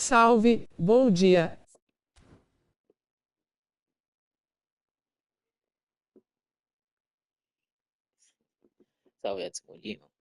Salve, bom dia. Salve, Edson, bom dia, irmão.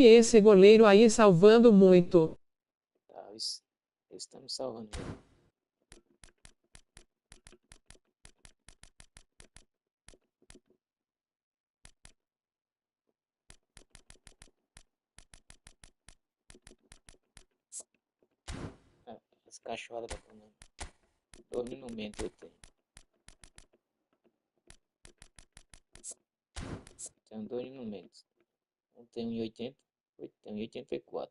E esse goleiro aí salvando muito. Tá, eles estão me salvando mesmo. Ah, as cachorradas da comendo. Dormindo no momento eu tenho. Tenho dois monumentos. Um tem 1,80, outro tem 1,84.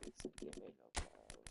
Isso aqui é melhor pra aula.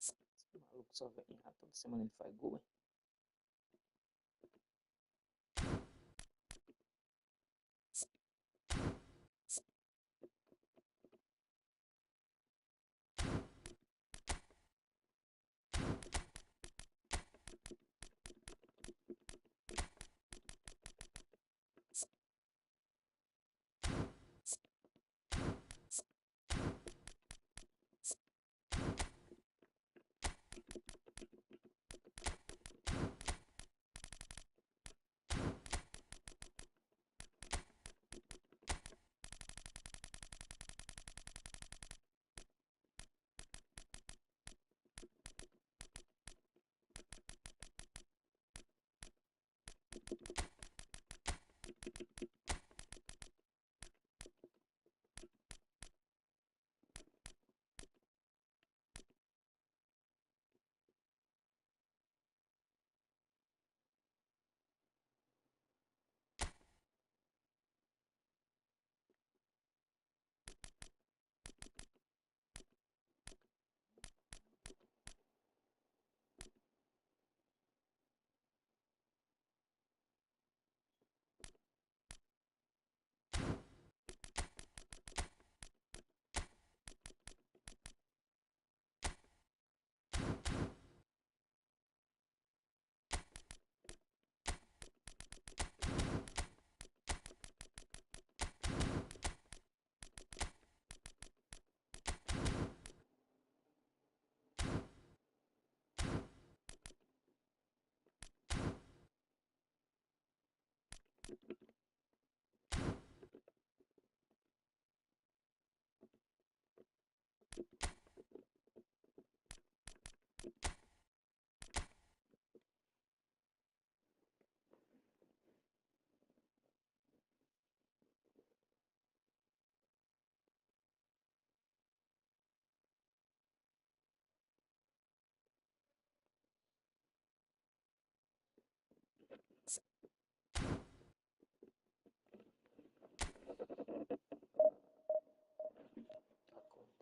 Esse maluco só vem errar toda semana ele faz gol, hein?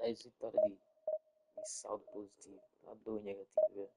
10 vitórias de saldo positivo. Tá 2 negativo, velho.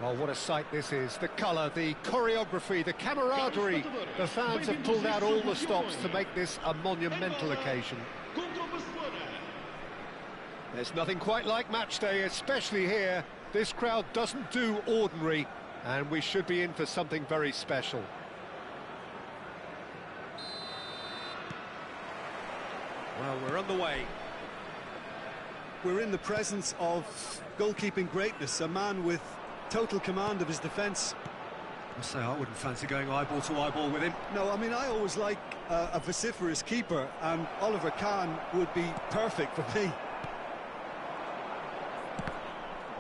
Well, what a sight this is. The colour, the choreography, the camaraderie. The fans have pulled out all the stops to make this a monumental occasion. There's nothing quite like match day, especially here. This crowd doesn't do ordinary, and we should be in for something very special. Well, we're on the way. We're in the presence of goalkeeping greatness, a man with total command of his defence. I say I wouldn't fancy going eyeball to eyeball with him. No, I mean, I always like a vociferous keeper, and Oliver Kahn would be perfect for me.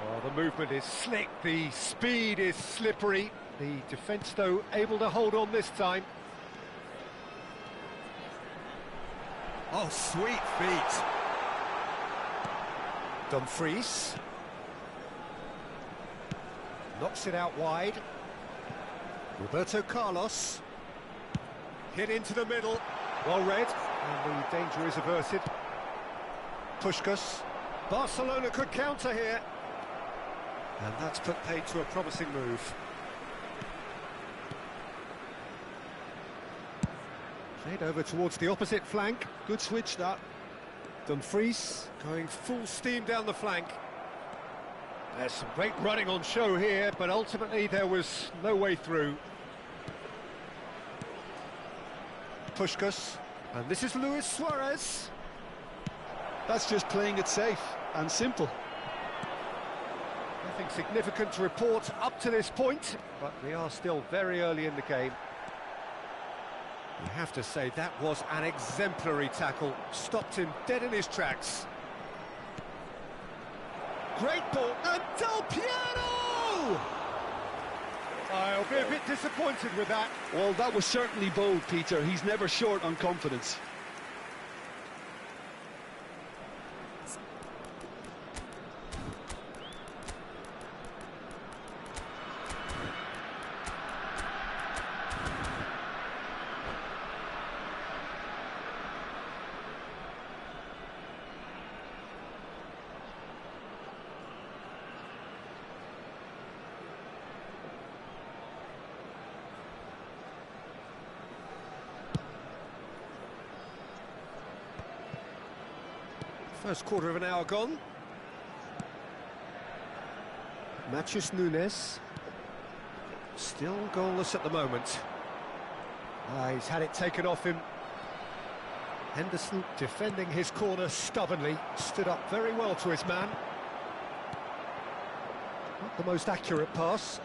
Oh, the movement is slick, the speed is slippery. The defence, though, able to hold on this time. Oh, sweet feet. Dumfries knocks it out wide. Roberto Carlos. Hit into the middle. Well read, and the danger is averted. Puskás. Barcelona could counter here. And that's put paid to a promising move. Played over towards the opposite flank. Good switch, that. Dumfries going full steam down the flank. There's some great running on show here, but ultimately there was no way through. Puskás, and this is Luis Suarez. That's just playing it safe and simple. Nothing significant to report up to this point, but we are still very early in the game. You have to say that was an exemplary tackle, stopped him dead in his tracks. Great ball, and Del Piero! I'll be a bit disappointed with that. Well, that was certainly bold, Peter. He's never short on confidence. First quarter of an hour gone. Matthews Nunes. Still goalless at the moment. He's had it taken off him. Henderson defending his corner stubbornly. Stood up very well to his man. Not the most accurate pass.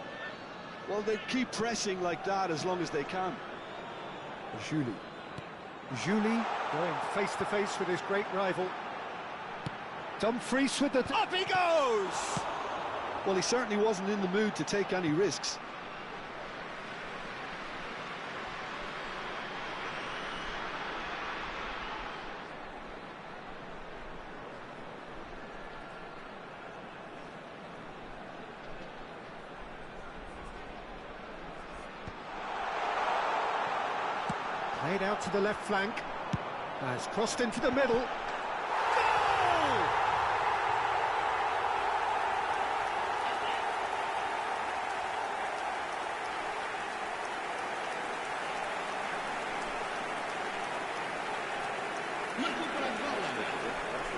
Well, they keep pressing like that as long as they can. Julie going face-to-face with his great rival. Dumfries with the... Up he goes! Well, he certainly wasn't in the mood to take any risks. Played out to the left flank. Has crossed into the middle. Goal! Marcou para a bola.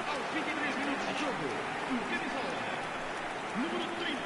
Aos 23 minutos de jogo, o camisola número 30.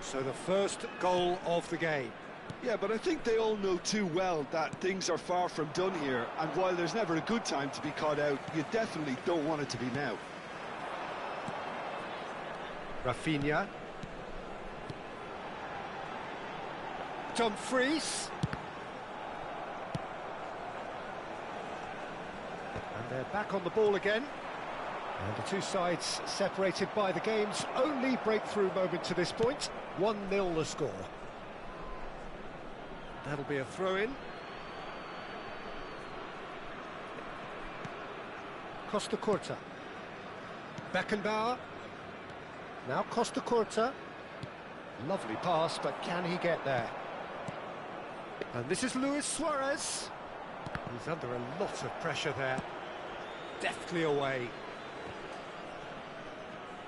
So the first goal of the game. Yeah, but I think they all know too well that things are far from done here, and while there's never a good time to be caught out, you definitely don't want it to be now. Rafinha. Dumfries. And they're back on the ball again. And the two sides separated by the game's only breakthrough moment to this point. 1-0 the score. That'll be a throw-in. Costa Curta. Beckenbauer. Now Costa Curta. Lovely pass, but can he get there? And this is Luis Suarez. He's under a lot of pressure there. Deftly away.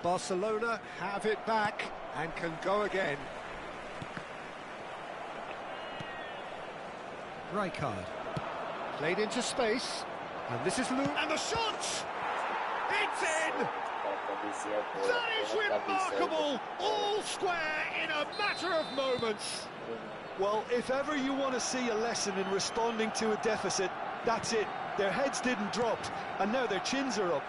Barcelona have it back and can go again. Rijkaard. Played into space. And this is Luke. And the shot! It's in! That is remarkable! All square in a matter of moments. Well, if ever you want to see a lesson in responding to a deficit, that's it. Their heads didn't drop, and now their chins are up.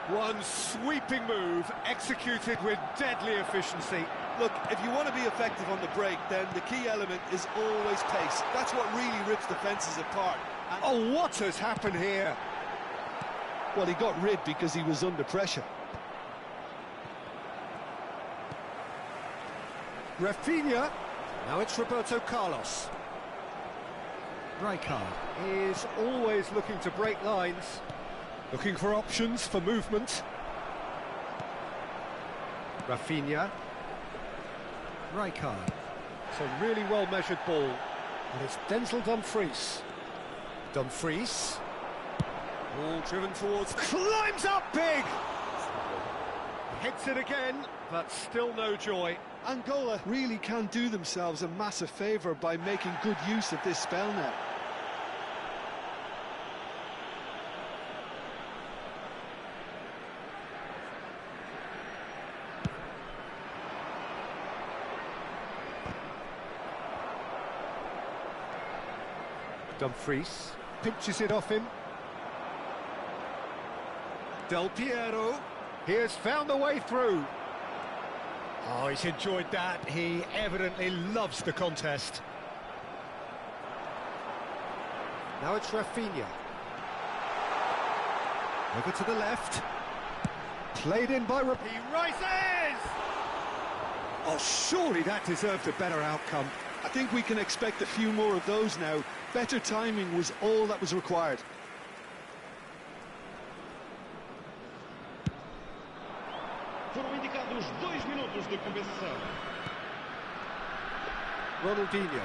One sweeping move, executed with deadly efficiency. Look, if you want to be effective on the break, then the key element is always pace. That's what really rips defences apart. And oh, what has happened here? well, he got rid because he was under pressure. Rafinha. Now it's Roberto Carlos. Rijkaard is always looking to break lines. Looking for options for movement. Rafinha. Rijkaard. It's a really well-measured ball. And it's Denzel Dumfries. Dumfries. Ball driven towards... Climbs up big! Hits it again, but still no joy. Angola really can do themselves a massive favour by making good use of this spell now. Dumfries pinches it off him. Del Piero. He has found a way through. Oh, he's enjoyed that. He evidently loves the contest. Now it's Rafinha. Over to the left. Played in by... He rises! Oh, surely that deserved a better outcome. I think we can expect a few more of those now. Better timing was all that was required. Foram praticados 2 minutos de compensação. Ronaldinho.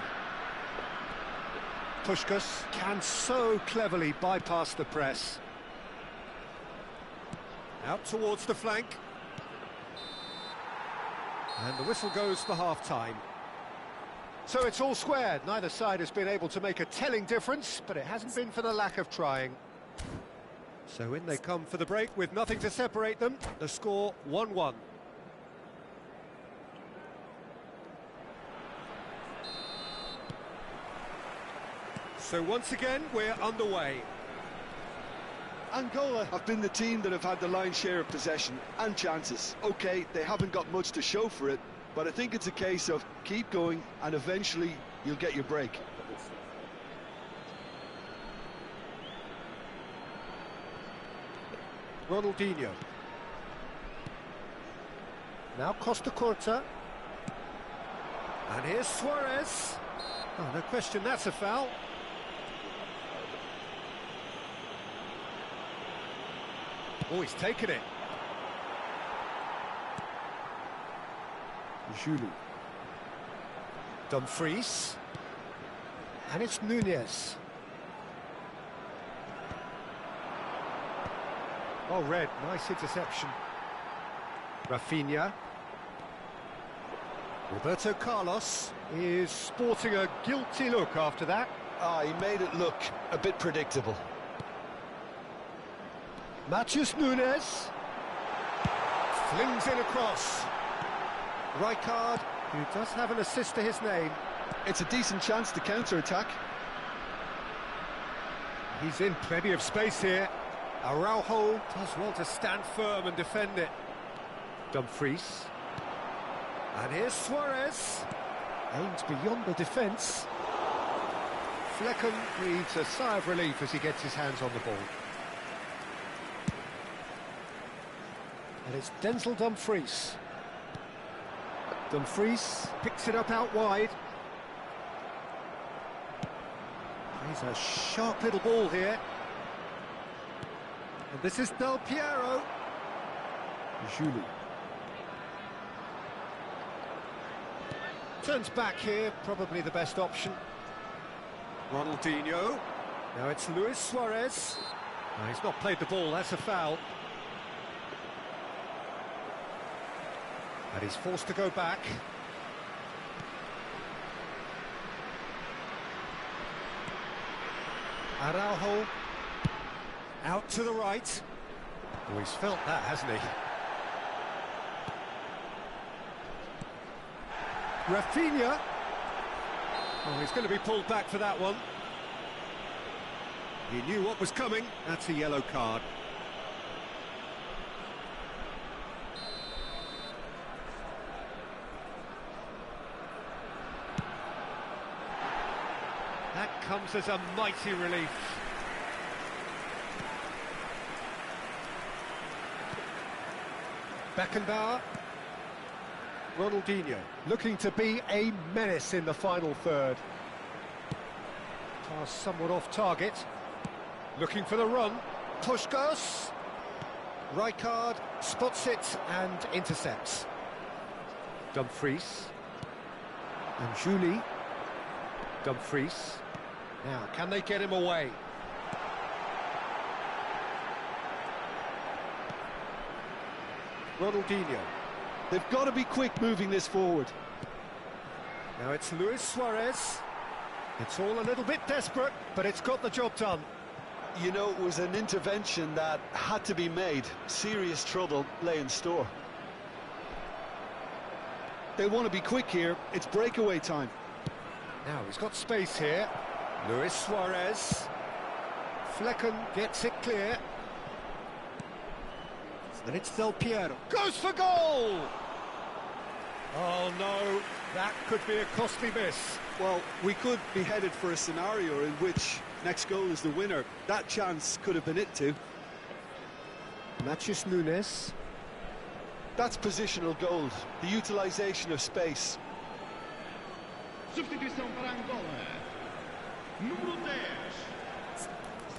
Puskás can so cleverly bypass the press. Out towards the flank. And the whistle goes for half-time. So it's all squared. Neither side has been able to make a telling difference, but it hasn't been for the lack of trying. So in they come for the break with nothing to separate them. The score 1-1. So once again, we're underway. Angola have been the team that have had the lion's share of possession and chances. OK, they haven't got much to show for it, but I think it's a case of keep going and eventually you'll get your break. Ronaldinho. Now Costa Curta. And here's Suarez. Oh, no question, that's a foul. Oh, he's taken it. Julie. Dumfries. And it's Nunez. Oh, Red, nice interception. Rafinha. Roberto Carlos is sporting a guilty look after that. Ah, he made it look a bit predictable. Matheus Nunes flings in across. Rijkaard, who does have an assist to his name. It's a decent chance to counter-attack. He's in plenty of space here. Araujo does well to stand firm and defend it. Dumfries. And here's Suarez. Aims beyond the defence. Flecken breathes a sigh of relief as he gets his hands on the ball. And it's Denzel Dumfries. Dumfries picks it up out wide. Plays a sharp little ball here. And this is Del Piero. Julie. Turns back here, probably the best option. Ronaldinho. Now it's Luis Suarez. No, he's not played the ball, that's a foul. And he's forced to go back. Araujo. Out to the right. Oh, he's felt that, hasn't he? Rafinha. Oh, he's going to be pulled back for that one. He knew what was coming. That's a yellow card. That comes as a mighty relief. Beckenbauer. Ronaldinho looking to be a menace in the final third. Pass somewhat off target. Looking for the run. Puskás. Rijkaard spots it and intercepts. Dumfries. And Julie. Dumfries. Now, can they get him away? Ronaldinho. They've got to be quick moving this forward. Now it's Luis Suarez. It's all a little bit desperate, but it's got the job done. You know, it was an intervention that had to be made. Serious trouble lay in store. They want to be quick here. It's breakaway time. Now he's got space here. Luis Suarez. Flecken gets it clear. And it's Del Piero. Goes for goal! Oh no, that could be a costly miss. Well, we could be headed for a scenario in which next goal is the winner. That chance could have been it too. Matheus Nunes. That's positional gold, the utilisation of space. Substituição para Angola. Número 10.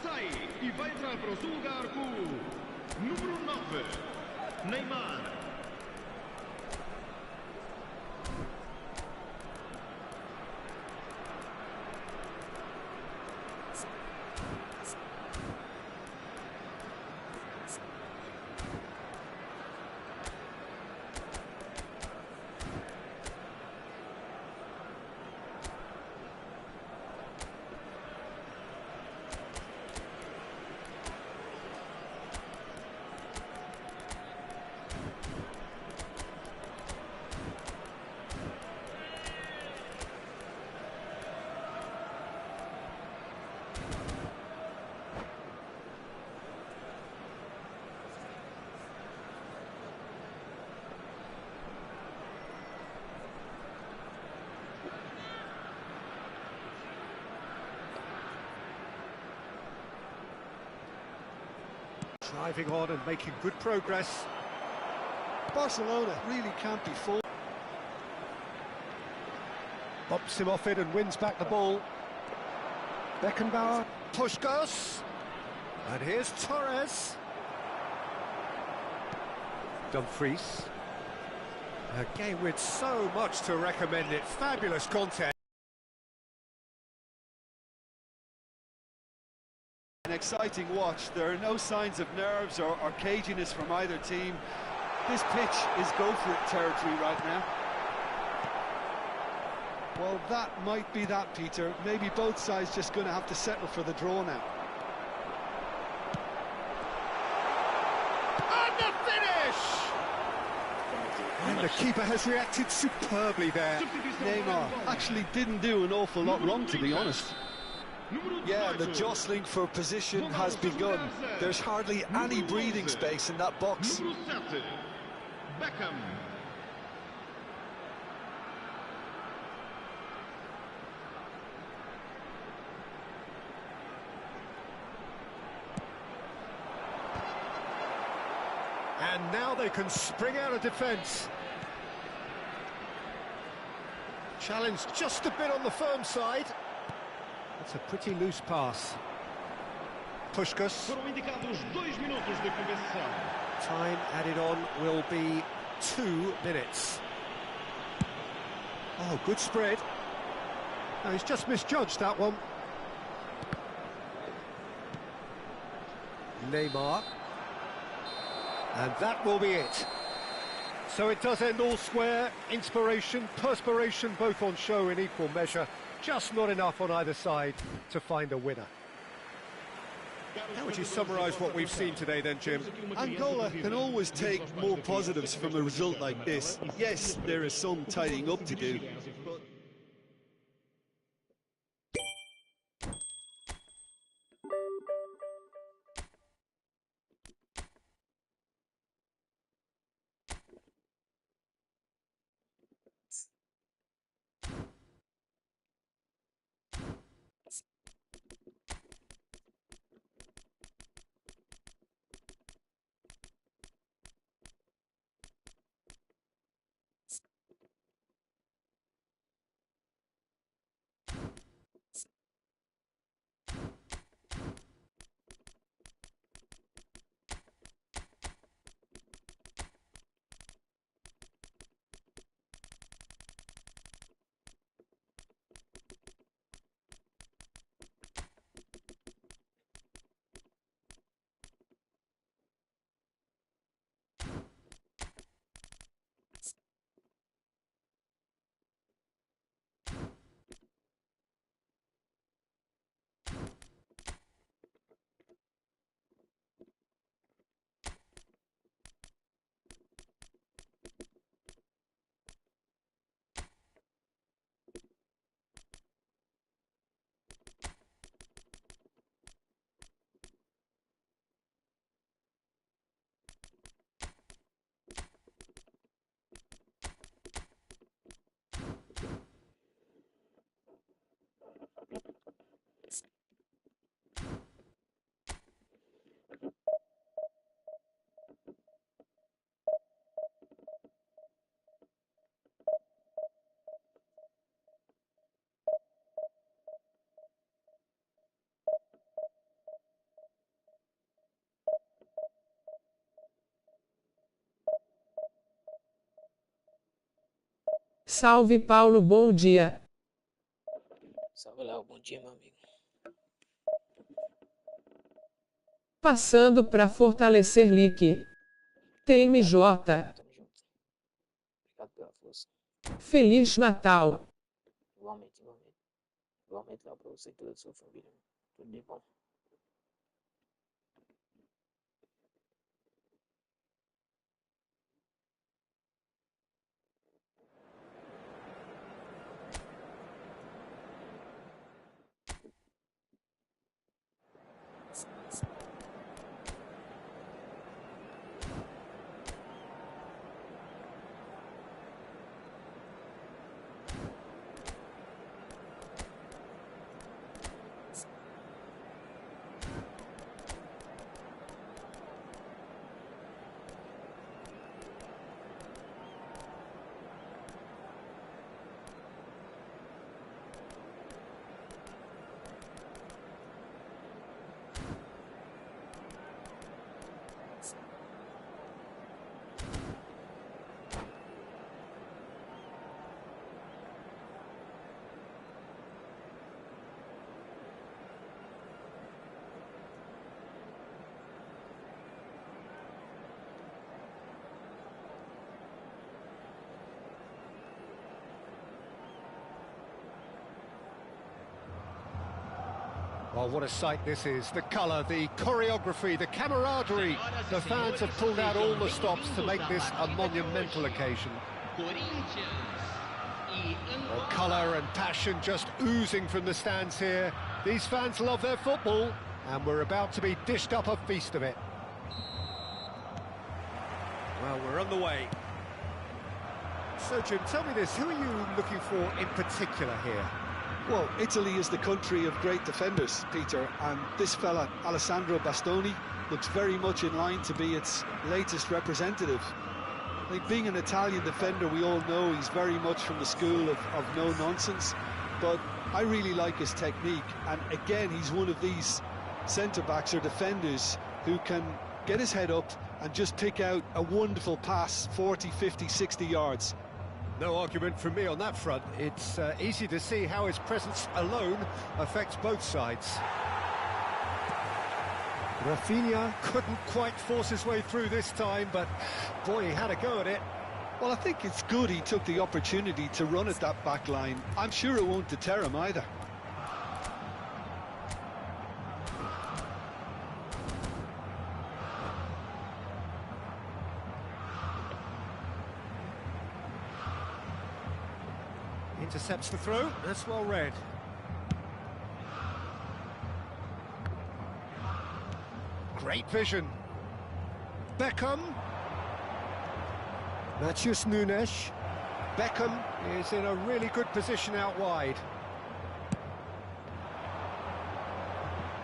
Sai e vai entrar para o seu lugar com o número 9. Neymar. Driving on and making good progress. Barcelona really can't be full. Bumps him off it and wins back the ball. Beckenbauer, Puskas, and here's Torres. Dumfries. A game with so much to recommend it. Fabulous content. An exciting watch. There are no signs of nerves or caginess from either team. This pitch is go for it territory right now. Well, that might be that, Peter. Maybe both sides just going to have to settle for the draw now. And the finish! And the keeper has reacted superbly there. Neymar actually didn't do an awful lot wrong, to be honest. Yeah, the jostling for position has begun. There's hardly any breathing space in that box. Número 7, Beckham. And now they can spring out of defence. Challenge just a bit on the firm side. That's a pretty loose pass. Puskas. Foram indicados 2 minutos de compensação. Time added on will be 2 minutes. Oh, good spread. No, he's just misjudged that one. Neymar. And that will be it. So it does end all square. Inspiration, perspiration, both on show in equal measure. Just not enough on either side to find a winner. How would you summarise what we've seen today then, Jim? Angola can always take more positives from a result like this. Yes, there is some tidying up to do, but Salve Paulo, bom dia. Salve lá, bom dia, meu amigo. Passando para fortalecer Lick. TMJ. Tamo junto. Obrigado pela força. Feliz Natal. Igualmente, igualmente. Igualmente lá pra você e toda a sua família. Tudo de bom. Well, what a sight this is. The colour, the choreography, the camaraderie. The fans have pulled out all the stops to make this a monumental occasion. Well, colour and passion just oozing from the stands here. These fans love their football, and we're about to be dished up a feast of it. Well, we're on the way. So, Jim, tell me this, who are you looking for in particular here? Well, Italy is the country of great defenders, Peter, and this fella, Alessandro Bastoni, looks very much in line to be its latest representative. Like, being an Italian defender, we all know he's very much from the school of no-nonsense, but I really like his technique, and again, he's one of these centre-backs or defenders who can get his head up and just pick out a wonderful pass, 40, 50, 60 yards. No argument from me on that front. It's easy to see how his presence alone affects both sides. Rafinha couldn't quite force his way through this time, but boy, he had a go at it. Well, I think it's good he took the opportunity to run at that back line. I'm sure it won't deter him either. Intercepts the throw, that's well read. Great vision. Beckham. Matheus Nunes. Beckham is in a really good position out wide.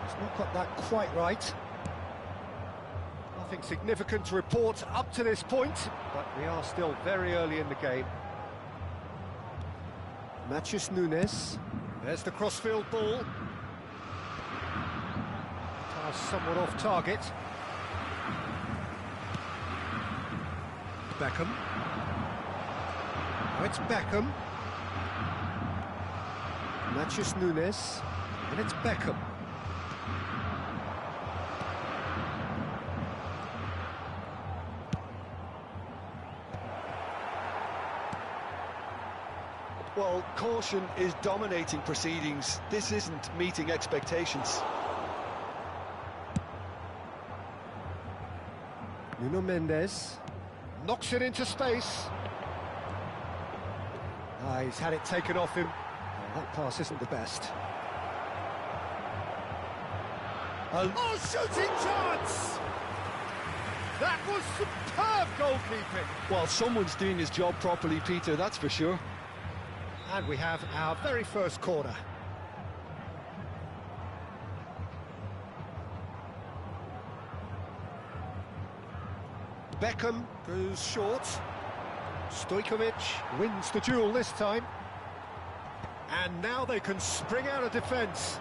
He's not got that quite right. Nothing significant to report up to this point, but we are still very early in the game. Matheus Nunes. There's the crossfield ball. Pass somewhat off target. Beckham. Oh, it's Beckham. Matheus Nunes. And it's Beckham. Well, caution is dominating proceedings. This isn't meeting expectations. Nuno Mendes knocks it into space. He's had it taken off him. Oh, that pass isn't the best. Oh, shooting chance! That was superb goalkeeping. Well, someone's doing his job properly, Peter, that's for sure. And we have our very first corner. Beckham goes short. Stojkovic wins the duel this time. And now they can spring out of defence.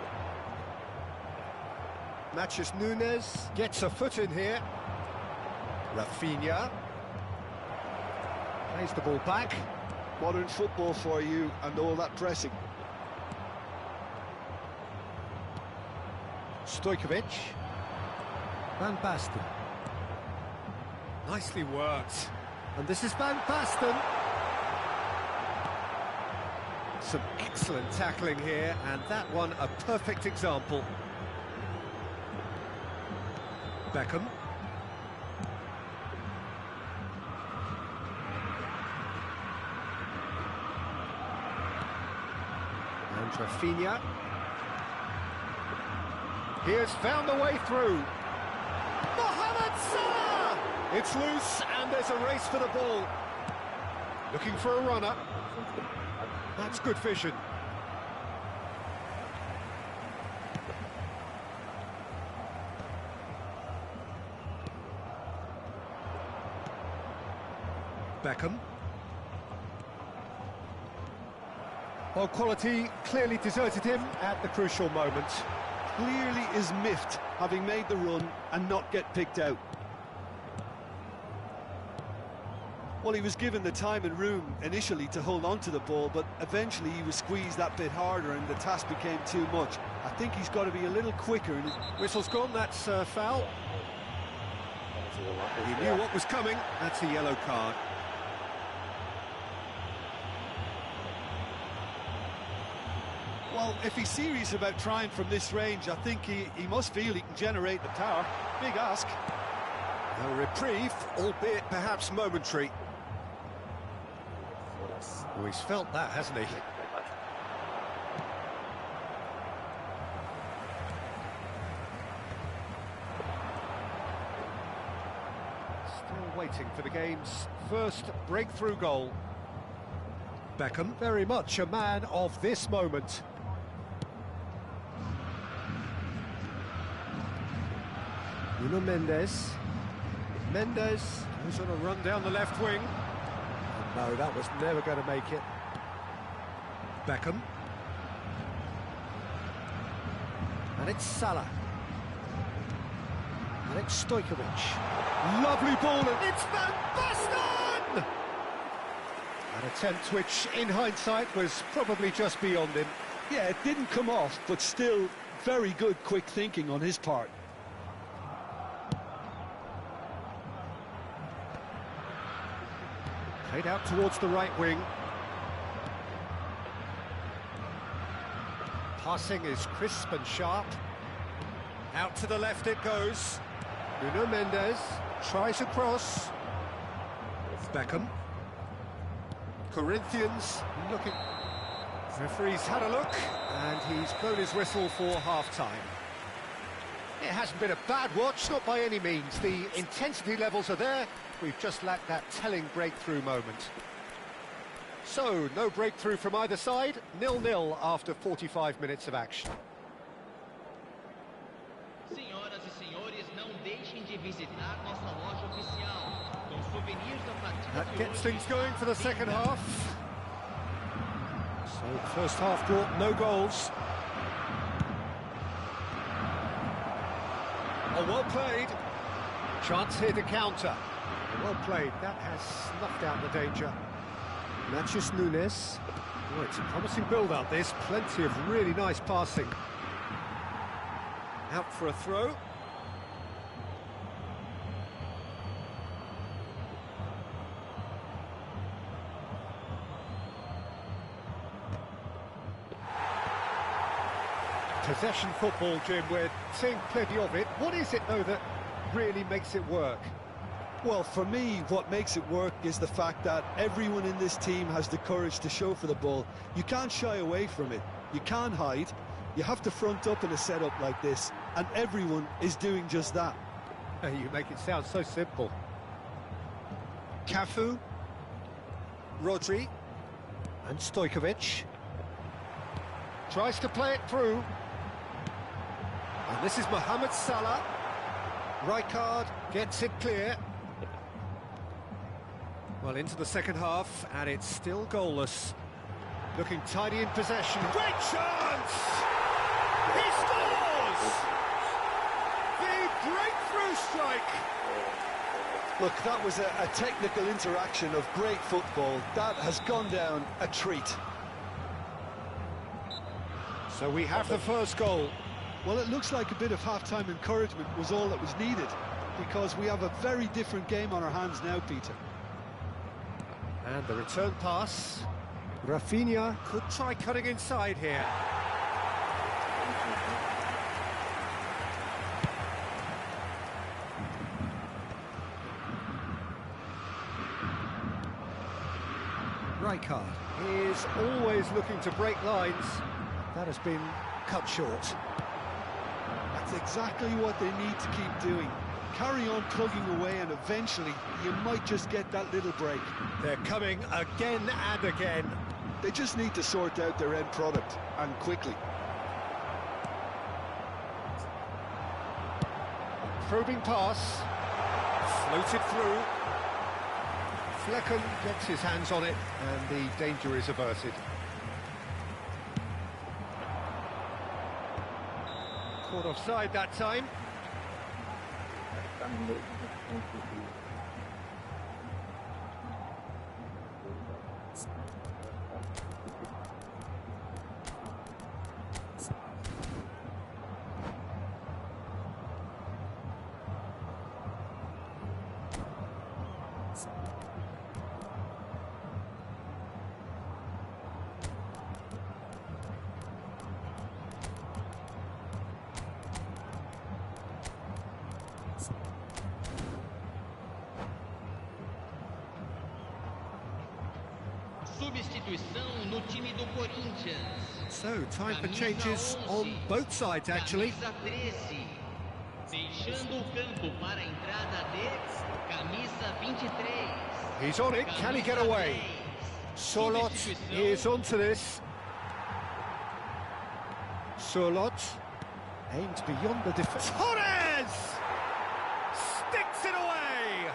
Matheus Nunes gets a foot in here. Rafinha plays the ball back. Modern football for you and all that pressing. Stojkovic. Van Basten. Nicely worked. And this is Van Basten. Some excellent tackling here, and that one a perfect example. Beckham. And Rafinha. He has found the way through. Mohamed Salah! It's loose, and there's a race for the ball. Looking for a runner. That's good vision. Beckham. Well, quality clearly deserted him at the crucial moment. Clearly is miffed, having made the run and not get picked out. Well, he was given the time and room initially to hold on to the ball, but eventually he was squeezed that bit harder and the task became too much. I think he's got to be a little quicker. Whistle's gone, that's foul. He knew what was coming, that's a yellow card. Well, Well, if he's serious about trying from this range, I think he must feel he can generate the power. Big ask. A reprieve, albeit perhaps momentary. Oh, he's felt that, hasn't he? Still waiting for the game's first breakthrough goal. Beckham, very much a man of this moment. Nuno Mendes. Mendes goes on a run down the left wing. And no, that was never going to make it. Beckham. And it's Salah. And it's Stojkovic. Lovely ball, and it's Van Basten! An attempt which, in hindsight, was probably just beyond him. Yeah, it didn't come off, but still very good quick thinking on his part. Played out towards the right wing. Passing is crisp and sharp. Out to the left it goes. Nuno Mendes tries a cross. Beckham. Corinthians looking. Referee's had a look, and he's blown his whistle for half-time. It hasn't been a bad watch, not by any means. The intensity levels are there. We've just lacked that telling breakthrough moment. So, no breakthrough from either side. 0-0 after 45 minutes of action. Senhoras e senhores, não deixem de visitar nossa loja oficial. Com souvenirs da partida. That gets things going for the second half. So, the first half brought no goals. Oh, well played. Chance here to counter. Well played. That has snuffed out the danger. Natchez Nunes. Oh, it's a promising build-up, this. Plenty of really nice passing. Out for a throw. Possession football, Jim, we're seeing plenty of it. What is it, though, that really makes it work? Well, for me, what makes it work is the fact that everyone in this team has the courage to show for the ball. You can't shy away from it. You can't hide. You have to front up in a setup like this, and everyone is doing just that. You make it sound so simple. Cafu, Rodri, and Stojkovic. Tries to play it through. And this is Mohamed Salah. Rijkaard gets it clear. Well, into the second half, and it's still goalless. Looking tidy in possession. Great chance! He scores! The breakthrough strike! Look, that was a technical interaction of great football. That has gone down a treat. So we have the first goal. Well, it looks like a bit of half-time encouragement was all that was needed, because we have a very different game on our hands now, Peter. And the return pass. Rafinha could try cutting inside here. Rijkaard is always looking to break lines. That has been cut short. That's exactly what they need to keep doing. Carry on plugging away, and eventually you might just get that little break. They're coming again and again. They just need to sort out their end product, and quickly. Probing pass. Floated through. Flecken gets his hands on it, and the danger is averted. Caught offside that time. substituição no time do Corinthians. So, time for changes on both sides, actually. Camisa 13. Deixando o campo para a entrada de camisa 23. He's on it, can he get away? Sorlot is onto this. Sorlot aims beyond the defence. Torres sticks it away.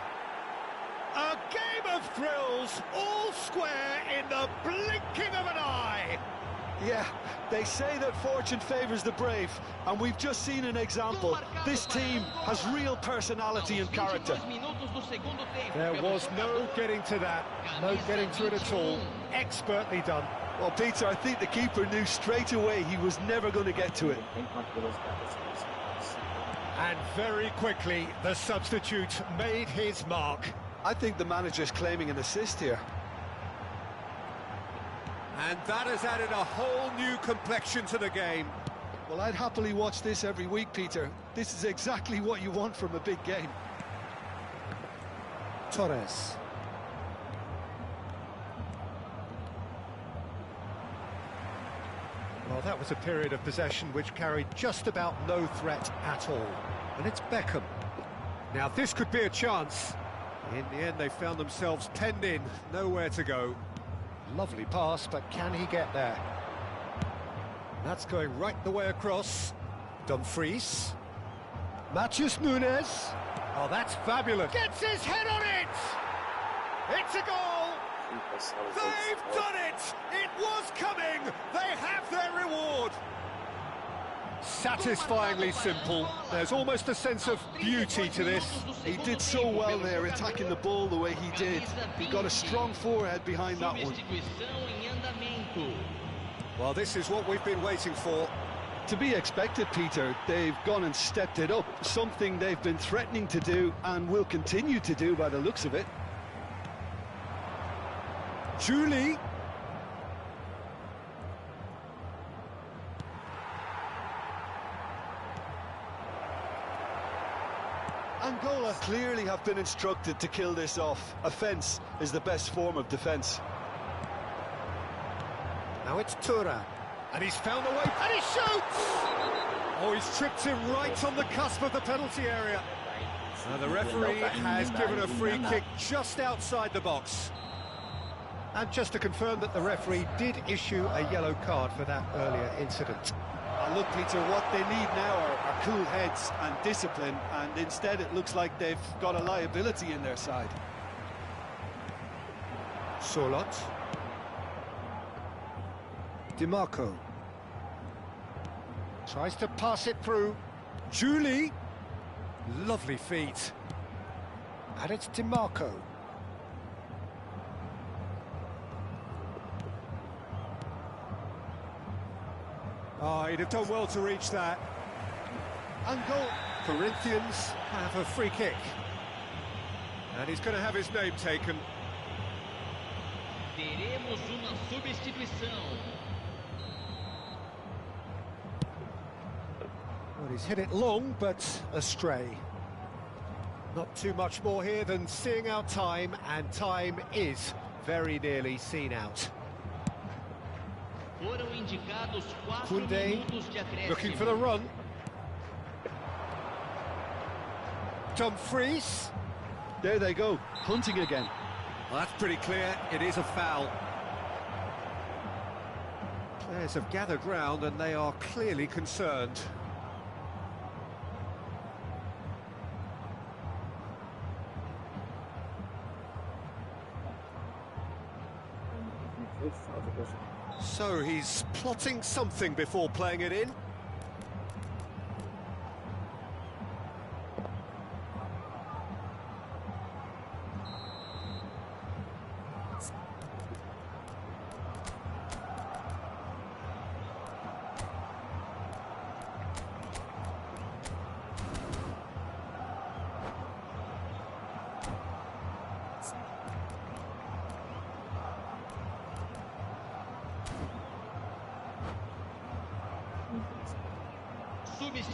A game of thrills, all square in the blinking of an eye. Yeah, they say that fortune favours the brave, and we've just seen an example. This team has real personality and character. There was no getting to that, no getting to it at all. Expertly done. Well, Peter, I think the keeper knew straight away he was never going to get to it. And very quickly, the substitute made his mark. I think the manager's claiming an assist here. And that has added a whole new complexion to the game. Well, I'd happily watch this every week, Peter. This is exactly what you want from a big game. Torres. Well, that was a period of possession which carried just about no threat at all. And it's Beckham. Now, this could be a chance. In the end, they found themselves penned in, nowhere to go. Lovely pass, but can he get there? That's going right the way across. Dumfries. Matheus Nunes. Oh, that's fabulous. Gets his head on it! It's a goal! They've done it! It was coming! They have their reward! Satisfyingly simple. There's almost a sense of beauty to this. He did so well there, attacking the ball the way he did. He got a strong forehead behind that one. Well, this is what we've been waiting for. To be expected, Peter. They've gone and stepped it up. Something they've been threatening to do and will continue to do by the looks of it. Julie. Angola clearly have been instructed to kill this off. Offence is the best form of defence. Now it's Tura. And he's found a way, and he shoots! Oh, he's tripped him right on the cusp of the penalty area. Now the referee has given a free kick just outside the box. And just to confirm that the referee did issue a yellow card for that earlier incident. Look, Peter, what they need now are cool heads and discipline, and instead it looks like they've got a liability in their side. Sorlot. DiMarco. Tries to pass it through. Julie. Lovely feet. And it's DiMarco. Oh, he'd have done well to reach that. And goal. Corinthians have a free kick. And he's going to have his name taken. Teremos uma substituição. Well, he's hit it long, but astray. Not too much more here than seeing out time, and time is very nearly seen out. Foram indicados 4 Koundé minutos de acréscimo. looking for the run. Dumfries. There they go, hunting again. Well, that's pretty clear. It is a foul. Players have gathered round and they are clearly concerned. So he's plotting something before playing it in.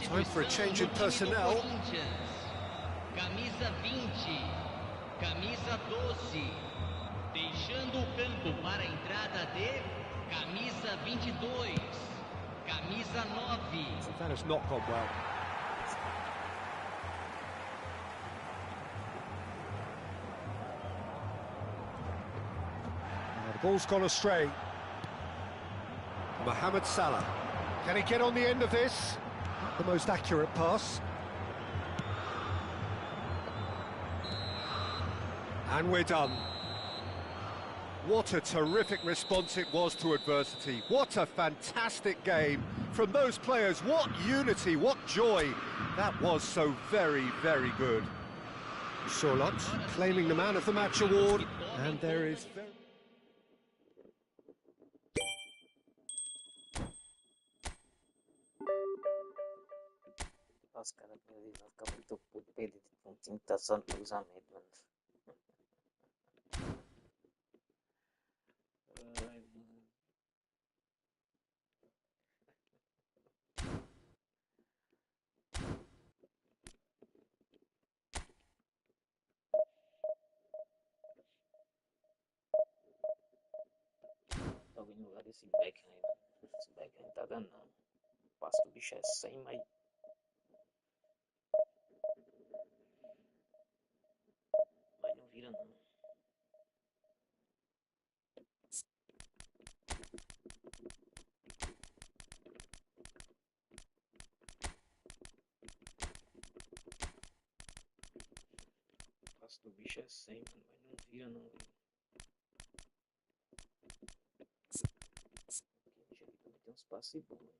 Time for a change in personnel. Camisa 20, camisa 12, fechando o campo para a entrada de camisa 22, camisa 9. So that has not gone well. The ball's gone astray. Mohamed Salah. Can he get on the end of this? Not the most accurate pass. And we're done. What a terrific response it was to adversity. What a fantastic game from those players. What unity, what joy. That was so very, very good. Charlotte claiming the Man of the Match award. And there is... Nossa, cara, meu Deus, vai ficar muito puto perder um time que tá só no cruzamento, mano. Ai, mano. Logo no lugar desse Beckham aí, mano. Esse Beckham não tá dando não. O passo do bicho é 100, mas não vira não. O passo do bicho é 100, mano, mas não vira não, velho. Aquele bicho aqui também tem uns passes bons, velho.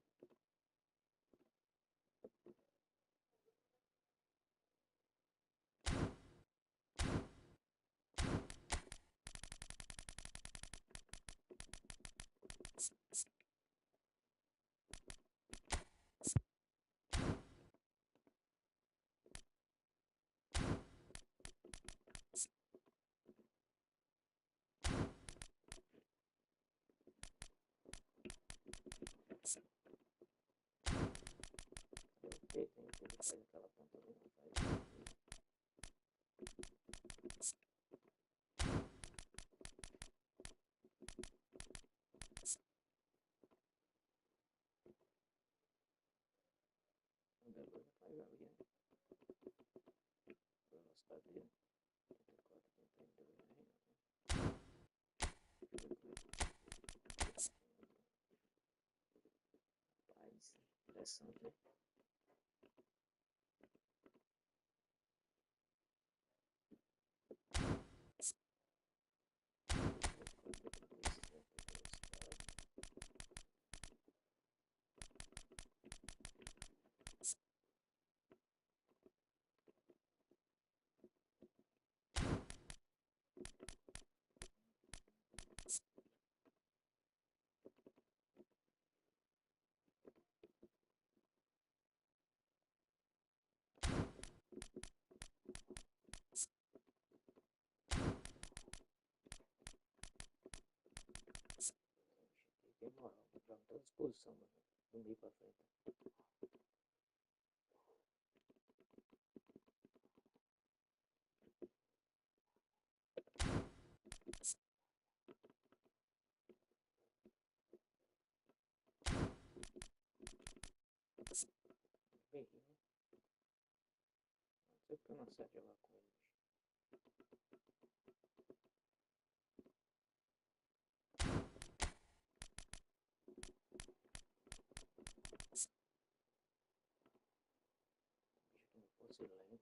Tem que faz aquela ponta ali, não faz. O Galo faz ali, né? Velocidade dele. 84, 82, né? Rapaz, interessante, né? Tem moral, pra toda disposição, mano. Do meio pra frente. Bem, né? Não sei porque eu não acerto jogar com ele, bicho. Bicho que não fosse lento.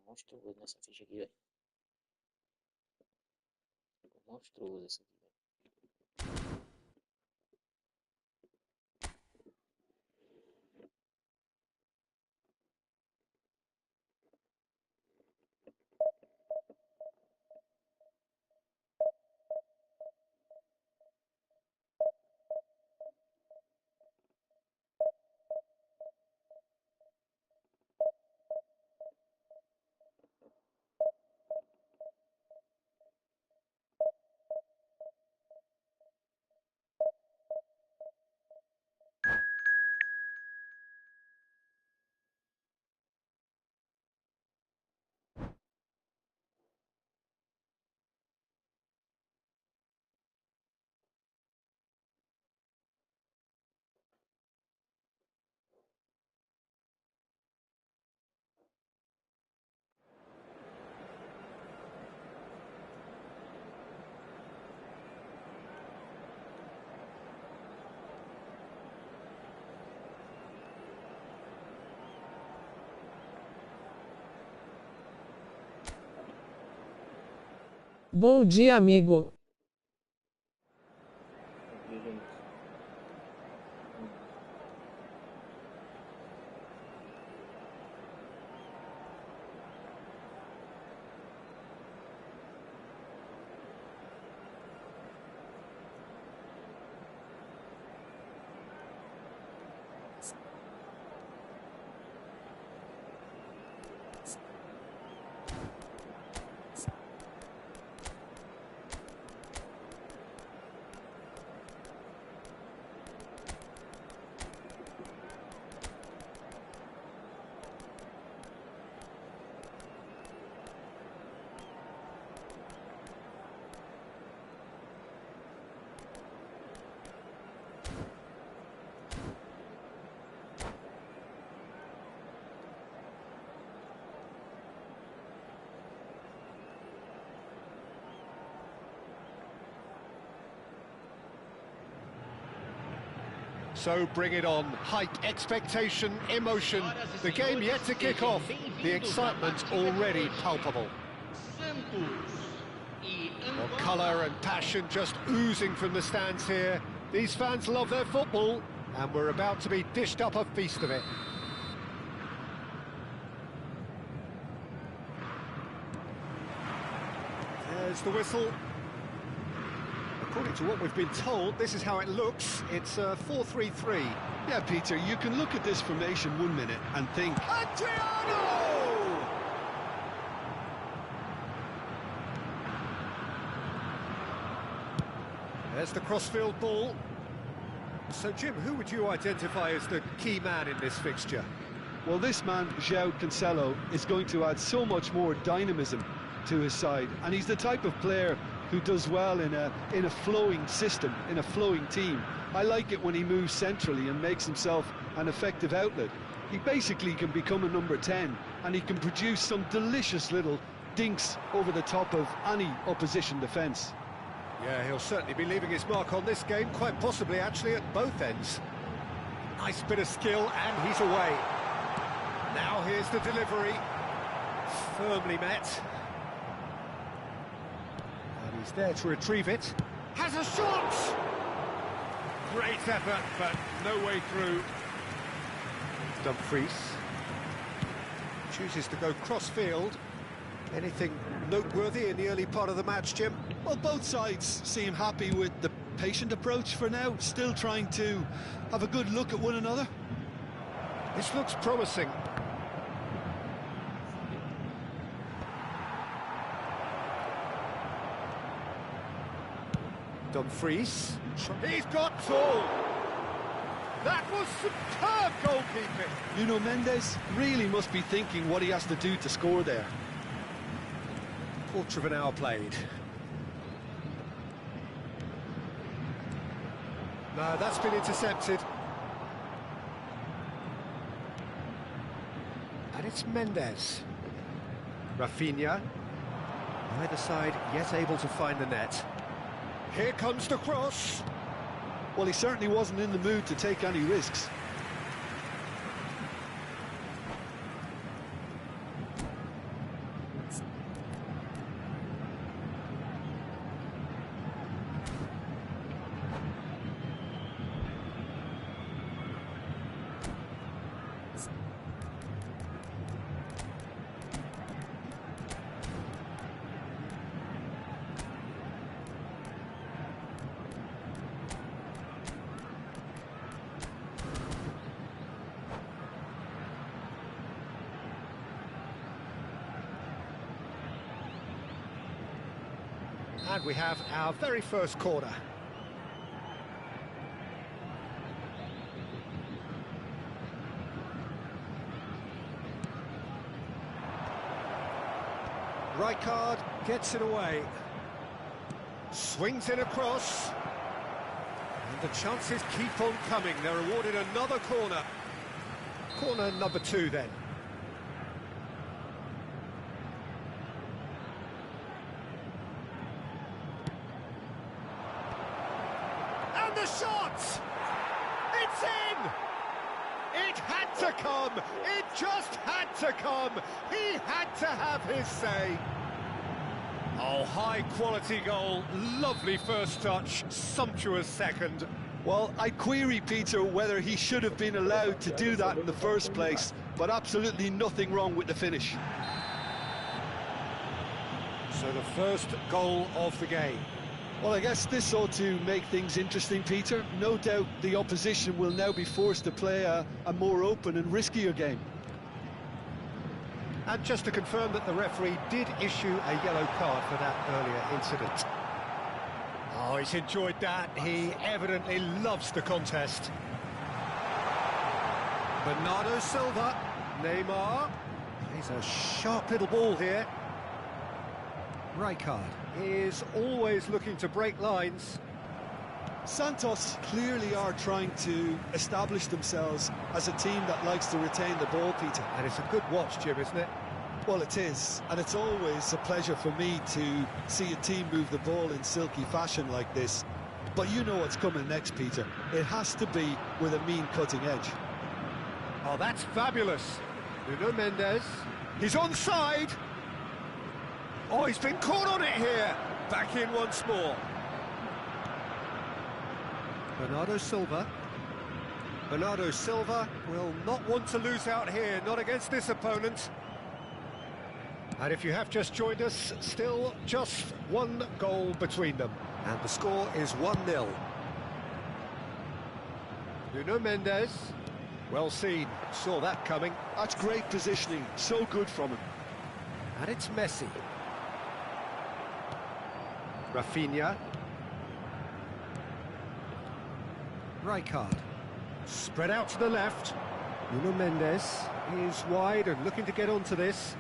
monstruoso nessa ficha aqui, velho. Ficou monstruoso essa aqui, velho. Bom dia, amigo. Veja isso. So bring it on. Hype, expectation, emotion. The game yet to kick off. The excitement already palpable. Well, colour and passion just oozing from the stands here. These fans love their football, and we're about to be dished up a feast of it. There's the whistle. According to what we've been told, this is how it looks. It's a 4-3-3. Yeah, Peter, you can look at this formation 1 minute and think... Adriano! There's the crossfield ball. So, Jim, who would you identify as the key man in this fixture? Well, this man, João Cancelo, is going to add so much more dynamism to his side, and he's the type of player who does well in a flowing system, in a flowing team. I like it when he moves centrally and makes himself an effective outlet. He basically can become a number 10, and he can produce some delicious little dinks over the top of any opposition defence. Yeah, he'll certainly be leaving his mark on this game, quite possibly actually at both ends. Nice bit of skill, and he's away. Now here's the delivery. Firmly met. And he's there to retrieve it. Has a shot! Great effort, but no way through. Dumfries chooses to go cross-field. Anything noteworthy in the early part of the match, Jim? Well, both sides seem happy with the patient approach for now, still trying to have a good look at one another. This looks promising. Dumfries. He's got tall. That was superb goalkeeping. Nuno Mendes really must be thinking what he has to do to score there. Quarter of an hour played. No, that's been intercepted. And it's Mendes. Rafinha. Neither side yet able to find the net. Here comes the cross. Well, he certainly wasn't in the mood to take any risks. And we have our very first corner. Rijkaard gets it away. Swings it across. And the chances keep on coming. They're awarded another corner. Corner number 2 then. And the shot! It's in! It had to come! It just had to come! He had to have his say! Oh, high-quality goal, lovely first touch, sumptuous second. Well, I query, Peter, whether he should have been allowed to do that in the first place, but absolutely nothing wrong with the finish. So the first goal of the game. Well, I guess this ought to make things interesting, Peter. No doubt the opposition will now be forced to play a more open and riskier game. And just to confirm that the referee did issue a yellow card for that earlier incident. Oh, he's enjoyed that. He evidently loves the contest. Bernardo Silva, Neymar. He's a sharp little ball here. Rijkaard is always looking to break lines. Santos clearly are trying to establish themselves as a team that likes to retain the ball, Peter. And it's a good watch, Jim, isn't it? Well, it is, and it's always a pleasure for me to see a team move the ball in silky fashion like this. But you know what's coming next, Peter. It has to be with a mean cutting edge. Oh, that's fabulous. Nuno Mendes. He's onside. Oh, he's been caught on it here. Back in once more. Bernardo Silva. Bernardo Silva will not want to lose out here, not against this opponent. And if you have just joined us, still just one goal between them. And the score is 1-0. Nuno Mendes. Well seen. Saw that coming. That's great positioning. So good from him. And it's Messi. Rafinha. Rijkaard. Spread out to the left. Nuno Mendes is wide and looking to get onto this.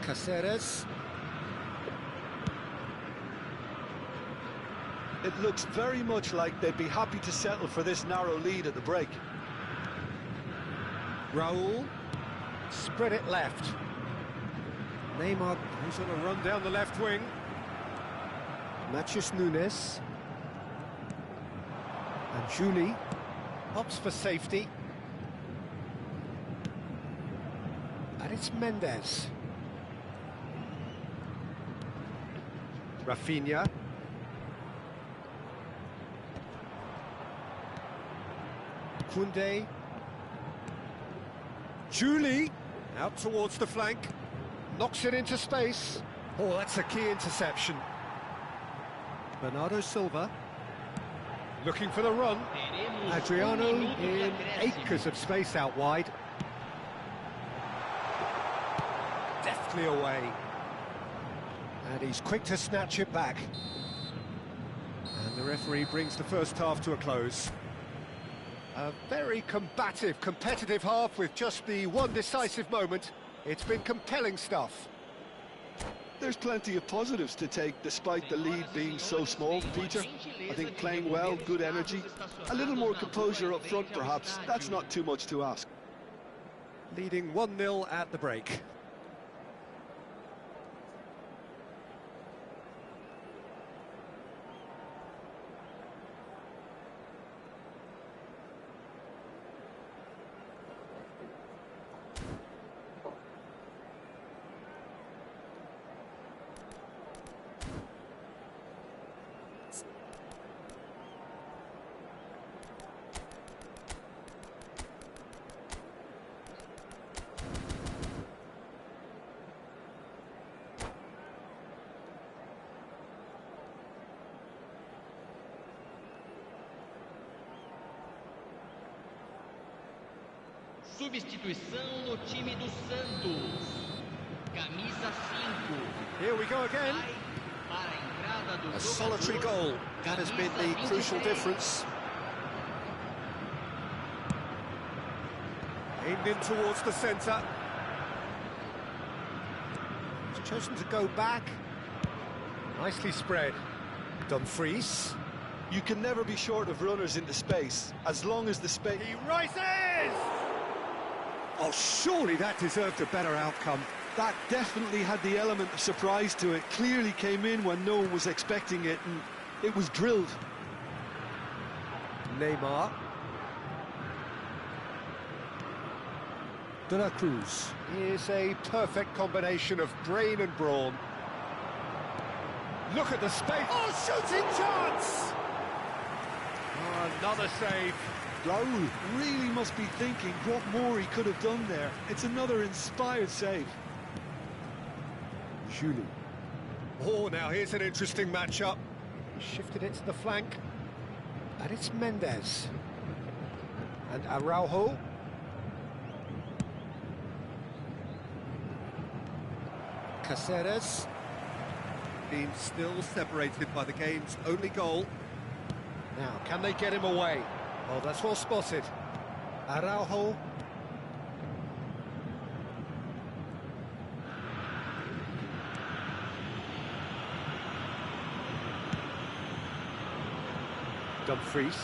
Cáceres. It looks very much like they'd be happy to settle for this narrow lead at the break. Raúl. Spread it left. Neymar, who's on a run down the left wing. Matheus Nunes. And Juli opts for safety. And it's Mendes. Rafinha. Koundé. Juli out towards the flank. Knocks it into space. Oh, that's a key interception. Bernardo Silva. Looking for the run. Adriano in acres of space out wide. Deftly away. And he's quick to snatch it back. And the referee brings the first half to a close. A very combative, competitive half with just the one decisive moment. It's been compelling stuff. There's plenty of positives to take despite the lead being so small, Peter. I think playing well, good energy, a little more composure up front perhaps, that's not too much to ask. Leading 1-0 at the break. Substituição no time do Santos. Camisa 5. Here we go again. Para a entrada do A solitary jogador, goal. That has been camisa the crucial 23. difference. Aimed in towards the centre. He's chosen to go back. Nicely spread. Dumfries. You can never be short of runners into space, as long as the space... He rises! Oh, surely that deserved a better outcome. That definitely had the element of surprise to it. Clearly came in when no one was expecting it, and it was drilled. Neymar. De La Cruz. Here's a perfect combination of brain and brawn. Look at the space. Oh, shooting chance! Oh, another save. Raul really must be thinking what more he could have done there. It's another inspired save. Julie. Oh, now here's an interesting matchup. He shifted it to the flank. And it's Mendes. And Araujo. Caceres. Being still separated by the game's only goal. Now, can they get him away? Oh, that's well spotted. Araujo. Dumfries.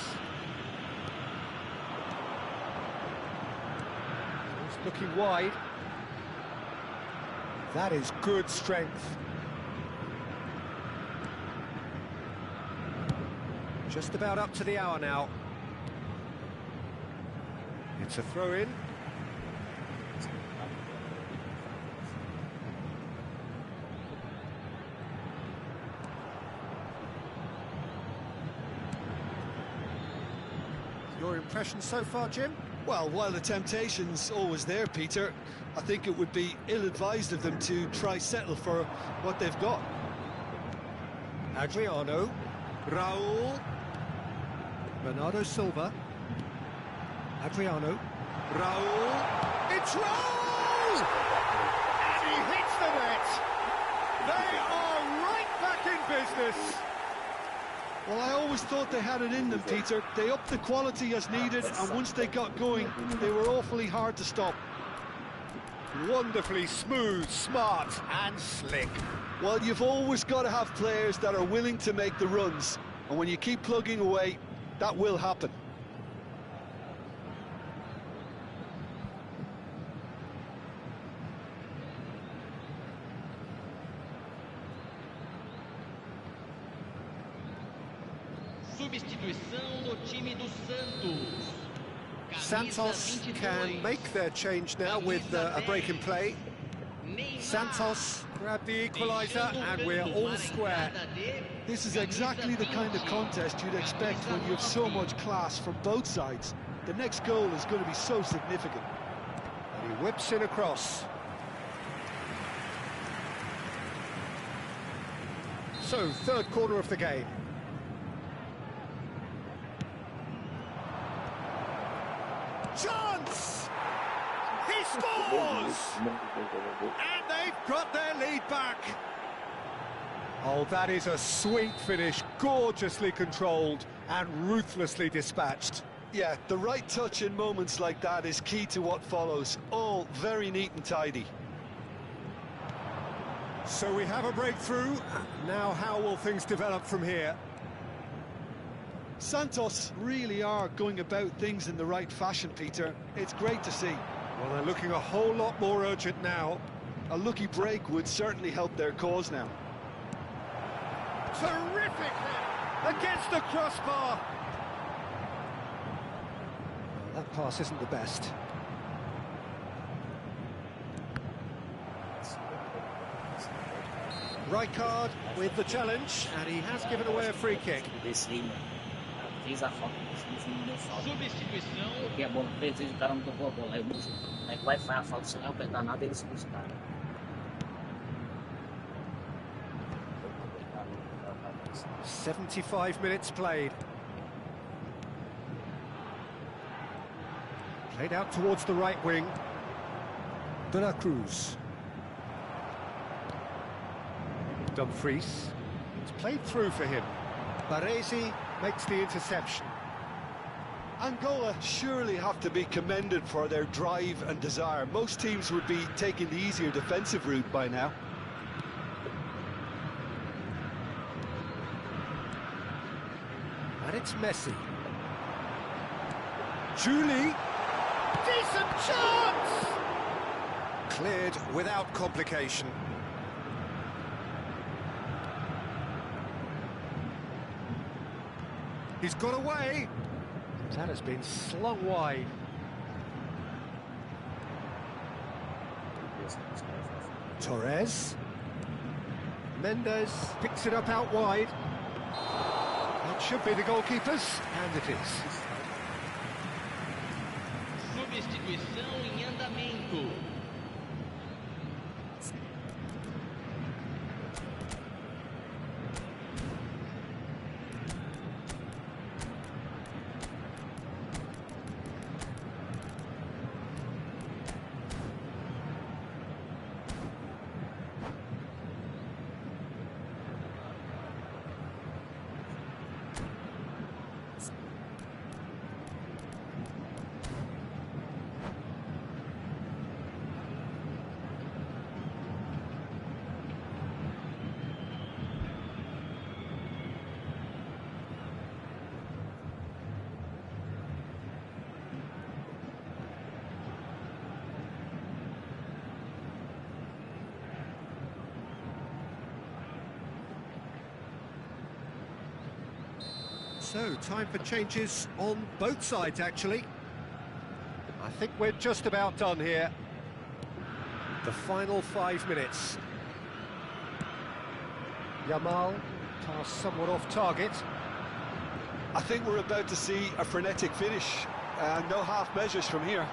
He's looking wide. That is good strength. Just about up to the hour now. It's a throw-in. Your impression so far, Jim? Well, while the temptation's always there, Peter, I think it would be ill-advised of them to try settle for what they've got. Adriano. Raul. Bernardo Silva. Adriano. Raul. It's Raul! And he hits the net! They are right back in business! Well, I always thought they had it in them, Peter. They upped the quality as needed, and once they got going, they were awfully hard to stop. Wonderfully smooth, smart and slick. Well, you've always got to have players that are willing to make the runs, and when you keep plugging away, that will happen. Substituição no time do Santos. Santos can make their change now with a break in play. Santos grabbed the equaliser and we're all square. This is exactly the kind of contest you'd expect when you have so much class from both sides. The next goal is going to be so significant. And he whips in across. So, third quarter of the game. Chance! He scores! And they've got their lead back. Oh, that is a sweet finish, gorgeously controlled and ruthlessly dispatched. Yeah, the right touch in moments like that is key to what follows. All very neat and tidy. So we have a breakthrough. Now how will things develop from here? Santos really are going about things in the right fashion, Peter. It's great to see. Well, they're looking a whole lot more urgent now. A lucky break would certainly help their cause now. Terrific hit against the crossbar. Well, that pass isn't the best. Rijkaard with the challenge, and he has given away a free kick. Fez a falta, não deu falta. Substituição. Porque a bola fez, o cara não tocou a bola. Aí o Wi-Fi a falta, sem apertar nada, eles buscaram. 75 minutes played. Played out towards the right wing. De la Cruz. Dumfries. It's played through for him. Baresi makes the interception. Angola surely have to be commended for their drive and desire. Most teams would be taking the easier defensive route by now. And it's Messi. Julie. Decent chance! Cleared without complication. He's got away. That has been slung wide. Torres. Mendes picks it up out wide. That should be the goalkeeper's, and it is. Substituição em andamento. So, time for changes on both sides, actually. I think we're just about done here. The final 5 minutes. Yamal, pass somewhat off target. I think we're about to see a frenetic finish. No half measures from here.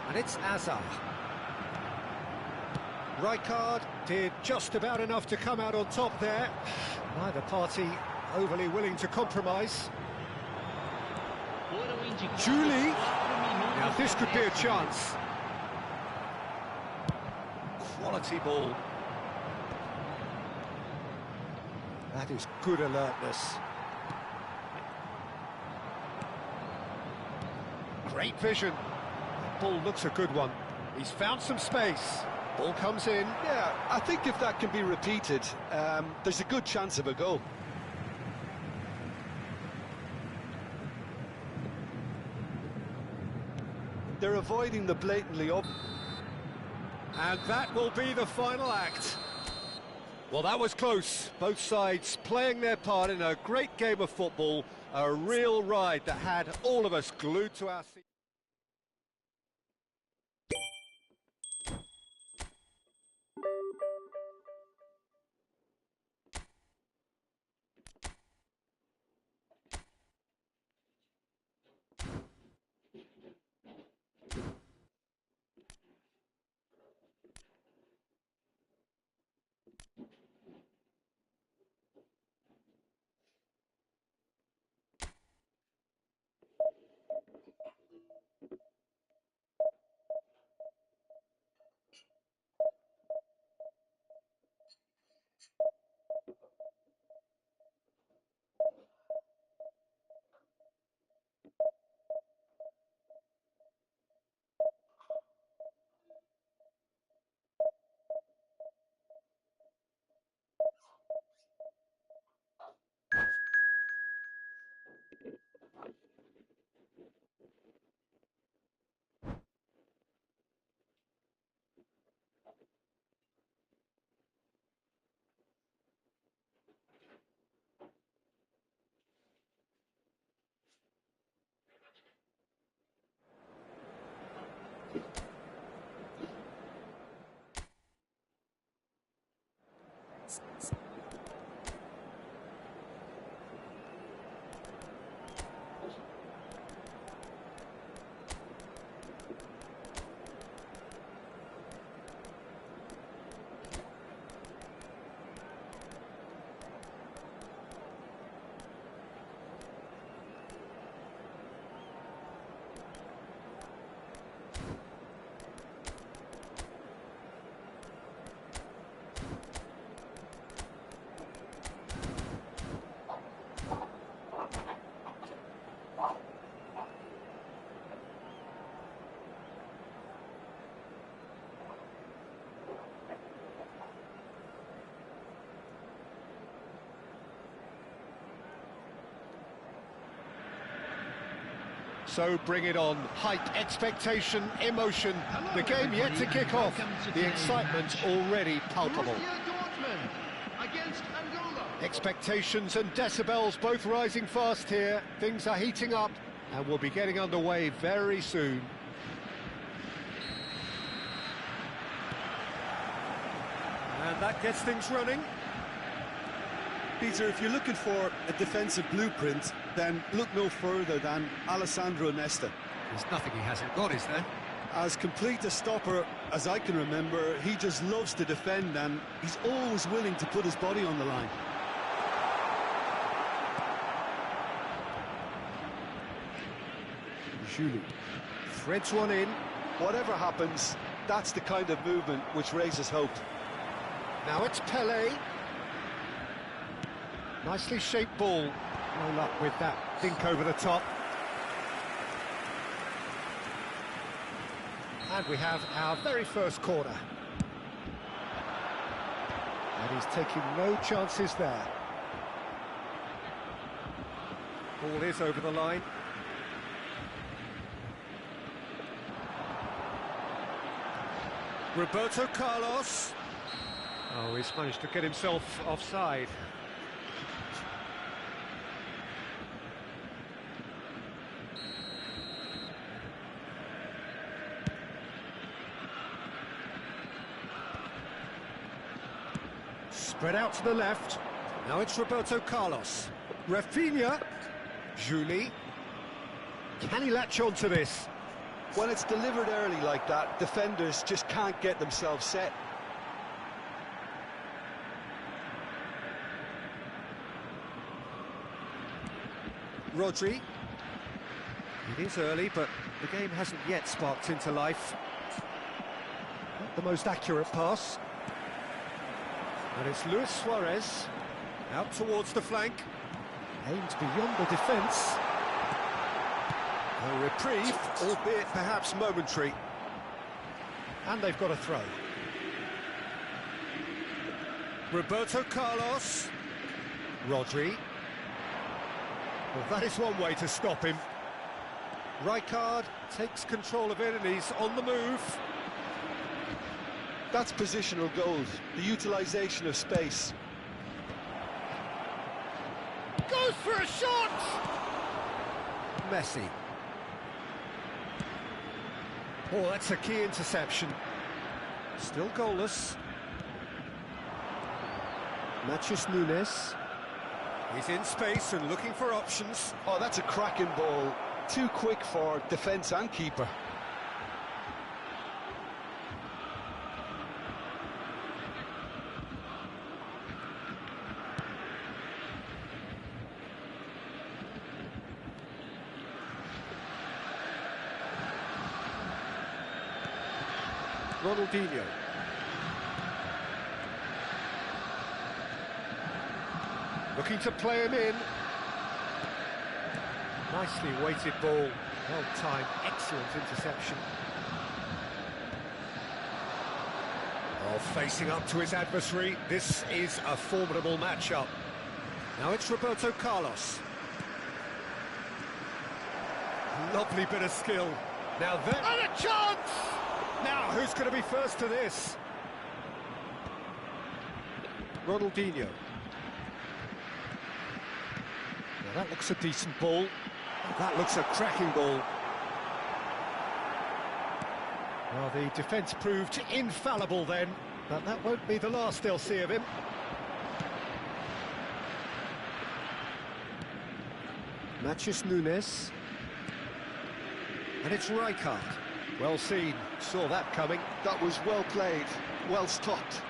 And it's Azar. Rijkaard did just about enough to come out on top there. Neither party overly willing to compromise. Julie! Now this could be a chance. Quality ball. That is good alertness. Great vision. That ball looks a good one. He's found some space. Ball comes in. Yeah, I think if that can be repeated, there's a good chance of a goal. They're avoiding the blatantly obvious. And that will be the final act. Well, that was close. Both sides playing their part in a great game of football. A real ride that had all of us glued to our seats. So bring it on. Hype, expectation, emotion. The game yet to kick off. The excitement already palpable. Expectations and decibels both rising fast here. Things are heating up and we'll be getting underway very soon. And that gets things running. Peter, if you're looking for a defensive blueprint, then look no further than Alessandro Nesta. There's nothing he hasn't got, is there? As complete a stopper as I can remember, he just loves to defend and he's always willing to put his body on the line. Julie threads one in. Whatever happens, that's the kind of movement which raises hope. Now it's Pelé. Nicely shaped ball. No luck with that dink over the top. And we have our very first corner. And he's taking no chances there. Ball is over the line. Roberto Carlos. Oh, he's managed to get himself offside. Spread out to the left. Now it's Roberto Carlos. Rafinha. Julie. Can he latch on to this? When it's delivered early like that, defenders just can't get themselves set. Rodri. It is early, but the game hasn't yet sparked into life. Not the most accurate pass. And it's Luis Suarez. Out towards the flank. Aimed beyond the defence. A reprieve, albeit perhaps momentary. And they've got a throw. Roberto Carlos. Rodri. Well, that is one way to stop him. Rijkaard takes control of it and he's on the move. That's positional goals, the utilisation of space. Goes for a shot! Messi. Oh, that's a key interception. Still goalless. Matheus Nunes. He's in space and looking for options. Oh, that's a cracking ball. Too quick for defence and keeper. Ronaldinho. Looking to play him in. Nicely weighted ball. Well timed, excellent interception. Oh, facing up to his adversary. This is a formidable matchup. Now it's Roberto Carlos. Lovely bit of skill. Now there... And a chance! Now, who's going to be first to this? Ronaldinho. Now that looks a decent ball. That looks a cracking ball. Well, the defence proved infallible then, but that won't be the last they'll see of him. Matheus Nunes. And it's Rijkaard. Well seen, saw that coming. That was well played, well stopped.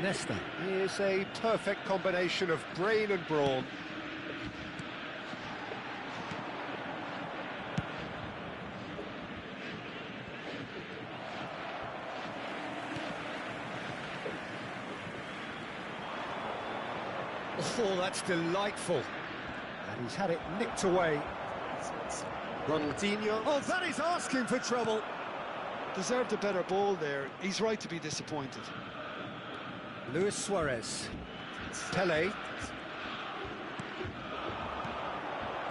Nesta is a perfect combination of brain and brawn. Oh, that's delightful. And he's had it nicked away. Ronaldinho. Oh, that is asking for trouble. Deserved a better ball there. He's right to be disappointed. Luis Suarez. Pelé.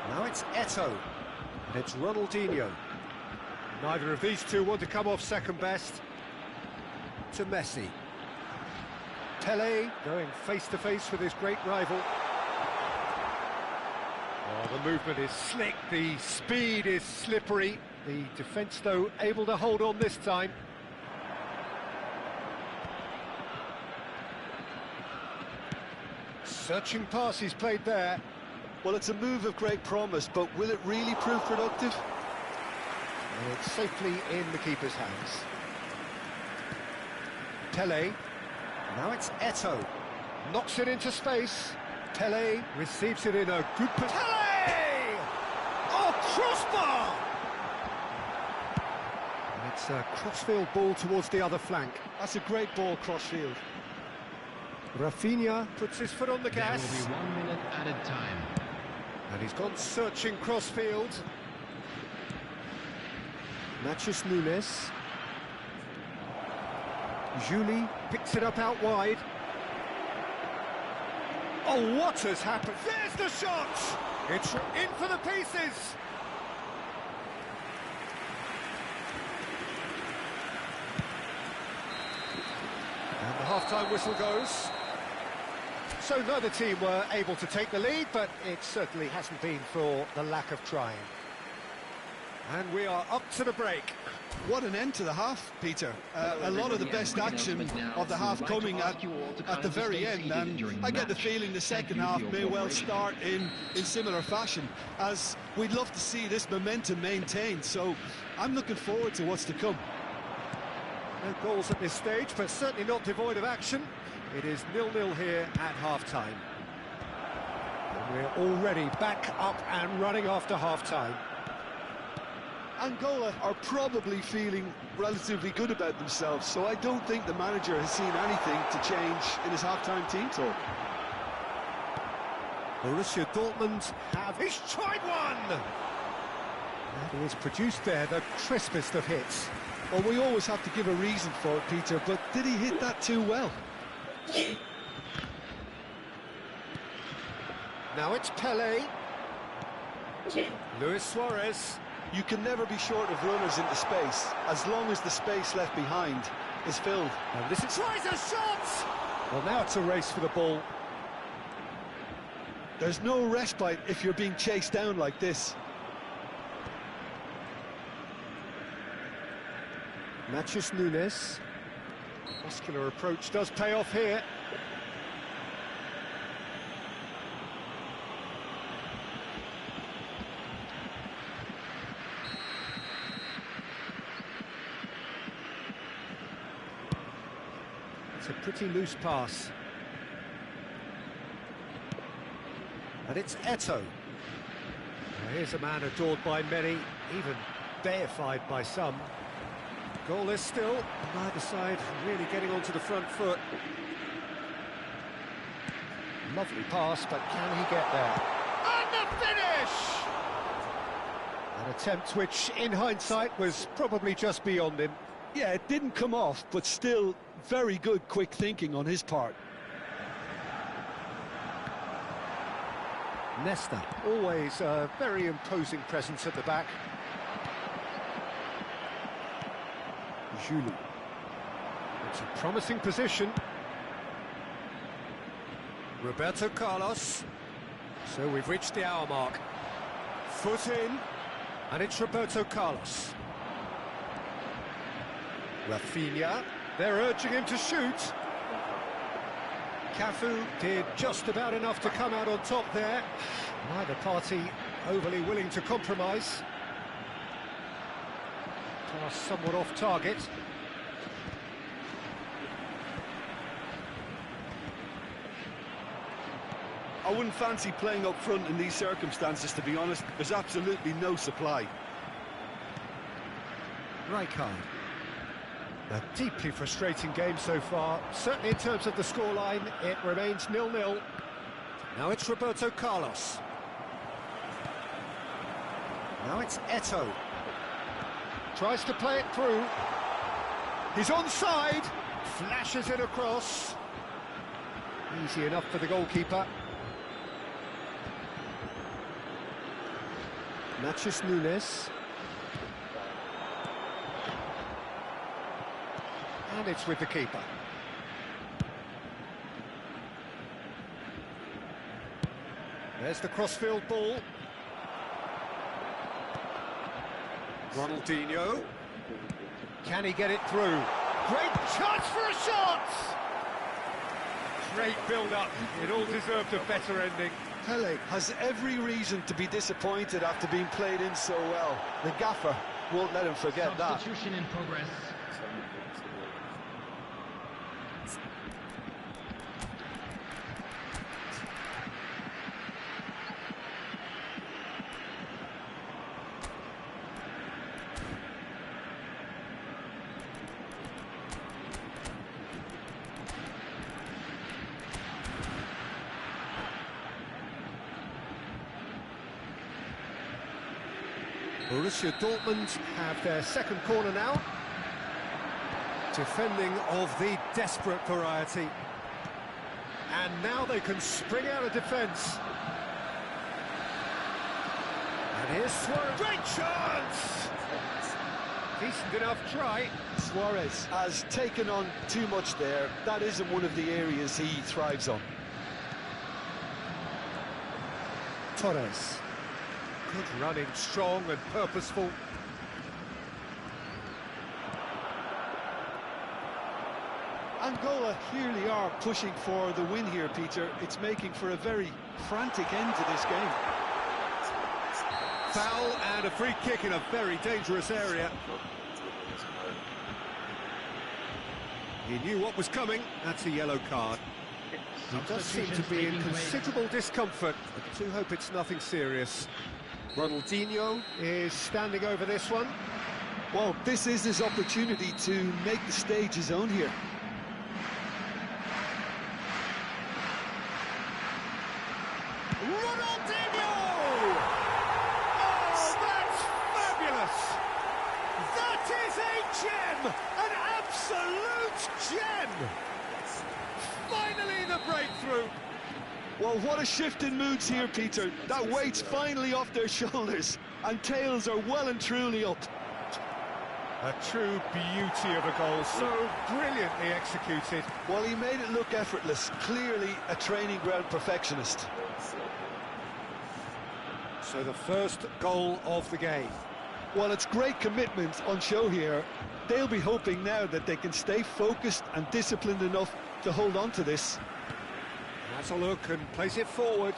Now it's Eto'o. And it's Ronaldinho. Neither of these two want to come off second best. To Messi. Pelé going face-to-face with his great rival. Oh, the movement is slick, the speed is slippery. The defence, though, able to hold on this time. Searching pass he's played there. Well, it's a move of great promise, but will it really prove productive? And it's safely in the keeper's hands. Pelé. Now it's Eto'o. Knocks it into space. Pelé receives it in a good position. Pelé! Oh, crossbar! And it's a crossfield ball towards the other flank. That's a great ball crossfield. Rafinha puts his foot on the gas. There will be 1 minute added time. And he's gone searching crossfield. Matches Nunes. Julie picks it up out wide. Oh, what has happened? There's the shot! It's in for the pieces! And the half-time whistle goes. So neither team were able to take the lead, but it certainly hasn't been for the lack of trying. And we are up to the break. What an end to the half, Peter. A lot of the best action of the half coming at the very end, and I get the feeling the second half may well start in similar fashion, as we'd love to see this momentum maintained, so I'm looking forward to what's to come. No goals at this stage, but certainly not devoid of action. It is 0-0 here at half-time. And we're already back up and running after half-time. Angola are probably feeling relatively good about themselves, so I don't think the manager has seen anything to change in his half-time team talk. Borussia Dortmund have... He's tried one! And he has produced there the crispest of hits. Well, we always have to give a reason for it, Peter, but did he hit that too well? Now it's Pelé. Luis Suarez. You can never be short of runners into space, as long as the space left behind is filled. And this is... tries a shot! Well, now it's a race for the ball. There's no respite if you're being chased down like this. Matches Nunes. Muscular approach does pay off here. It's a pretty loose pass. And it's Eto'o. Now here's a man adored by many, even deified by some. Goalless still, neither side really getting onto the front foot. Lovely pass, but can he get there? And the finish! An attempt which, in hindsight, was probably just beyond him. Yeah, it didn't come off, but still very good quick thinking on his part. Nesta, always a very imposing presence at the back. Julie. It's a promising position. Roberto Carlos. So we've reached the hour mark. Foot in, and it's Roberto Carlos. Rafinha, they're urging him to shoot. Cafu did just about enough to come out on top there. Neither party overly willing to compromise. Pass somewhat off target. I wouldn't fancy playing up front in these circumstances, to be honest. There's absolutely no supply. Rijkaard. A deeply frustrating game so far. Certainly in terms of the scoreline, it remains 0-0. Now it's Roberto Carlos. Now it's Eto'o. Tries to play it through. He's onside. Flashes it across. Easy enough for the goalkeeper. Nachis Nunes. And it's with the keeper. There's the crossfield ball. Ronaldinho. Can he get it through? Great chance for a shot! Great build-up. It all deserved a better ending. Pele has every reason to be disappointed after being played in so well. The gaffer won't let him forget that. Substitution in progress. Borussia Dortmund have their second corner now. Defending of the desperate variety. And now they can spring out of defence. And here's Suarez. Great chance! Decent enough try. Suarez has taken on too much there. That isn't one of the areas he thrives on. Torres. Good running, strong and purposeful. Angola clearly are pushing for the win here, Peter. It's making for a very frantic end to this game. Foul and a free kick in a very dangerous area. He knew what was coming. That's a yellow card. He does seem to be in considerable discomfort. I do hope it's nothing serious. Ronaldinho is standing over this one. Well, this is his opportunity to make the stage his own here. Ronaldinho! Oh, that's fabulous! That is a gem! An absolute gem! Finally the breakthrough! Well, what a shift in moods here, Peter. That weight's finally off their shoulders, and tails are well and truly up. A true beauty of a goal, so brilliantly executed. Well, he made it look effortless. Clearly a training ground perfectionist. So the first goal of the game. Well, it's great commitment on show here. They'll be hoping now that they can stay focused and disciplined enough to hold on to this. Has a look and plays it forward.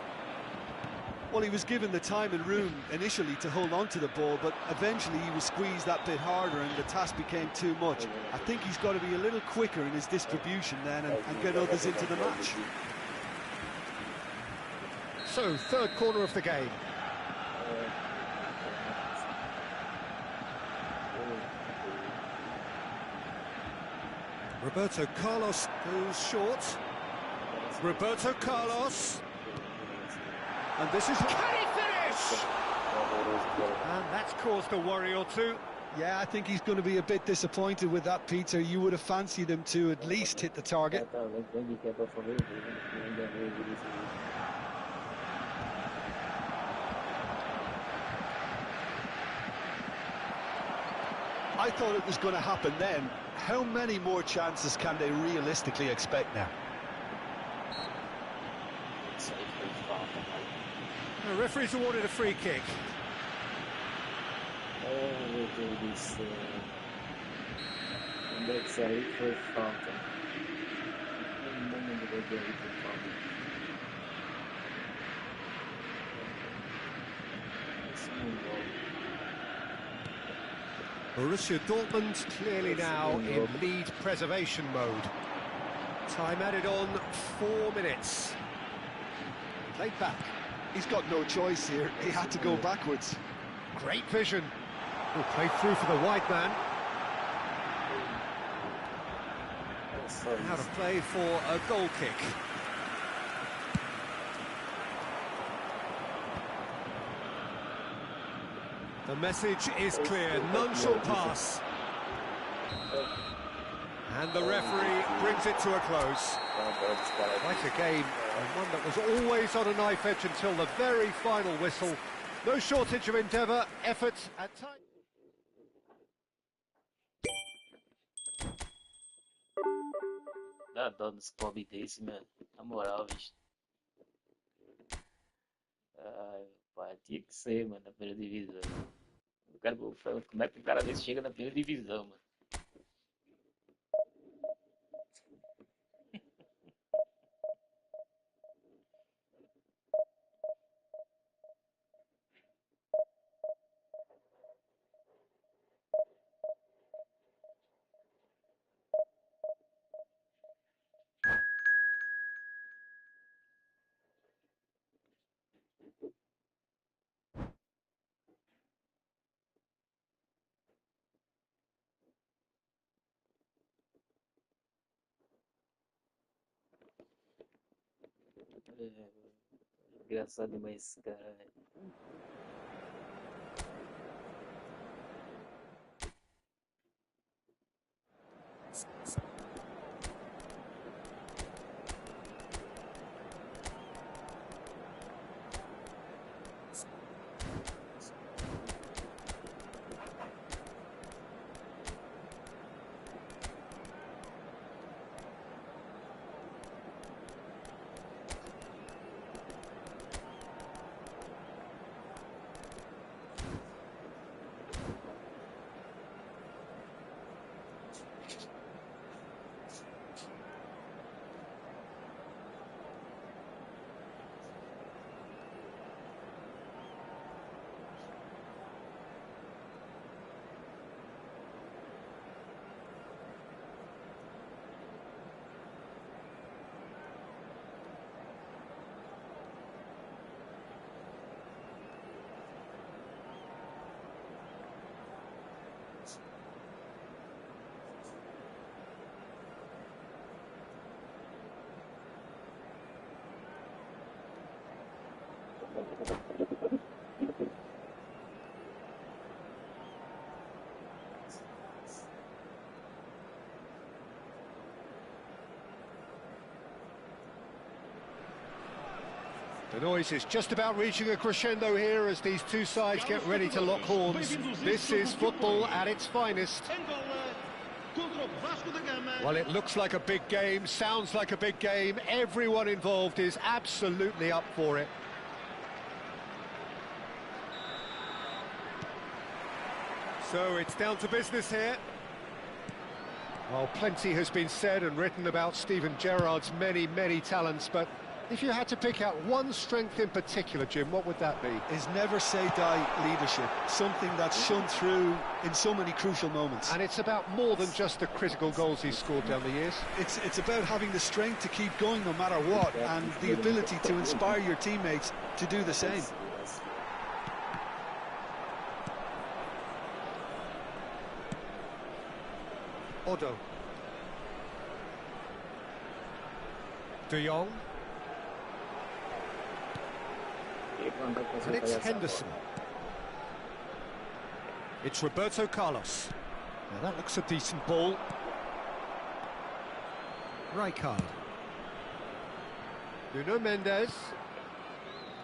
Well, he was given the time and room initially to hold on to the ball, but eventually he was squeezed that bit harder and the task became too much. I think he's got to be a little quicker in his distribution then and get others into the match. So, third corner of the game. Roberto Carlos goes short. Roberto Carlos. And this is... Can he finish? And that's caused a worry or two. Yeah, I think he's going to be a bit disappointed with that, Peter. You would have fancied him to at least hit the target. I thought it was going to happen then. How many more chances can they realistically expect now? The referee's awarded a free kick. Borussia Dortmund clearly now in lead preservation mode. Time added on 4 minutes. Played back. He's got no choice here. He had to go backwards. Great vision. Will play through for the wide man. Out of play for a goal kick. The message is clear, none shall pass. And the referee brings it to a close. Quite a game, and one that was always on a knife edge until the very final whistle. No shortage of endeavour, effort and time. Dá dó nos clubes desse, mano. Na moral, bicho. Ai, pai, tinha que ser, mano, na primeira divisão. Como é que o cara desse chega na primeira divisão, mano? Engraçado demais esse cara, velho. The noise is just about reaching a crescendo here as these two sides get ready to lock horns. This is football at its finest. Well, it looks like a big game, sounds like a big game. Everyone involved is absolutely up for it. So it's down to business here. Well, plenty has been said and written about Steven Gerrard's many talents, but if you had to pick out one strength in particular, Jim, what would that be? His never-say-die leadership, something that's shone through in so many crucial moments. And it's about more than just the critical goals he's scored down the years. It's about having the strength to keep going no matter what, and the ability to inspire your teammates to do the same. Odo. De Jong. And it's Henderson. It's Roberto Carlos. Now that looks a decent ball. Rijkaard. Nuno Mendes.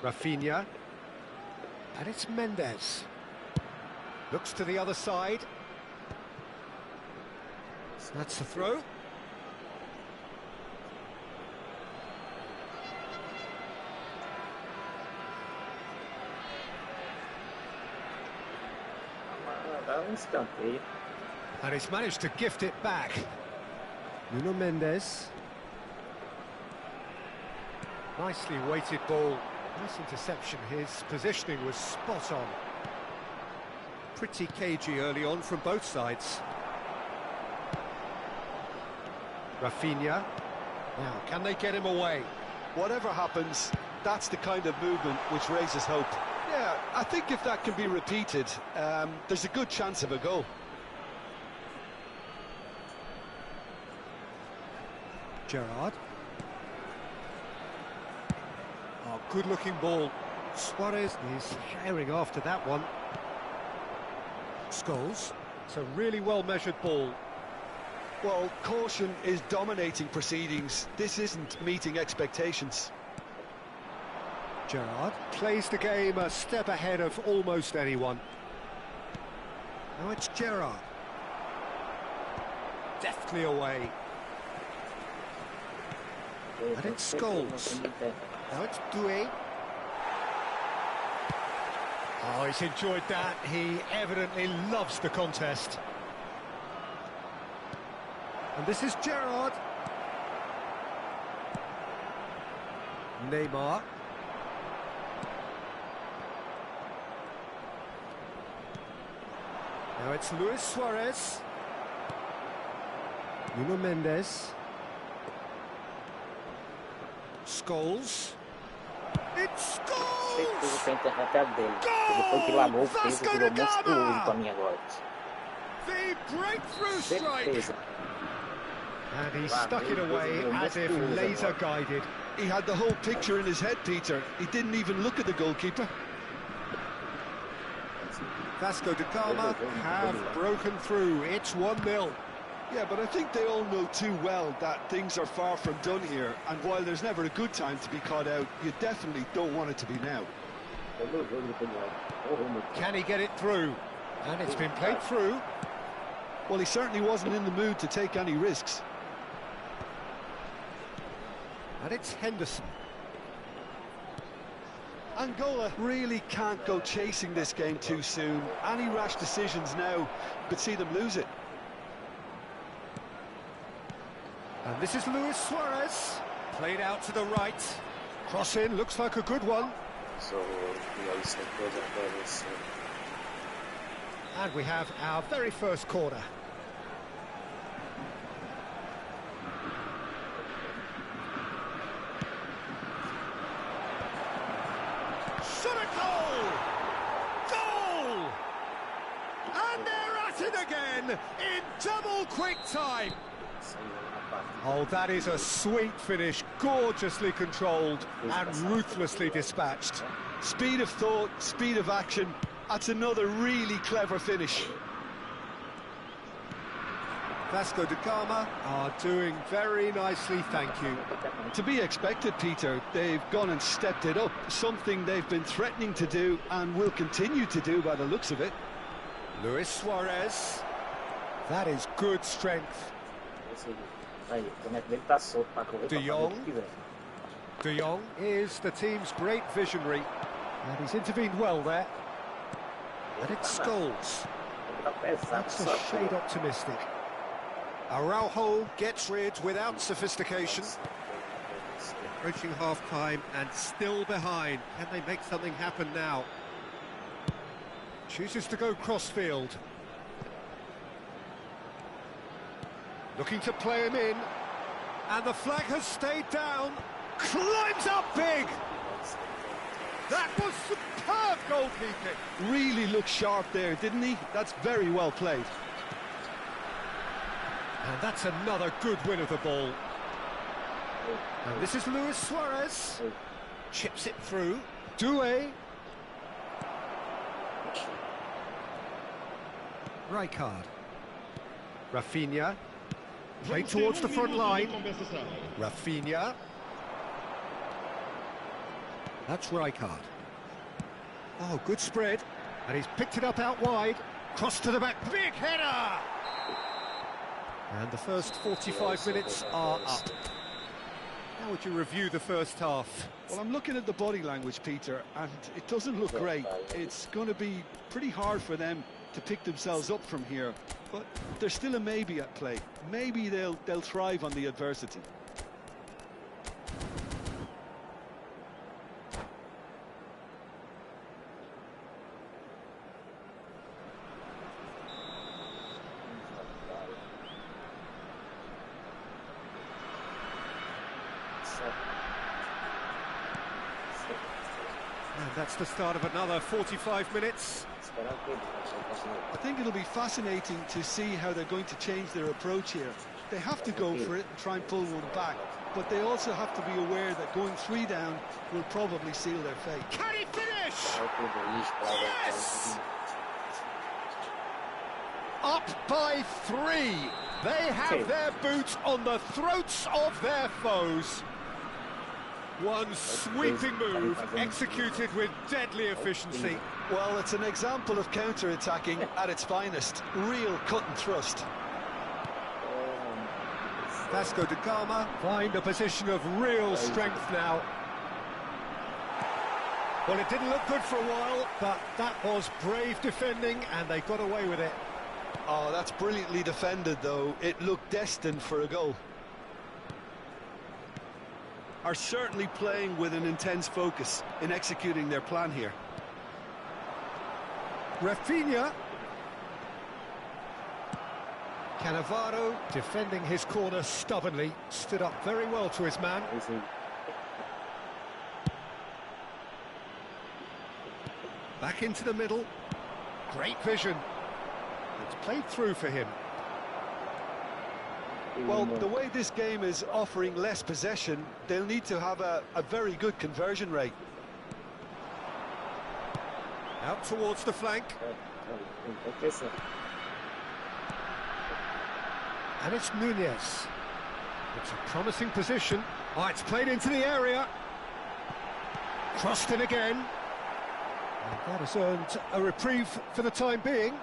Rafinha. And it's Mendes. Looks to the other side. That's the throw. And he's managed to gift it back. Nuno Mendes. Nicely weighted ball. Nice interception. His positioning was spot on. Pretty cagey early on from both sides. Rafinha. Now, can they get him away? Whatever happens, that's the kind of movement which raises hope. Yeah, I think if that can be repeated, there's a good chance of a goal. Gerrard. Oh, good-looking ball. Suarez is herring after that one. Scholes. It's a really well-measured ball. Well, caution is dominating proceedings. This isn't meeting expectations. Gerrard plays the game a step ahead of almost anyone. Now it's Gerrard. Deftly away. And it's Scholes. Now it's Doué. Oh, he's enjoyed that. He evidently loves the contest. And this is Gerrard. Neymar. Now it's Luis Suarez. Nuno Mendes. Scholes. It's Certeza que a Scholes! internet é a dele. Ele foi que lamou o peso e virou monstruoso pra mim agora. The breakthrough strike! Certeza. And he stuck it away as if laser guided. He had the whole picture in his head, Peter. He didn't even look at the goalkeeper. Vasco da Gama have broken through. It's 1-0. Yeah, but I think they all know too well that things are far from done here, and while there's never a good time to be caught out, you definitely don't want it to be now. Can he get it through? And it's been played through. Well, he certainly wasn't in the mood to take any risks. And it's Henderson. Angola really can't go chasing this game too soon. Any rash decisions now could see them lose it. And this is Luis Suarez. Played out to the right. Cross in, looks like a good one. And we have our very first corner. Shot a goal! Goal! And they're at it again in double quick time. Oh, that is a sweet finish, gorgeously controlled and ruthlessly dispatched. Speed of thought, speed of action. That's another really clever finish. Vasco da Gama are doing very nicely, thank you. To be expected, Peter. They've gone and stepped it up, something they've been threatening to do and will continue to do by the looks of it. Luis Suarez. That is good strength. De Jong. De Jong is the team's great visionary, and he's intervened well there. And it's Scholes. That's a shade optimistic. Araujo gets rid without sophistication. Approaching half-time and still behind. Can they make something happen now? Chooses to go cross-field. Looking to play him in. And the flag has stayed down. Climbs up big. That was superb goalkeeping. Really looked sharp there, didn't he? That's very well played. And that's another good win of the ball. And this is Luis Suarez. Chips it through. Doué. Rijkaard. Rafinha. Played towards the front line. Rafinha. That's Rijkaard. Oh, good spread. And he's picked it up out wide. Cross to the back. Big header! And the first 45 minutes are up. How would you review the first half? Well, I'm looking at the body language, Peter, and it doesn't look great. It's going to be pretty hard for them to pick themselves up from here, but there's still a maybe at play. Maybe they'll thrive on the adversity. And that's the start of another 45 minutes. I think it'll be fascinating to see how they're going to change their approach here. They have to go for it and try and pull one back, but they also have to be aware that going 3 down will probably seal their fate. Can he finish? Yes! Up by 3. They have their boots on the throats of their foes. One sweeping move, executed with deadly efficiency. Well, it's an example of counter-attacking at its finest. Real cut and thrust. Vasco da Gama find a position of real strength now. Well, it didn't look good for a while, but that was brave defending, and they got away with it. Oh, that's brilliantly defended, though. It looked destined for a goal. Are certainly playing with an intense focus in executing their plan here. Rafinha. Cannavaro defending his corner stubbornly, stood up very well to his man. Back into the middle. Great vision. It's played through for him. Well, the way this game is offering less possession, they'll need to have a very good conversion rate. Out towards the flank. And it's Nunez. It's a promising position. Oh, it's played into the area. Crossed in again. And that has earned a reprieve for the time being.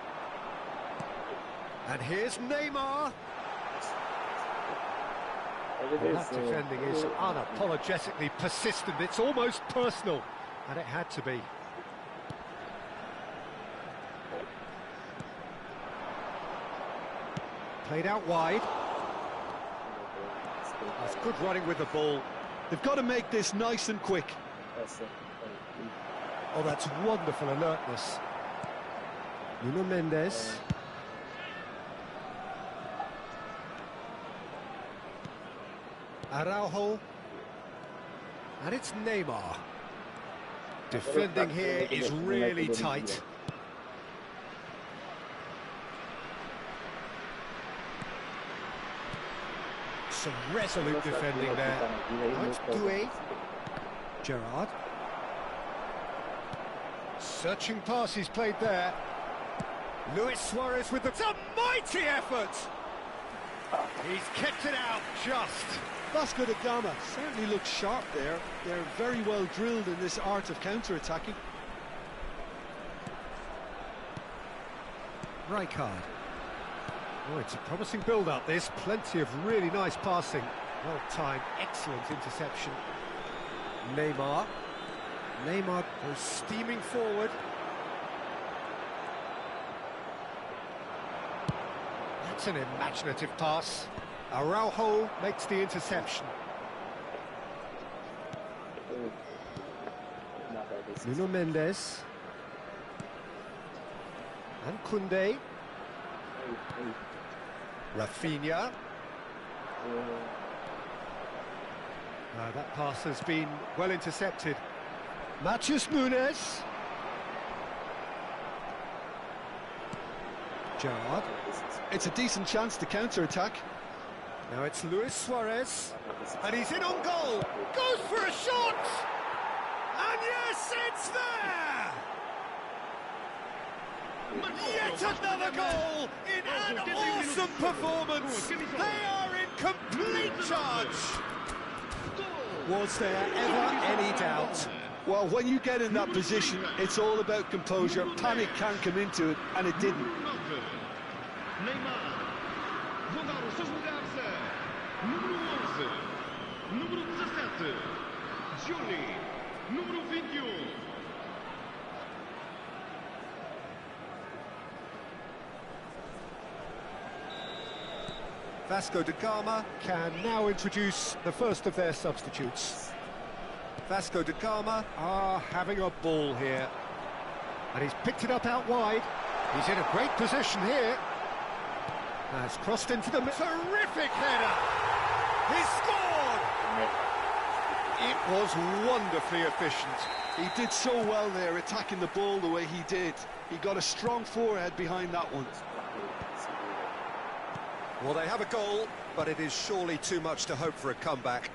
And here's Neymar. Well, that defending is unapologetically persistent. It's almost personal, and it had to be. Played out wide. That's good running with the ball. They've got to make this nice and quick. Oh, that's wonderful alertness. Nuno Mendes. Araujo. And it's Neymar. Defending here is really tight. Some resolute defending there. Now it's Doué. Gerrard. Searching pass he's played there. Luis Suarez with it's a mighty effort. He's kept it out just. Vasco da Gama certainly looks sharp there. They're very well drilled in this art of counter-attacking. Rijkaard. Oh, it's a promising build-up, this. Plenty of really nice passing. Well-timed, excellent interception. Neymar. Neymar goes steaming forward. That's an imaginative pass. Araujo makes the interception. Nuno Mendes. And Koundé. Rafinha. That pass has been well intercepted. Matheus Nunes. Gerrard. It's a decent chance to counter-attack. Now it's Luis Suarez. And he's in on goal. Goes for a shot! And yes, it's there! Yet another goal in an awesome performance. They are in complete charge. Was there ever any doubt? Well, when you get in that position, it's all about composure. Panic can come into it, and it didn't. Neymar. Jogar os seus lugares. Número 11. Número 17. Johnny. Número 21. Vasco da Gama can now introduce the first of their substitutes. Vasco da Gama are having a ball here. And he's picked it up out wide. He's in a great position here. Has crossed into the terrific header. He scored! It was wonderfully efficient. He did so well there, attacking the ball the way he did. He got a strong forehead behind that one. Well, they have a goal, but it is surely too much to hope for a comeback.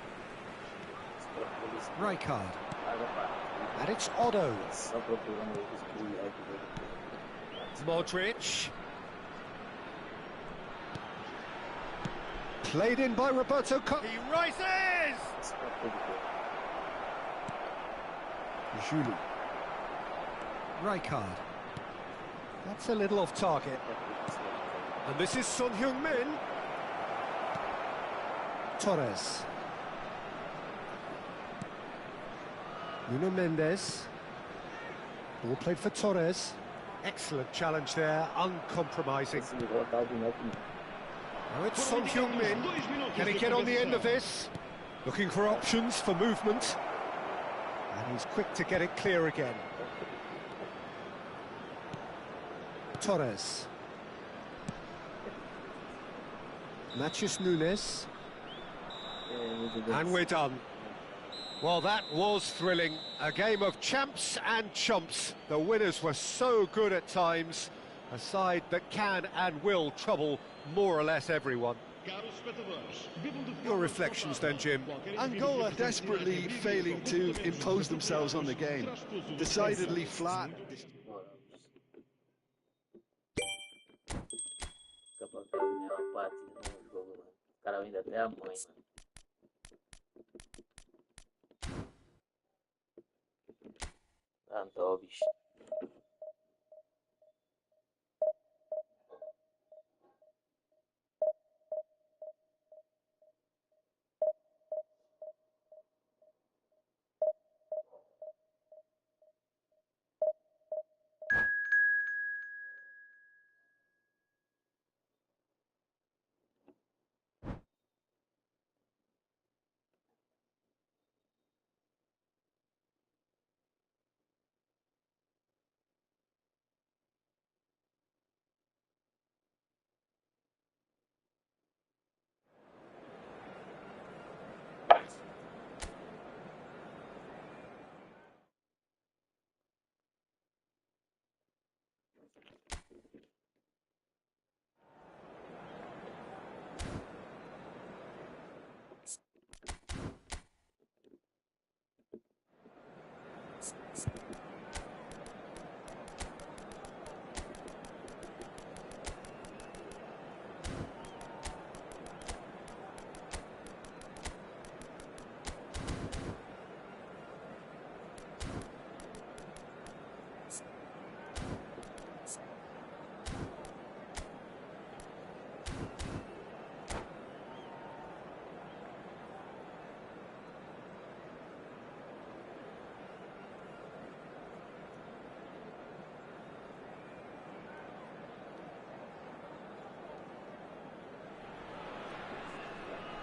Rijkaard. And it's Otto. Modric. Played in by Roberto. He rises! Julie. Rijkaard. That's a little off target. And this is Son Heung-min. Torres. Nuno Mendes. Ball played for Torres. Excellent challenge there, uncompromising. Now it's Son Heung-min. Can he get on the end of this? Looking for options for movement. And he's quick to get it clear again. Torres. Matheus Nunes. And we're done. Well, that was thrilling. A game of champs and chumps. The winners were so good at times. A side that can and will trouble more or less everyone. Your reflections then, Jim? Angola desperately failing to impose themselves on the game. Decidedly flat. Cara, ainda até a mãe, mano. Ah, não tô, bicho.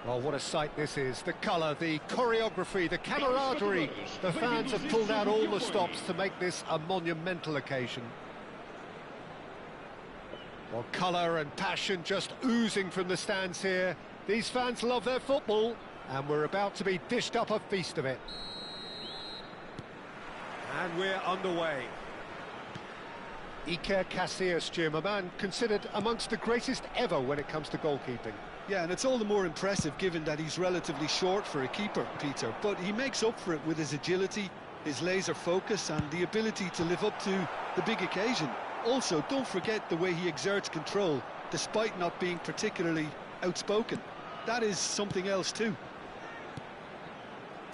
Well, what a sight this is. The colour, the choreography, the camaraderie. The fans have pulled out all the stops to make this a monumental occasion. Well, colour and passion just oozing from the stands here. These fans love their football, and we're about to be dished up a feast of it. And we're underway. Iker Casillas, Jim, a man considered amongst the greatest ever when it comes to goalkeeping. Yeah, and it's all the more impressive given that he's relatively short for a keeper, Peter. But he makes up for it with his agility, his laser focus and the ability to live up to the big occasion. Also, don't forget the way he exerts control, despite not being particularly outspoken. That is something else too.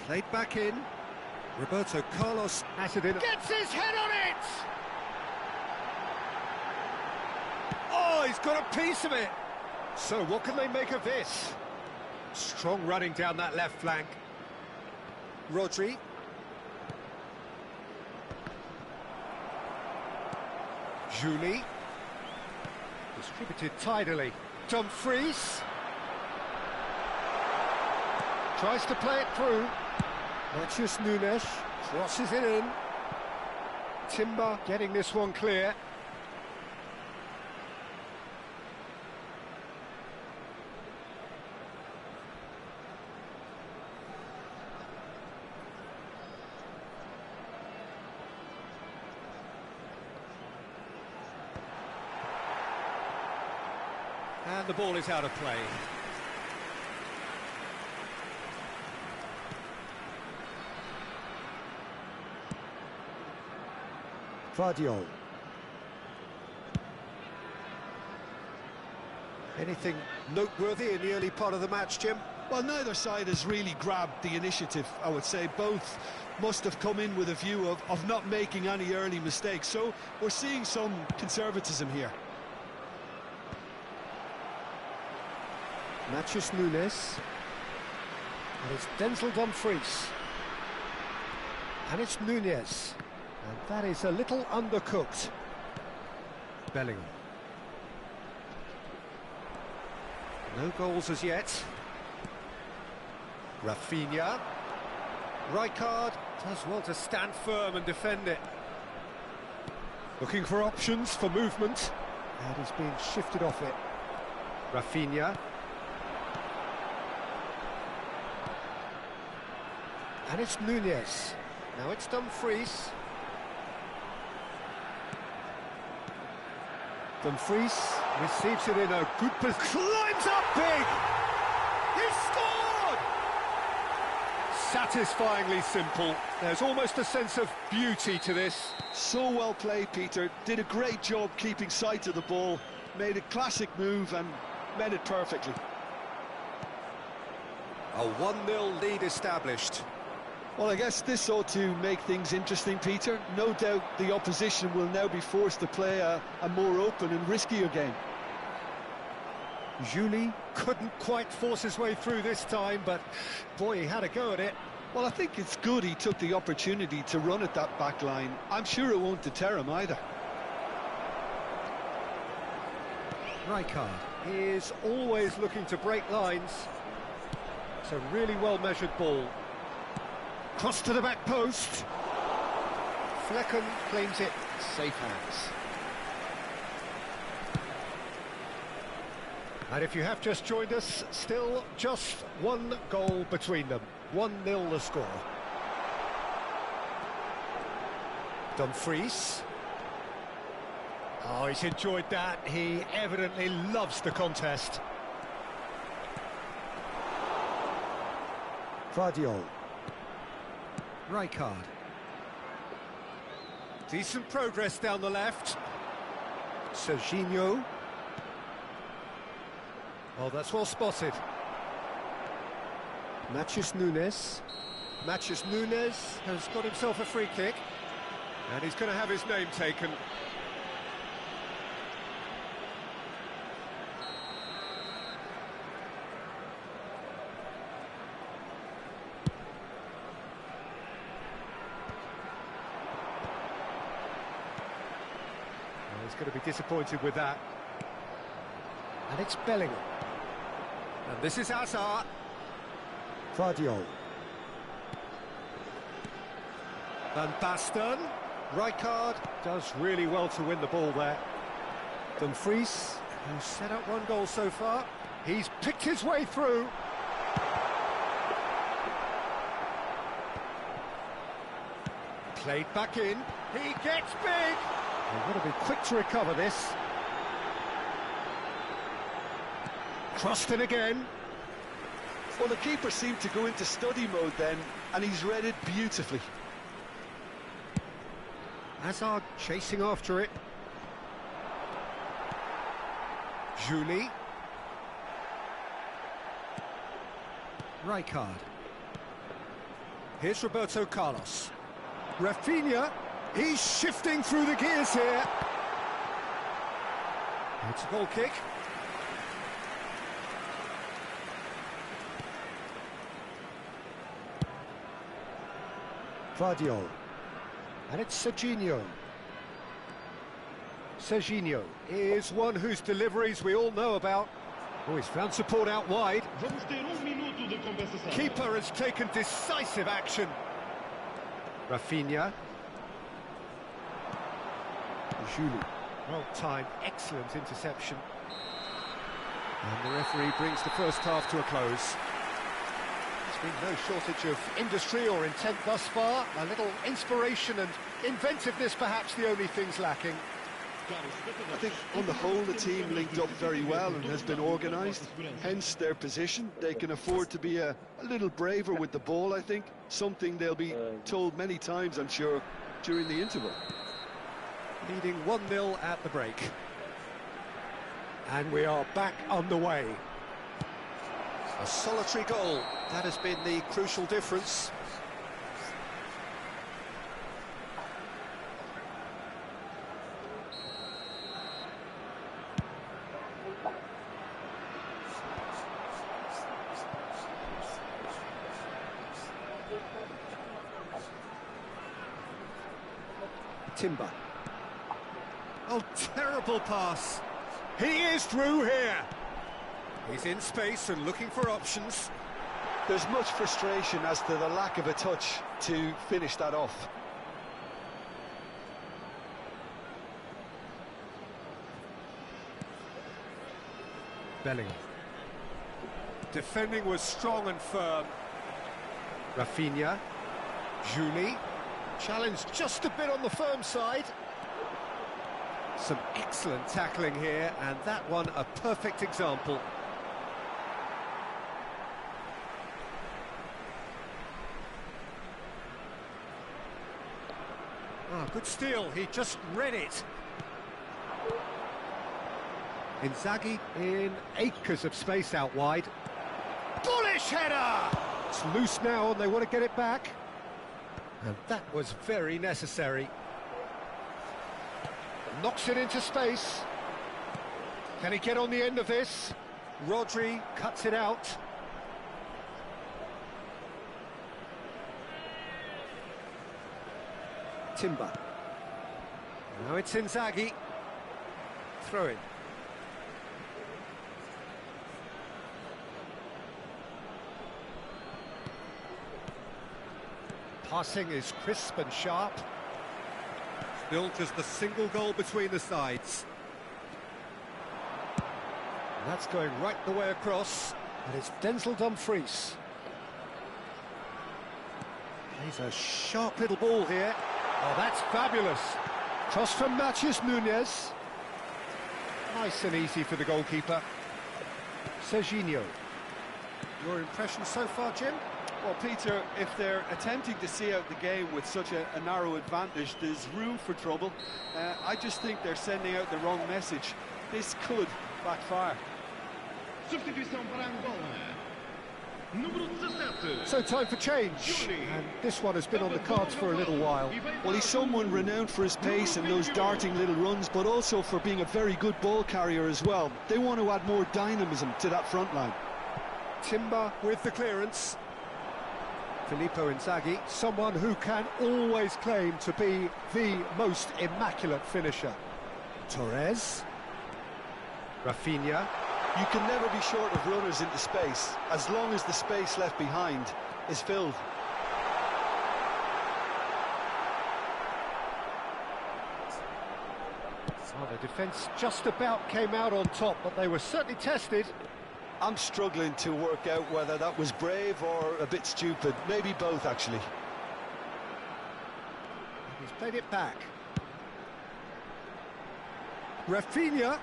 Played back in. Roberto Carlos has it in. Gets his head on it! Oh, he's got a piece of it! So what can they make of this? Strong running down that left flank. Rodri. Julie. Distributed tidily. Dumfries. Tries to play it through. Matheus Nunes crosses it in. Timber getting this one clear. And the ball is out of play. Vardiol. Anything noteworthy in the early part of the match, Jim? Well, neither side has really grabbed the initiative, I would say. Both must have come in with a view of not making any early mistakes. So we're seeing some conservatism here. Matheus Nunes. And it's Denzel Dumfries. And it's Nunez. And that is a little undercooked. Bellingham. No goals as yet. Rafinha. Rijkaard does well to stand firm and defend it. Looking for options for movement. And he's being shifted off it. Rafinha. And it's Nunez. Now it's Dumfries. Dumfries receives it in a good position. Climbs up big! He scored! Satisfyingly simple. There's almost a sense of beauty to this. So well played, Peter. Did a great job keeping sight of the ball. Made a classic move and met it perfectly. A 1-0 lead established. Well, I guess this ought to make things interesting, Peter. No doubt the opposition will now be forced to play a more open and riskier game. Julie couldn't quite force his way through this time, but boy, he had a go at it. Well, I think it's good he took the opportunity to run at that back line. I'm sure it won't deter him either. Rijkaard is always looking to break lines. It's a really well-measured ball. Cross to the back post. Flecken claims it. Safe hands. And if you have just joined us, still just one goal between them. 1-0 the score. Dumfries. Oh, he's enjoyed that. He evidently loves the contest. Vardiol. Rijkaard. Decent progress down the left. Serginho. Oh, that's well spotted. Matheus Nunes. Matheus Nunes has got himself a free kick. And he's going to have his name taken. He's going to be disappointed with that. And it's Bellingham. And this is Hazard. Vardiol. Van Basten. Rijkaard does really well to win the ball there. Dumfries, who's set up one goal so far. He's picked his way through. Played back in. He gets big. They've got to be quick to recover this. Crossed in again. Well, the keeper seemed to go into study mode then, and he's read it beautifully. Hazard chasing after it. Julie. Rijkaard. Here's Roberto Carlos. Rafinha. He's shifting through the gears here. It's a goal kick. Vardiol. And it's Serginho. Serginho is one whose deliveries we all know about. Oh, he's found support out wide. Keeper has taken decisive action. Rafinha. Julie. Well timed, excellent interception. And the referee brings the first half to a close. There's been no shortage of industry or intent thus far. A little inspiration and inventiveness, perhaps the only things lacking. I think on the whole the team linked up very well and has been organised, hence their position. They can afford to be a little braver with the ball, I think. Something they'll be told many times, I'm sure, during the interval. Leading 1-0 at the break. And we are back underway. A solitary goal. That has been the crucial difference. Timber. Oh, terrible pass. He is through here. He's in space and looking for options. There's much frustration as to the lack of a touch to finish that off. Bellingham. Defending was strong and firm. Rafinha. Julie. Challenged just a bit on the firm side. Some excellent tackling here, and that one a perfect example. Ah, good steal, he just read it. Inzaghi in acres of space out wide. Bullish header! It's loose now and they want to get it back. And that was very necessary. Knocks it into space. Can he get on the end of this? Rodri cuts it out. Timber. Now it's Inzaghi. Throw in. Passing is crisp and sharp. Still just a single goal between the sides. And that's going right the way across. And it's Denzel Dumfries. He's a sharp little ball here. Oh, that's fabulous. Cross from Matheus Nunes. Nice and easy for the goalkeeper. Serginho. Your impression so far, Jim? Well, Peter, if they're attempting to see out the game with such a narrow advantage, there's room for trouble. I just think they're sending out the wrong message. This could backfire. Substituição para Angola. Número 17. So time for change, and this one has been on the cards for a little while. Well, he's someone renowned for his pace and those darting little runs, but also for being a very good ball carrier as well. They want to add more dynamism to that front line. Timber with the clearance. Filippo Inzaghi, someone who can always claim to be the most immaculate finisher. Torres. Rafinha. You can never be short of runners into space, as long as the space left behind is filled. Oh, the defence just about came out on top, but they were certainly tested. I'm struggling to work out whether that was brave or a bit stupid. Maybe both, actually. He's played it back. Rafinha.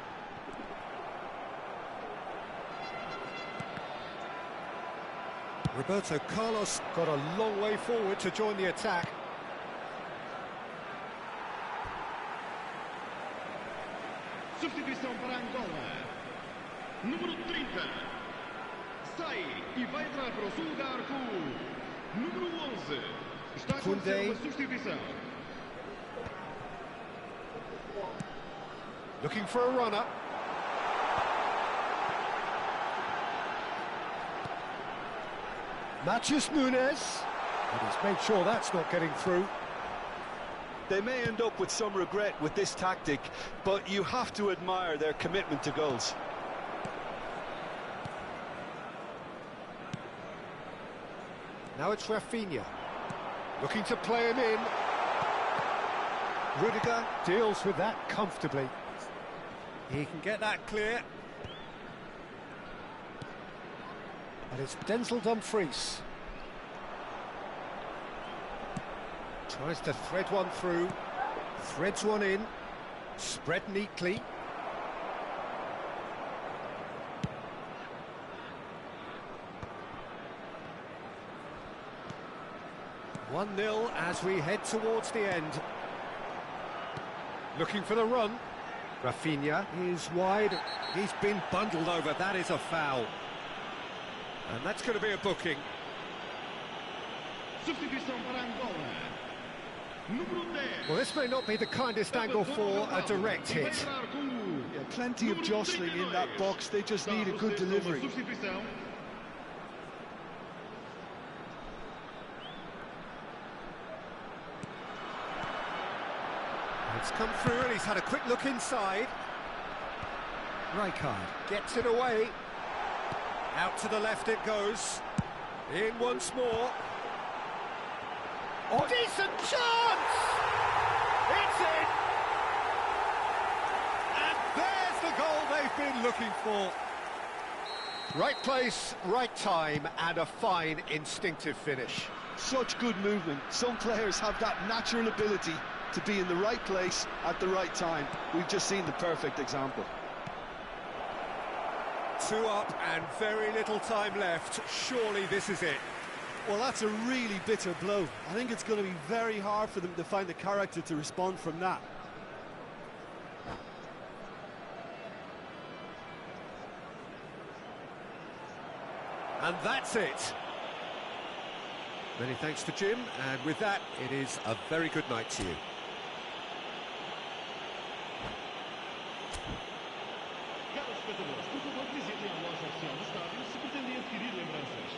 Roberto Carlos got a long way forward to join the attack. Substituição para Angola. Número 30. Sai e vai entrar para o seu lugar com o número 11. Está a acontecer uma substituição. Looking for a runner. Matheus Nunes. And he's made sure that's not getting through. They may end up with some regret with this tactic, but you have to admire their commitment to goals. Now it's Rafinha. Looking to play him in. Rudiger deals with that comfortably. He can get that clear. And it's Denzel Dumfries. Tries to thread one through. Threads one in. Spread neatly. (1-0) as we head towards the end. Looking for the run. Rafinha is wide. He's been bundled over. That is a foul. And that's going to be a booking. Substituição para Angola. Número 10. Well, this may not be the kindest angle for a direct hit. Yeah, plenty of jostling in that box, they just need a good delivery. It's come through and he's had a quick look inside. Rijkaard gets it away. Out to the left it goes. In once more. Oh, decent chance! It's in! And there's the goal they've been looking for. Right place, right time, and a fine instinctive finish. Such good movement. Some players have that natural ability to be in the right place at the right time. We've just seen the perfect example. 2 up and very little time left. Surely this is it. Well, that's a really bitter blow. I think it's going to be very hard for them to find the character to respond from that. And that's it. Many thanks to Jim, and with that, it is a very good night to you. Caros espectadores, por favor, visitem a loja oficial do estádio se pretendem adquirir lembranças.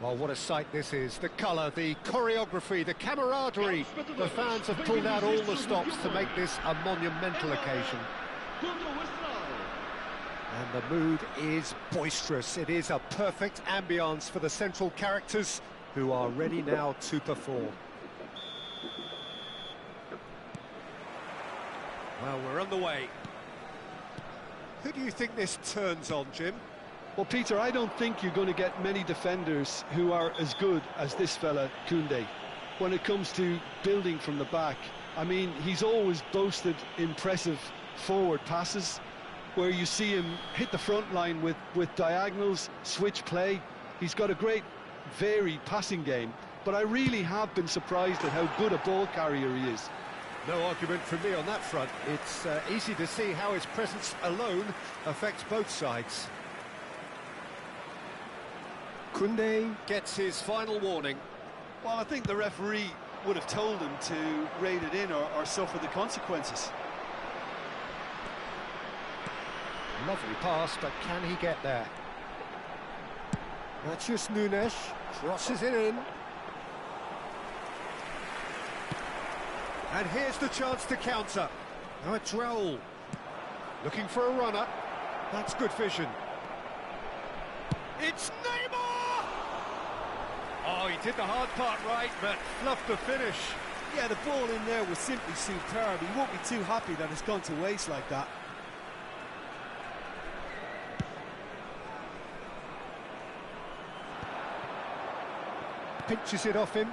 Well, what a sight this is. The colour, the choreography, the camaraderie. The fans have pulled out all the stops to make this a monumental occasion. And the mood is boisterous. It is a perfect ambience for the central characters who are ready now to perform. Well, we're on the way. Who do you think this turns on, Jim? Well, Peter, I don't think you're going to get many defenders who are as good as this fella, Koundé. When it comes to building from the back, I mean, he's always boasted impressive forward passes, where you see him hit the front line with diagonals, switch play. He's got a great varied passing game, but I really have been surprised at how good a ball carrier he is. No argument from me on that front. It's easy to see how his presence alone affects both sides. Koundé gets his final warning. Well, I think the referee would have told him to rein it in or suffer the consequences. Lovely pass, but can he get there? Matheus Nunes crosses it in. And here's the chance to counter. Now it's Raul. Looking for a runner. That's good vision. It's Neymar! Oh, he did the hard part right, but fluffed the finish. Yeah, the ball in there was simply superb. He won't be too happy that it's gone to waste like that. Pinches it off him.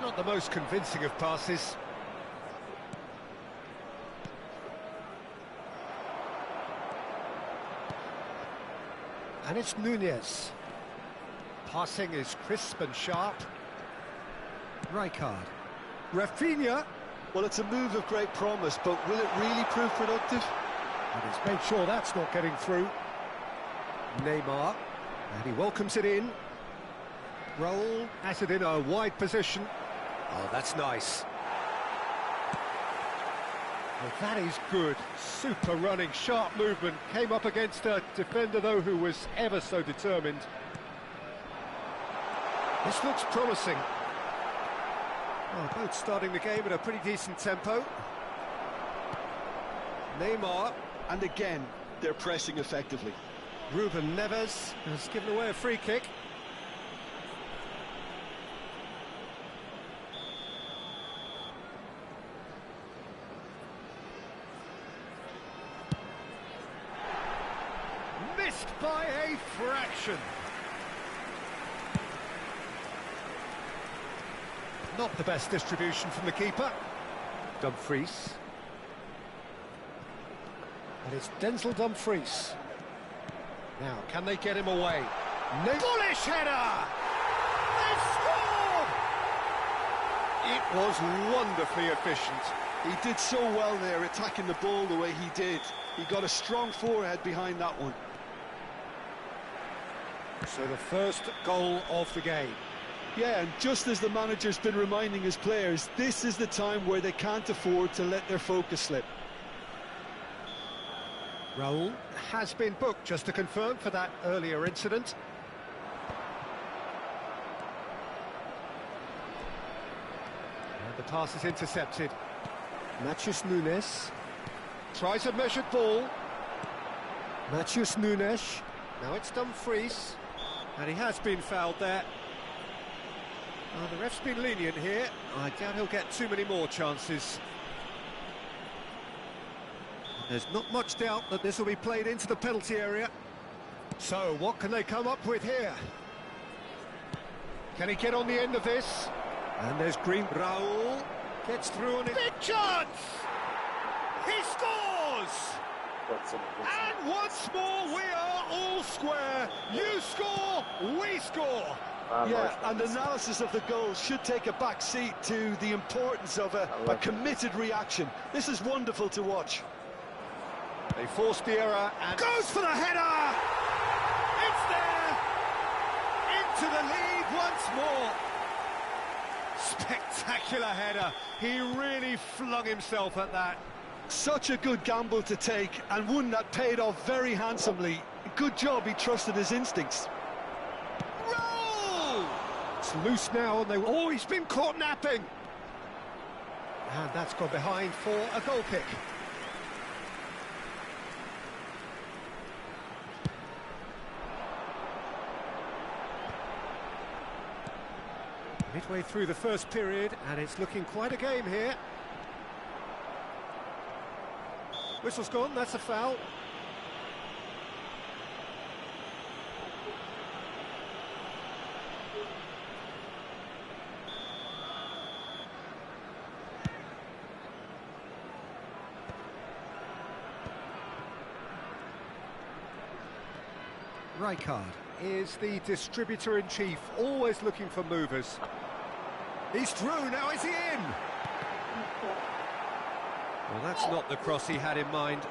Not the most convincing of passes. And it's Nunez. Passing is crisp and sharp. Rijkaard. Rafinha. Well, it's a move of great promise, but will it really prove productive? And he's made sure that's not getting through. Neymar. And he welcomes it in. Raul has it in a wide position. Oh, that's nice. Well, that is good. Super running, sharp movement. Came up against a defender, though, who was ever so determined. This looks promising. Well, both starting the game at a pretty decent tempo. Neymar. And again, they're pressing effectively. Ruben Neves has given away a free kick. Missed by a fraction. Not the best distribution from the keeper. Dumfries. And it's Denzel Dumfries. Now, can they get him away? Bullish header! They've scored! It was wonderfully efficient. He did so well there, attacking the ball the way he did. He got a strong forehead behind that one. So the first goal of the game. Yeah, and just as the manager's been reminding his players, this is the time where they can't afford to let their focus slip. Raul has been booked, just to confirm, for that earlier incident. And the pass is intercepted. Matheus Nunes tries a measured ball. Matheus Nunes. Now it's Dumfries. And he has been fouled there. The ref's been lenient here. I doubt he'll get too many more chances. There's not much doubt that this will be played into the penalty area. So, what can they come up with here? Can he get on the end of this? And there's Green. Raul gets through on it. Big chance! He scores! And once more, we are all square. You score, we score. Yeah, and analysis of the goal should take a back seat to the importance of a committed reaction. This is wonderful to watch. They forced the error and goes for the header! It's there! Into the lead once more. Spectacular header. He really flung himself at that. Such a good gamble to take, and one that paid off very handsomely. Good job he trusted his instincts. Roll! It's loose now, and oh, he's been caught napping. And that's gone behind for a goal kick. Midway through the first period, and it's looking quite a game here. Whistle's gone, that's a foul. Rijkaard is the distributor-in-chief, always looking for movers. He's through, now is he in? Well, that's not the cross he had in mind.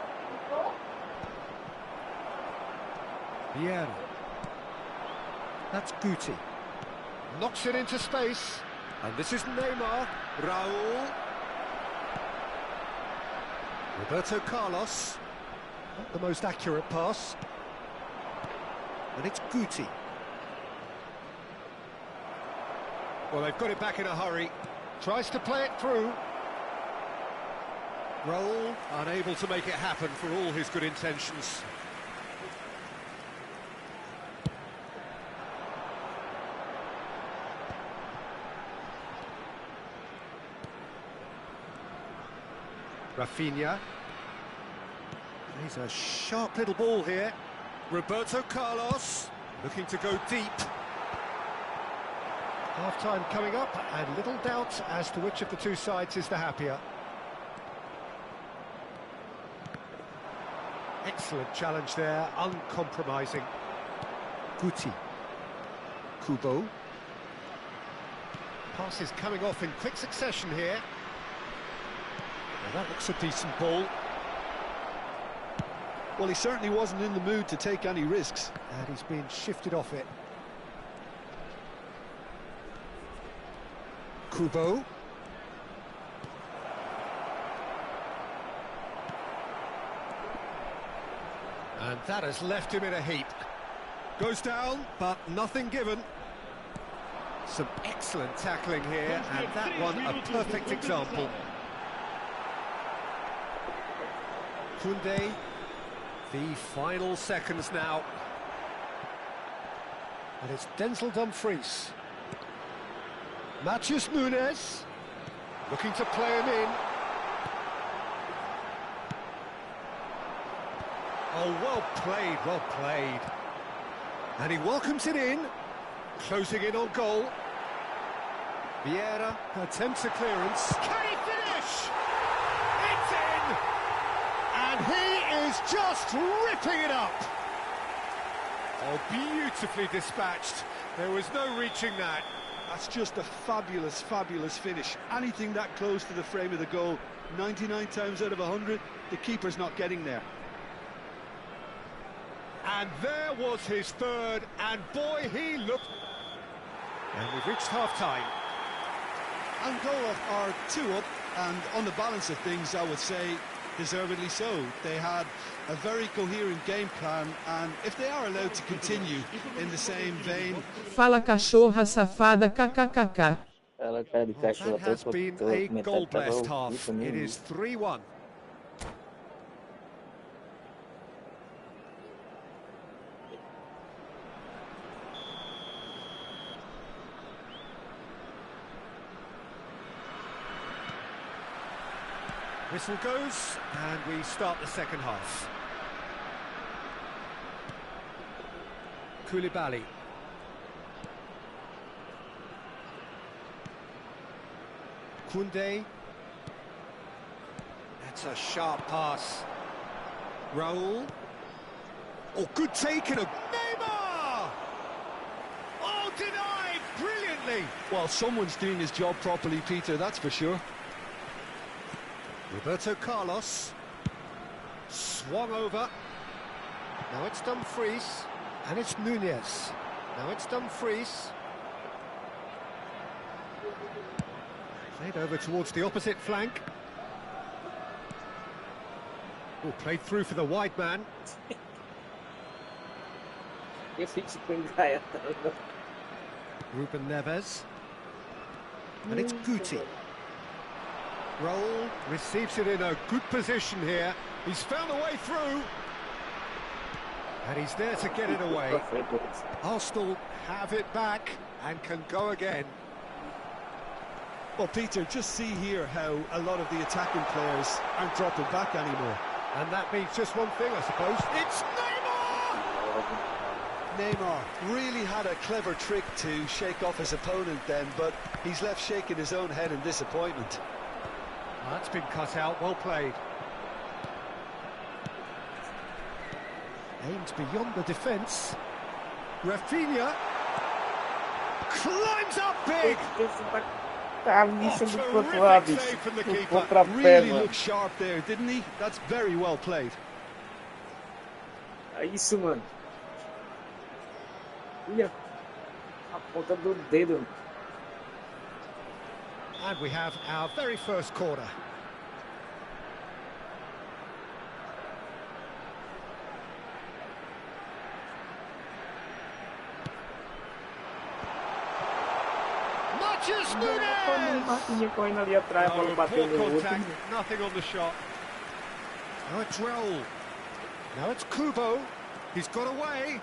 Vieira. That's Guti. Knocks it into space. And this is Neymar. Raul. Roberto Carlos. Not the most accurate pass. And it's Guti. Well, they've got it back in a hurry. Tries to play it through. Raul unable to make it happen for all his good intentions. Rafinha. He's a sharp little ball here. Roberto Carlos looking to go deep. Half-time coming up, and little doubt as to which of the two sides is the happier. Excellent challenge there, uncompromising. Guti. Kubo. Passes coming off in quick succession here. Well, that looks a decent ball. Well, he certainly wasn't in the mood to take any risks. And he's been shifted off it. Kubo. And that has left him in a heap. Goes down, but nothing given. Some excellent tackling here, and that one a perfect example. Koundé, the final seconds now. And it's Denzel Dumfries. Matheus Nunes, looking to play him in. Oh, well played, well played. And he welcomes it in, closing in on goal. Vieira attempts a clearance. Can he finish? It's in! And he is just ripping it up. Oh, beautifully dispatched. There was no reaching that. That's just a fabulous, fabulous finish. Anything that close to the frame of the goal, 99 times out of 100, the keeper's not getting there. And there was his third, and boy, he looked... And we've reached half-time. Angola are 2 up, and on the balance of things, I would say, deservedly so. They had a very coherent game plan, and if they are allowed to continue in the same vein... Fala cachorra safada kkkk. Ela, cara de cachorro, That has been a goal-blessed half. It is 3-1. Whistle goes, and we start the second half. Koulibaly. Koundé. That's a sharp pass. Raul. Oh, good taken of Neymar! Oh, denied brilliantly! Well, someone's doing his job properly, Peter, that's for sure. Roberto Carlos. Swung over. Now it's Dumfries. And it's Nunez. Now it's Dumfries. Played over towards the opposite flank. Oh, played through for the wide man. Ruben Neves. And it's Guti. Raul receives it in a good position here. He's found a way through. And he's there to get it away. Arsenal have it back and can go again. Well, Peter, just see here how a lot of the attacking players aren't dropping back anymore. And that means just one thing, I suppose. It's Neymar! Neymar really had a clever trick to shake off his opponent then, but he's left shaking his own head in disappointment. That's been cut out, well played. Aimed beyond the defence. Rafinha climbs up big. Isso do outro Terrific lado, save from the do keeper. contrapé, Really mano. looked sharp there, didn't he? That's very well played. É isso, mano. Olha a ponta do dedo. And we have our very first corner. Matheus Nunes! Correndo ali atrás, a bola Oh, bateu poor no outro. contact, nothing on the shot. Now it's Raul. Now it's Kubo. He's got away.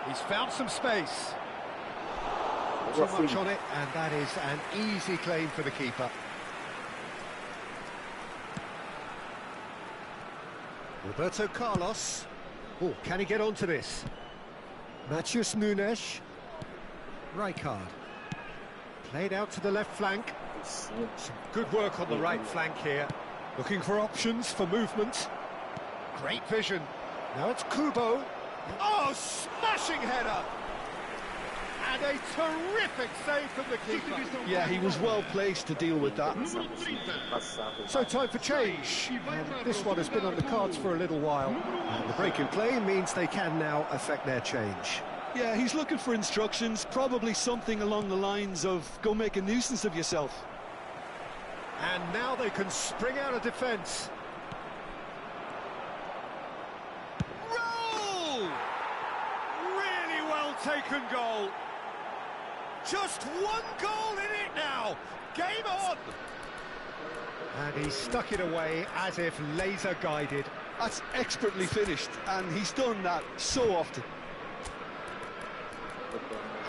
He's found some space. Too much on it, and that is an easy claim for the keeper. Roberto Carlos. Oh, can he get onto this? Matheus Nunes. Rijkaard. Played out to the left flank. Some good work on the right flank here. Looking for options for movement. Great vision. Now it's Kubo. Oh, smashing header! And a terrific save from the keeper. Yeah, he was well placed to deal with that. So time for change. And this one has been on the cards for a little while. And the break in play means they can now affect their change. Yeah, he's looking for instructions, probably something along the lines of go make a nuisance of yourself. And now they can spring out of defence. Roll! Really well taken goal. Just one goal in it now. Game on! And he stuck it away as if laser guided. That's expertly finished, and he's done that so often.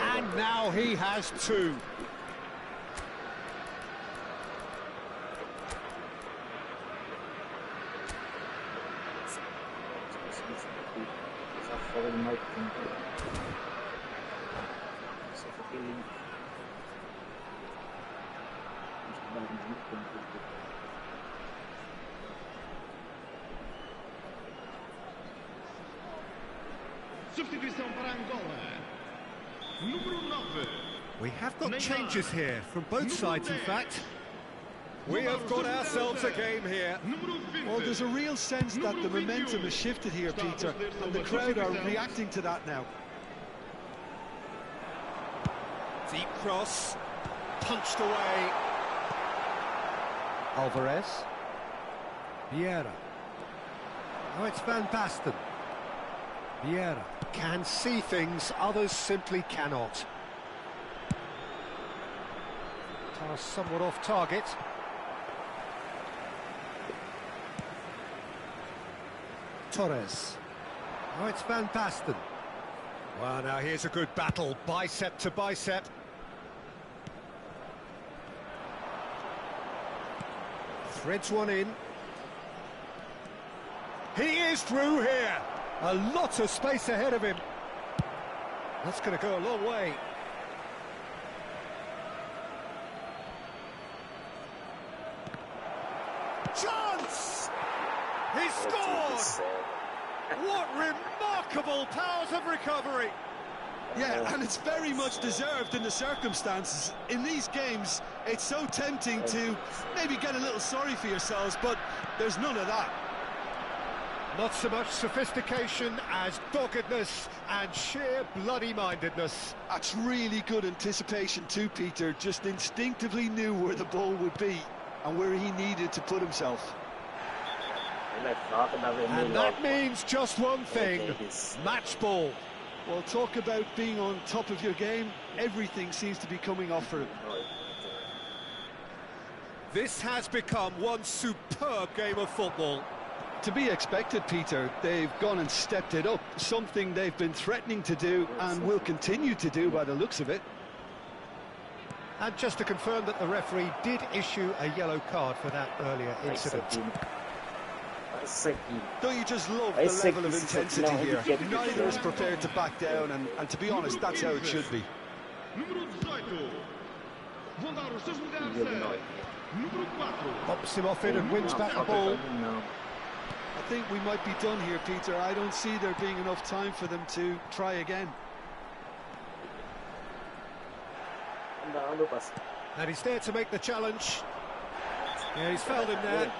And now he has two. Substituição para Angola. Número 9. We have got changes here from both sides, in fact. We have got ourselves a game here. Well, there's a real sense that the momentum has shifted here, Peter, and the crowd are reacting to that now. Deep cross, punched away. Alvarez. Vieira. Oh, it's Van Basten. Vieira can see things others simply cannot. Pass somewhat off target. Torres. Oh, it's Van Basten. Well, now here's a good battle, bicep to bicep. Threads one in. He is through here. A lot of space ahead of him. That's going to go a long way. Chance! He scored! What remarkable powers of recovery! Yeah, and it's very much deserved in the circumstances. In these games, it's so tempting to maybe get a little sorry for yourselves, but there's none of that. Not so much sophistication as doggedness and sheer bloody-mindedness. That's really good anticipation too, Peter. Just instinctively knew where the ball would be and where he needed to put himself. And that means just one thing, match ball. Well, talk about being on top of your game. Everything seems to be coming off for him. This has become one superb game of football. To be expected, Peter. They've gone and stepped it up, something they've been threatening to do and will continue to do by the looks of it. And just to confirm that the referee did issue a yellow card for that earlier incident. Don't you just love the level of intensity here? Neither is prepared to back down, and to be honest, that's how it should be. Pops him off in and wins back the ball. think we might be done here, Peter. I don't see there being enough time for them to try again. And he's there to make the challenge. Yeah, he's failed him there.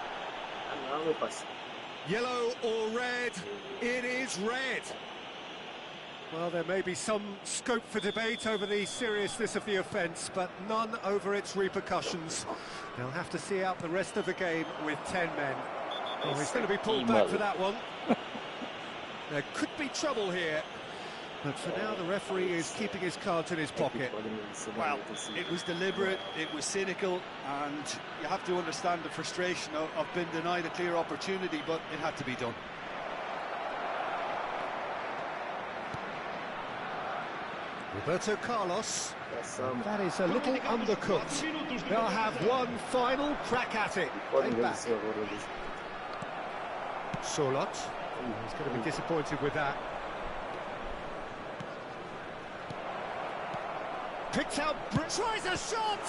Yellow or red? It is red. Well, there may be some scope for debate over the seriousness of the offence, but none over its repercussions. They'll have to see out the rest of the game with 10 men. Oh, he's going to be pulled back for that one. There could be trouble here. But for now, the referee is keeping his cards in his pocket. Well, it was deliberate, it was cynical, and you have to understand the frustration of being denied a clear opportunity, but it had to be done. Roberto Carlos. That is a little undercooked. They'll have one final crack at it. Back. Solot. He's going to be disappointed with that. Picked out, tries a shot!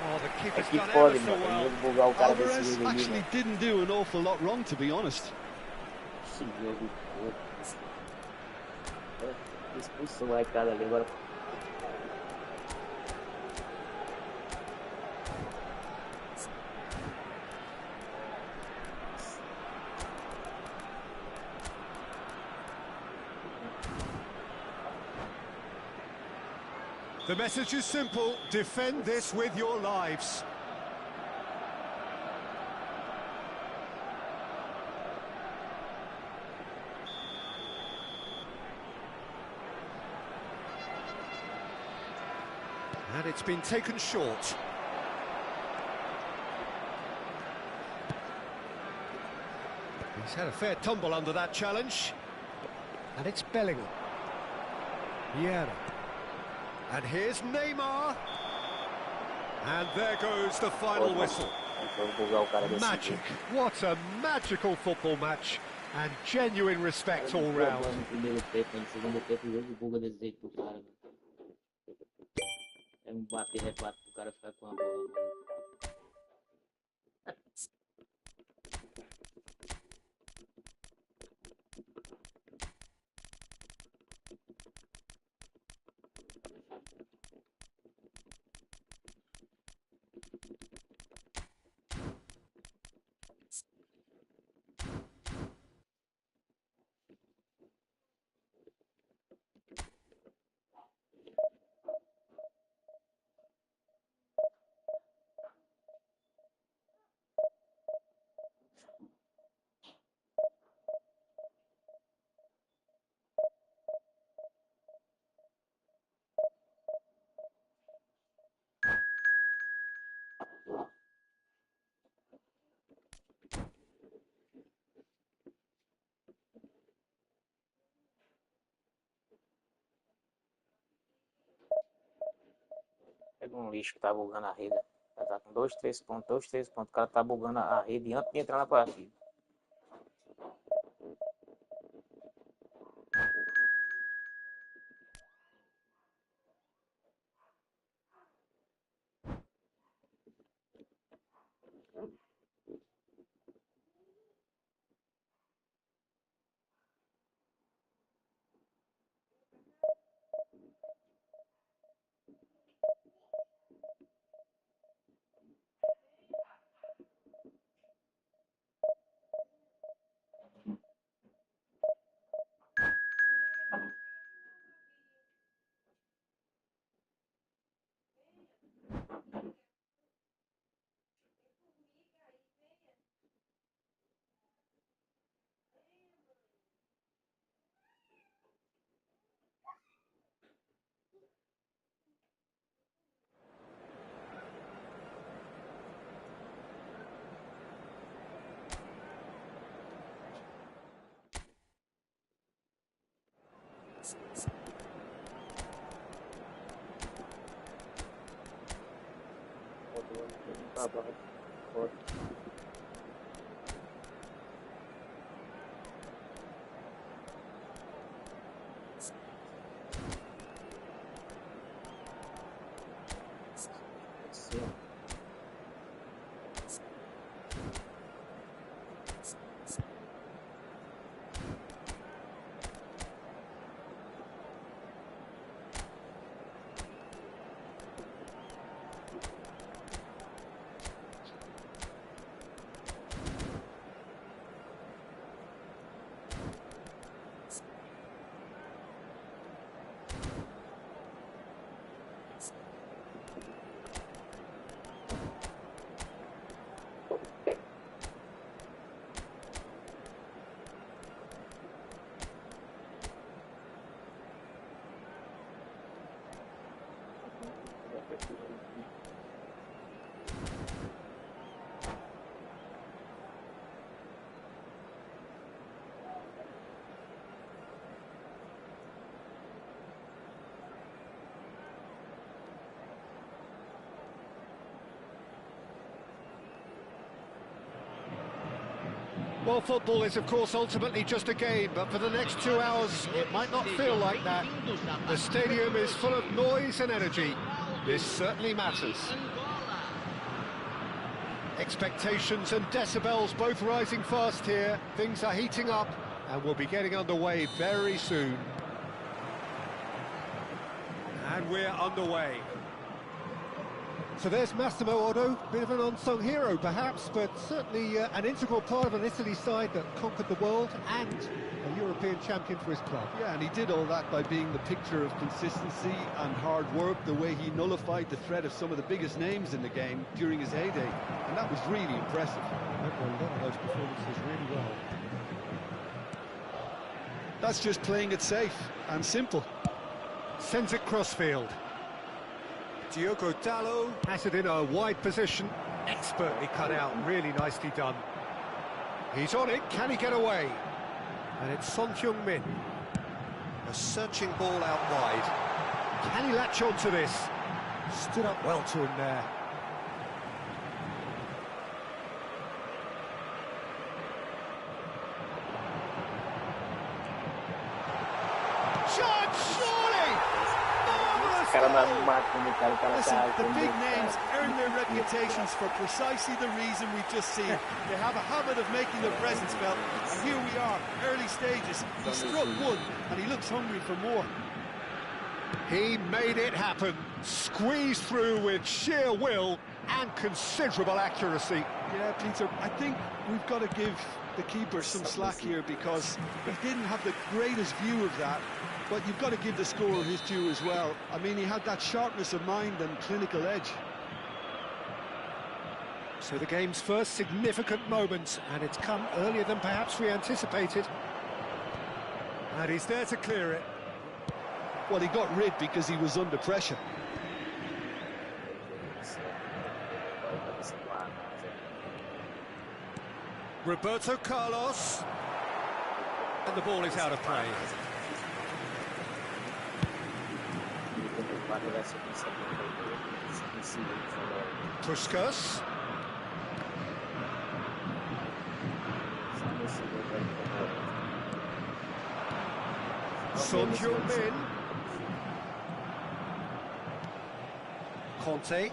Oh, the keeper's done ever so well. Alvarez actually didn't do an awful lot wrong, to be honest. The message is simple: defend this with your lives. And it's been taken short. He's had a fair tumble under that challenge. And it's Bellingham. Vieira. And here's Neymar. And there goes the final whistle. Magic. What a magical football match. And genuine respect all round. Pega um lixo que tá bugando a rede. Tá com 2, 3 pontos, 2, 3 pontos. O cara tá bugando a rede antes de entrar na partida. Well, football is, of course, ultimately just a game, but for the next 2 hours, it might not feel like that. The stadium is full of noise and energy. This certainly matters. Expectations and decibels both rising fast here. Things are heating up, and we'll be getting underway very soon. And we're underway. So there's Massimo Otto, bit of an unsung hero perhaps, but certainly an integral part of an Italy side that conquered the world and a European champion for his club. Yeah, and he did all that by being the picture of consistency and hard work, the way he nullified the threat of some of the biggest names in the game during his heyday, and that was really impressive. I remember a lot of those performances really well. That's just playing it safe and simple. Sends it crossfield. Diogo Dalot Has it in a wide position, expertly cut out, really nicely done. He's on it, can he get away? And it's Son Heung-min. a searching ball out wide. Can he latch on to this? Stood up well to him there. Shot, surely! Marvellous goal! Listen, the big names earn their reputations for precisely the reason we've just seen. They have a habit of making their presence felt, and here we are, early stages. He struck one, and he looks hungry for more. He made it happen, squeezed through with sheer will and considerable accuracy. Yeah, Peter, I think we've got to give the keeper some slack here because he didn't have the greatest view of that, but you've got to give the scorer his due as well. I mean, he had that sharpness of mind and clinical edge. So the game's first significant moment, and it's come earlier than perhaps we anticipated. And he's there to clear it. Well, he got rid because he was under pressure. Roberto Carlos. And the ball is out of play. Puskas. Son Heung-min. Conte.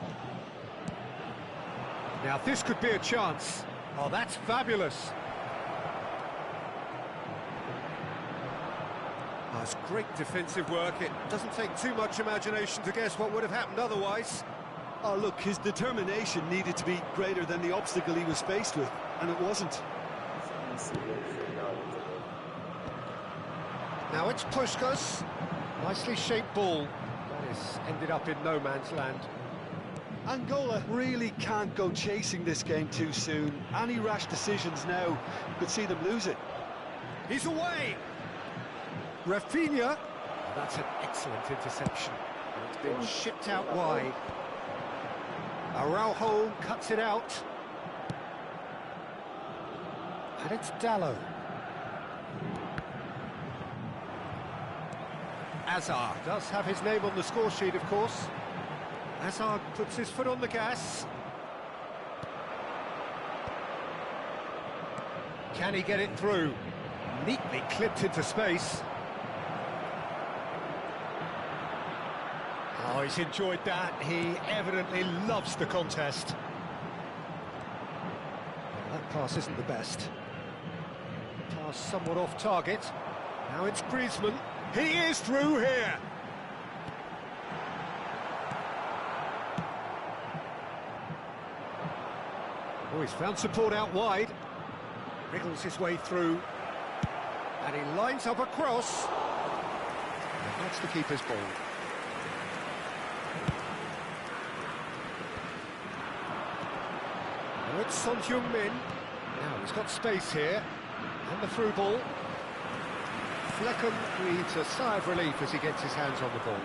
Now this could be a chance. Oh, that's fabulous. Oh, it's great defensive work. It doesn't take too much imagination to guess what would have happened otherwise. Oh, look, his determination needed to be greater than the obstacle he was faced with, and it wasn't. Now it's Puskas. Nicely shaped ball. That is ended up in no man's land. Angola really can't go chasing this game too soon. Any rash decisions now could see them lose it. He's away! Rafinha. That's an excellent interception. It's been shipped out wide. Araujo cuts it out. And it's Dalot. Hazard does have his name on the score sheet, of course. Hazard puts his foot on the gas. Can he get it through? Neatly clipped into space. Oh, he's enjoyed that. He evidently loves the contest. That pass isn't the best. Pass somewhat off target. Now it's Griezmann. He is through here. Oh, he's found support out wide. Wriggles his way through. And he lines up a cross. And that's the keeper's ball. Now it's Son Heung-min. Now he's got space here. And the through ball. Flecken breathes a sigh of relief as he gets his hands on the ball.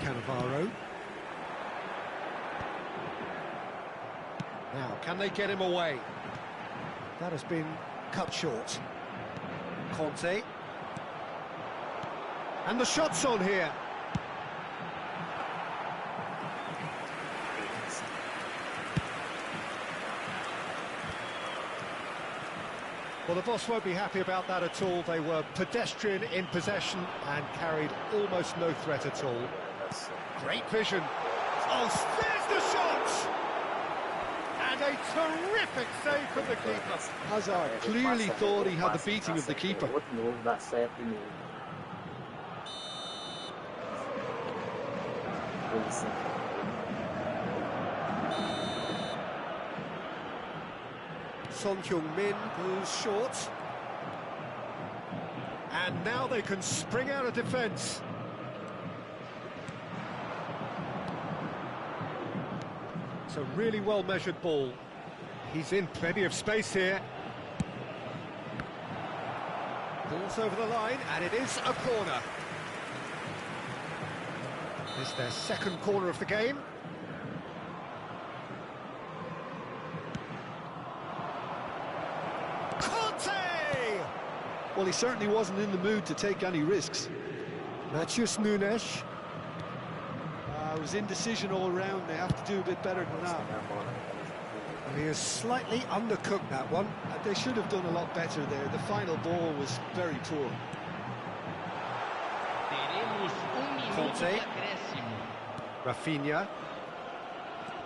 Cannavaro. Now, can they get him away? That has been cut short. Conte. And the shot's on here. Well, the boss won't be happy about that at all. They were pedestrian in possession and carried almost no threat at all. Great vision. Oh, there's the shot! And a terrific save from the keeper. Hazard clearly thought he had the beating of the keeper. Son Heung-min goes short. And now they can spring out of defence. It's a really well-measured ball. He's in plenty of space here. Ball's over the line, and it is a corner. It's their second corner of the game. Well, he certainly wasn't in the mood to take any risks. Matheus Nunes. It was indecision all round. They have to do a bit better than that. And he is slightly undercooked, that one. They should have done a lot better there. The final ball was very poor. Conte. Rafinha.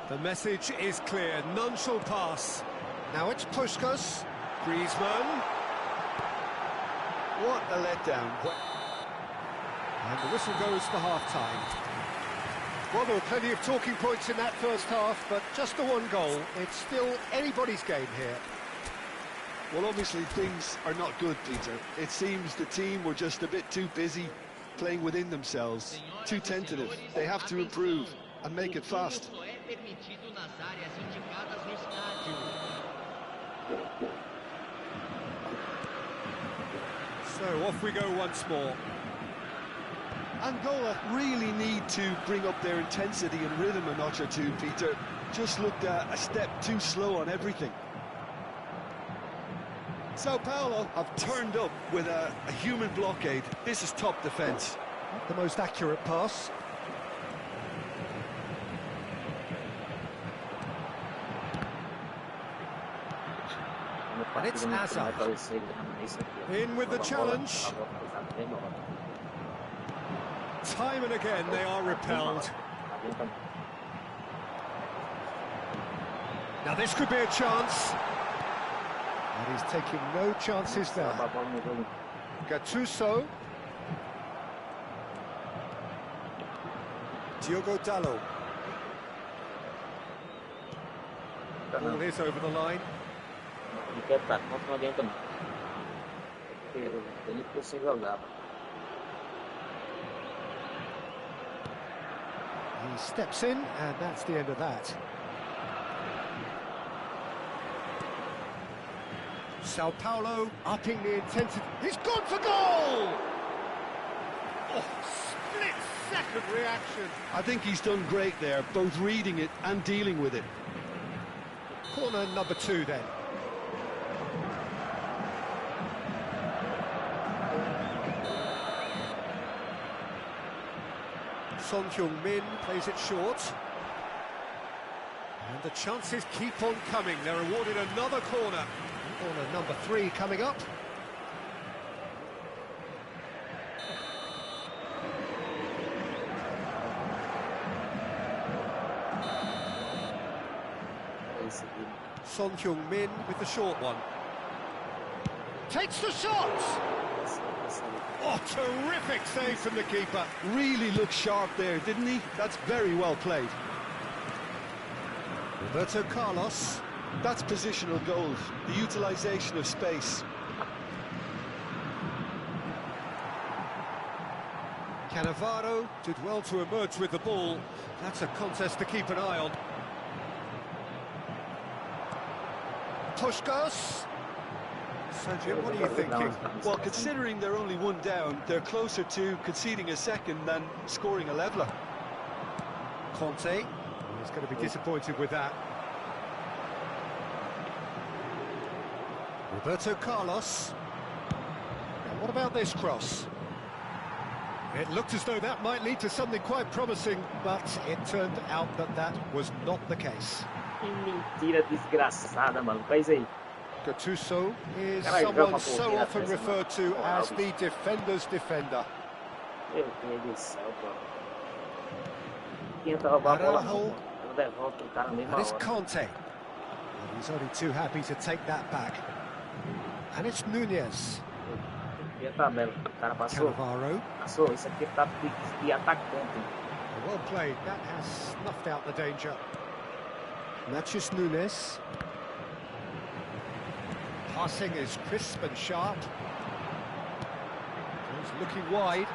The message is clear. None shall pass. Now it's Puskás. Griezmann. What a letdown. And the whistle goes for half-time. Well, there were plenty of talking points in that first half, but just the one goal. It's still anybody's game here. Well, obviously things are not good, Peter. It seems the team were just a bit too busy playing within themselves, too tentative. They have to improve and make it fast. So off we go once more. Angola really need to bring up their intensity and rhythm a notch or two, Peter. Just looked a step too slow on everything. Sao Paulo have turned up with a human blockade. This is top defence. Not the most accurate pass. And it's Hazard. In with the challenge. Time and again they are repelled. Now this could be a chance. And he's taking no chances there. Gattuso. Diogo Dalot. Ball is over the line. He steps in, and that's the end of that. Sao Paulo upping the intensity. He's gone for goal! Oh, split-second reaction. I think he's done great there, both reading it and dealing with it. Corner number 2 then. Son Heung-min plays it short. And the chances keep on coming. They're awarded another corner. Corner number 3 coming up. Son Heung-min with the short one. Takes the shot! Oh, terrific save from the keeper. Really looked sharp there, didn't he? That's very well played. Roberto Carlos. That's positional goals, the utilisation of space. Cannavaro did well to emerge with the ball. That's a contest to keep an eye on. Puskás. Sergio, what are you thinking? Well, considering they're only one down, they're closer to conceding a second than scoring a leveller. Conte. He's going to be disappointed with that. Roberto Carlos. Now, what about this cross? It looked as though that might lead to something quite promising, but it turned out that that was not the case. Que mentira desgraçada, mano. Faz aí. Gattuso is Caralho, someone joga so uma often porquinha referred dessa, to mano. as the defender's defender. Meu Deus do céu, pô. Tenta roubar a bola, Araujo. eu devolvo o cara na mesma And it's hora. Conte. And he's only too happy to take that back. And it's Nunez. E a tabela? O cara passou? Cannavaro. Passou? Isso aqui tá de atacante. Well played. That has snuffed out the danger. Matthews Nunez. Passing is crisp and sharp. He's looking wide.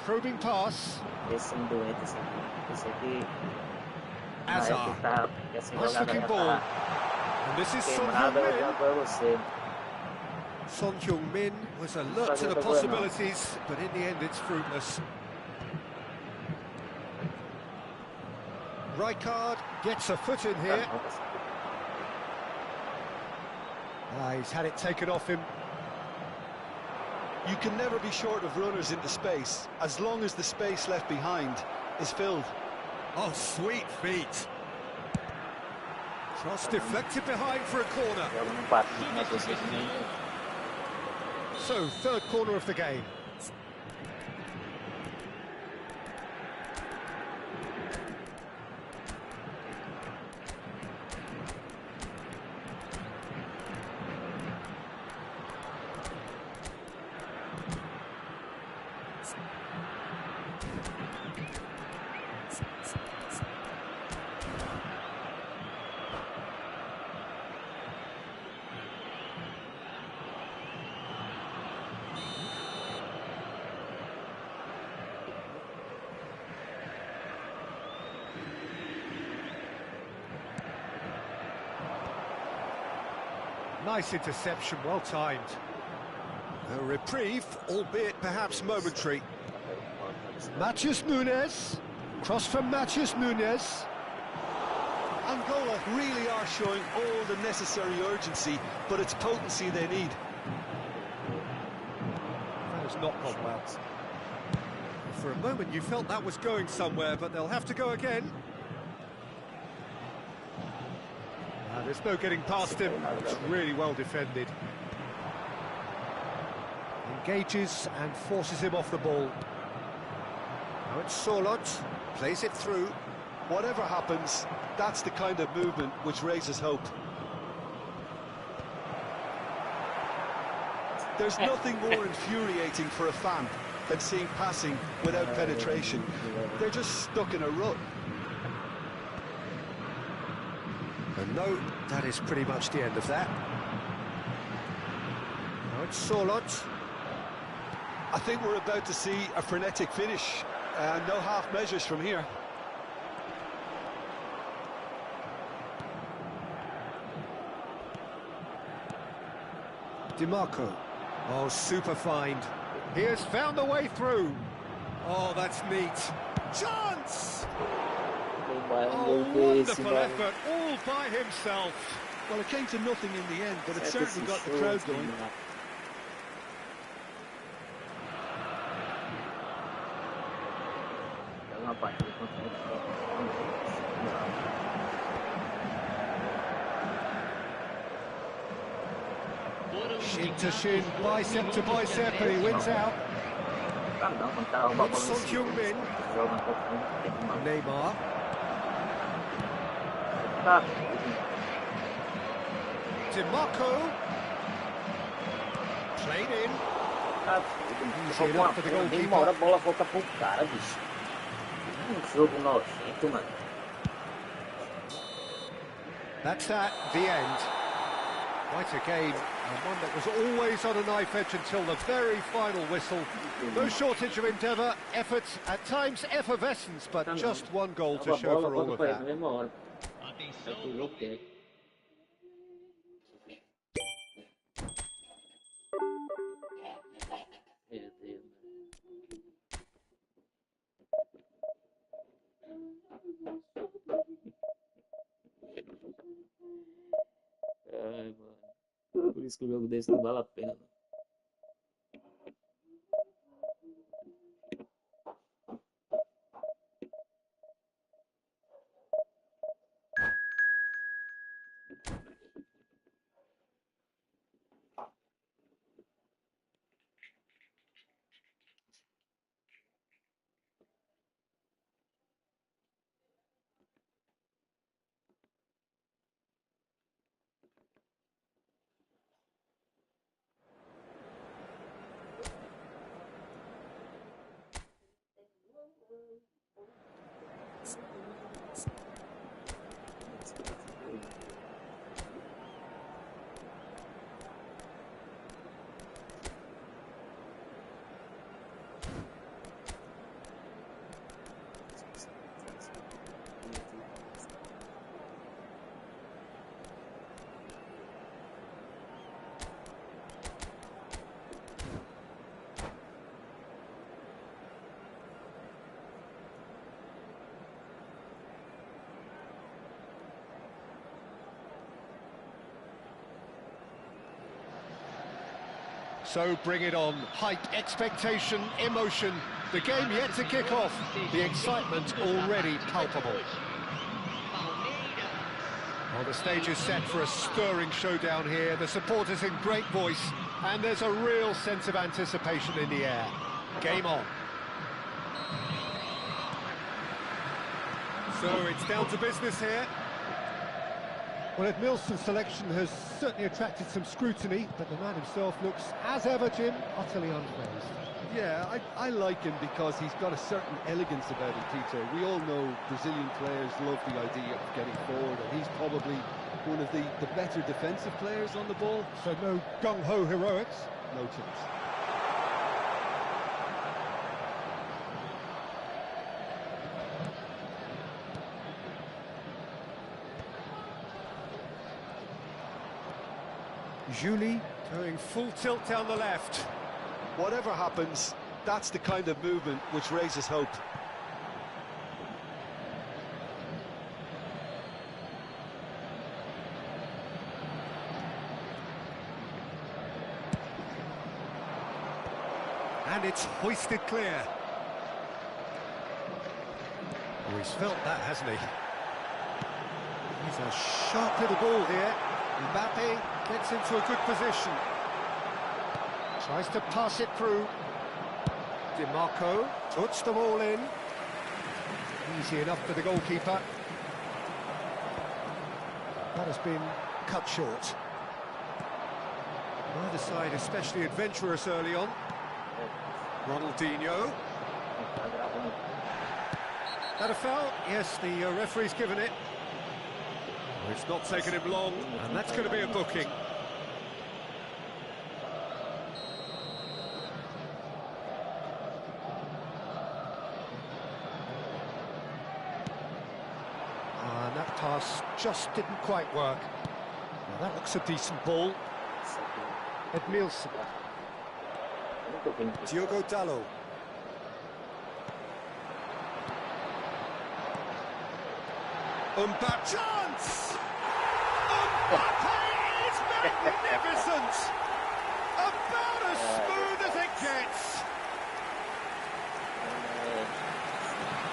Probing pass. Esse é um doente, esse aqui. Esse aqui... Hazard. Tá, essa Nice jogada looking já ball. tá And this is Son queimada, eu já Heung-min. vou você. Son Heung-min was alert to the possibilities, but in the end it's fruitless. Rijkaard gets a foot in here. He's had it taken off him. You can never be short of runners into space, as long as the space left behind is filled. Oh, sweet feet. Cross deflected behind for a corner. Joga num patinho, né, você também. So, third corner of the game. Nice interception, well timed. A reprieve, albeit perhaps momentary. Matthews Nunez. Cross from Matthews Nunez. Angola really are showing all the necessary urgency, but it's potency they need. That has not gone well. For a moment you felt that was going somewhere, but they'll have to go again. There's no getting past him. It's really well defended. Engages and forces him off the ball. Now it's Sorlot. Plays it through. Whatever happens, that's the kind of movement which raises hope. There's nothing more infuriating for a fan than seeing passing without penetration. They're just stuck in a rut. And no, that is pretty much the end of that. Now it's Sorlot. I think we're about to see a frenetic finish. No half measures from here. DiMarco. Oh, super find. He has found a way through. Oh, that's neat. Chance! Oh, wonderful effort, all by himself. Well, it came to nothing in the end, but it certainly got the crowd going. Shin to shin, bicep to bicep, and he wins out. It's Son Heung-min. Neymar. DiMarco. Played in. Easy enough for the goalkeeper. Demora a bola volta pro cara, bicho. Jogo nojento, mano. That's that, the end. Quite a game, and one that was always on a knife edge until the very final whistle. No shortage of endeavour, effort, at times effervescence, but just one goal to show for all of that. Atenção, Meu Deus. isso que o jogo desse não vale a pena. Né? So bring it on. Hype, expectation, emotion. The game yet to kick off. The excitement already palpable. Well, the stage is set for a stirring showdown here. The supporters in great voice, and there's a real sense of anticipation in the air. Game on. So it's down to business here. Well, Edmilson's selection has certainly attracted some scrutiny, but the man himself looks, as ever, Jim, utterly unfazed. Yeah, I like him because he's got a certain elegance about him, Peter. We all know Brazilian players love the idea of getting forward, and he's probably one of the better defensive players on the ball. So no gung-ho heroics? No chance. Julie Going full tilt down the left. Whatever happens, that's the kind of movement which raises hope. And it's hoisted clear. Oh, he's felt that, hasn't he? He's a sharp little ball here. Mbappe gets into a good position. Tries to pass it through. Di Marco puts them all in. Easy enough for the goalkeeper. That has been cut short. Neither side especially adventurous early on. Ronaldinho. That a foul? Yes, the referee's given it. It's not taken him long, and that's going to be a booking. And that pass just didn't quite work. Now that looks a decent ball. Edmilson. Diogo Dalot. Mbappe chance! Mbappe is magnificent! About as smooth as it gets!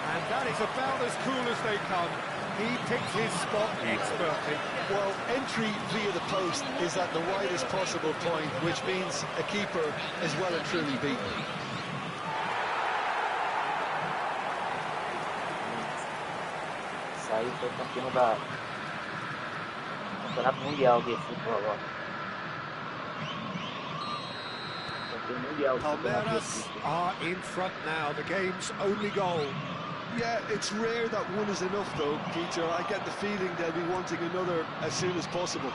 And that is about as cool as they come. He picked his spot expertly. Well, entry via the post is at the widest possible point, which means a keeper is well and truly beaten. Aí foi campeão da Campeonato Mundial de Futebol agora. Campeão mundial de Palmeiras are in front now, the game's only goal. Yeah, it's rare that one is enough though, Peter. I get the feeling they'll be wanting another as soon as possible.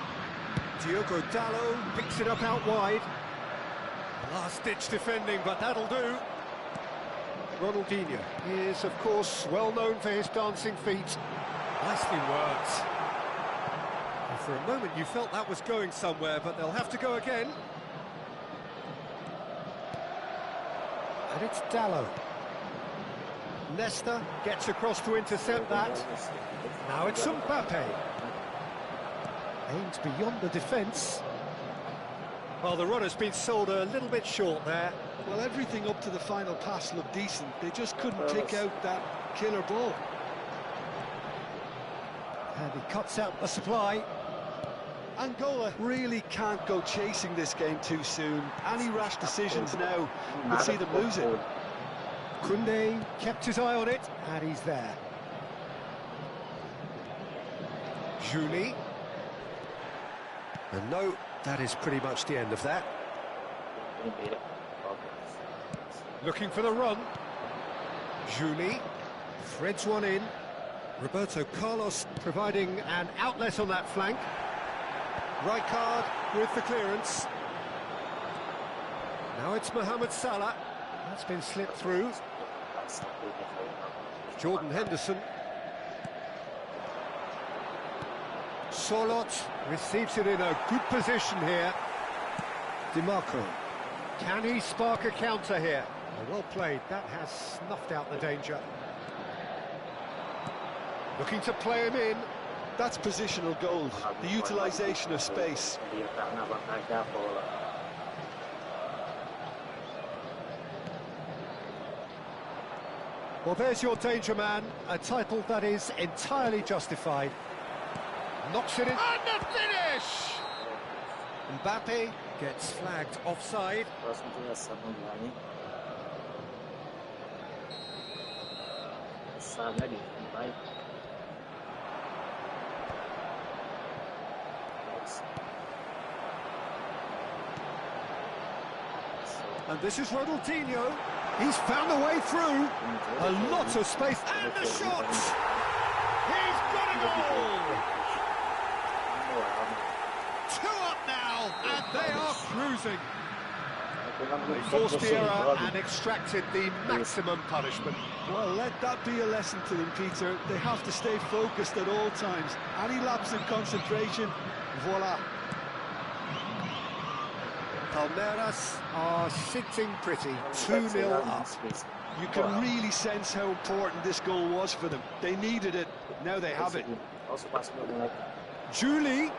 Diogo Dalot picks it up out wide. Last-ditch defending, but that'll do. Ronaldinho is, of course, well known for his dancing feet. Nicely worked. And for a moment you felt that was going somewhere, but they'll have to go again. And it's Dalot. Nesta gets across to intercept that. Now it's Mbappe. Aims beyond the defence. Well, the run has been sold a little bit short there. Well, everything up to the final pass looked decent. They just couldn't pick out that killer ball. And he cuts out the supply. Angola really can't go chasing this game too soon. Any rash decisions now would see them lose it. Koundé kept his eye on it, and he's there. Julie. And no, that is pretty much the end of that. Looking for the run. Julie threads one in. Roberto Carlos providing an outlet on that flank. Rijkaard with the clearance. Now it's Mohamed Salah. That's been slipped through. Jordan Henderson. Solot receives it in a good position here. DiMarco. Can he spark a counter here? Well played. That has snuffed out the danger. Looking to play him in. That's positional gold, the utilisation of space. Well, there's your danger man, a title that is entirely justified. Knocks it in. And the finish! Mbappe gets flagged offside. And this is Ronaldinho. He's found a way through. A lot of space. And the shot! He's got a goal! 2 up now, and they are cruising. They forced the error and extracted the maximum punishment. Well, let that be a lesson to them, Peter. They have to stay focused at all times. Any lapse in concentration, voila. Palmeiras are sitting pretty, 2-0 up. You can really sense how important this goal was for them. They needed it, now they have it. Julie,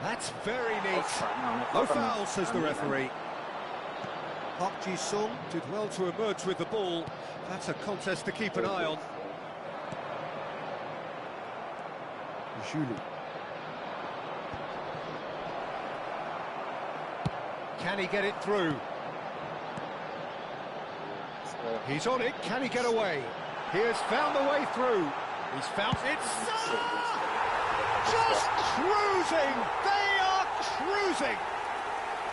that's very neat. No foul, says the referee. Park Ji-sung did well to emerge with the ball. That's a contest to keep an eye on. Julie. Can he get it through? He's on it. Can he get away? He has found the way through. He's found it. Just cruising. They are cruising.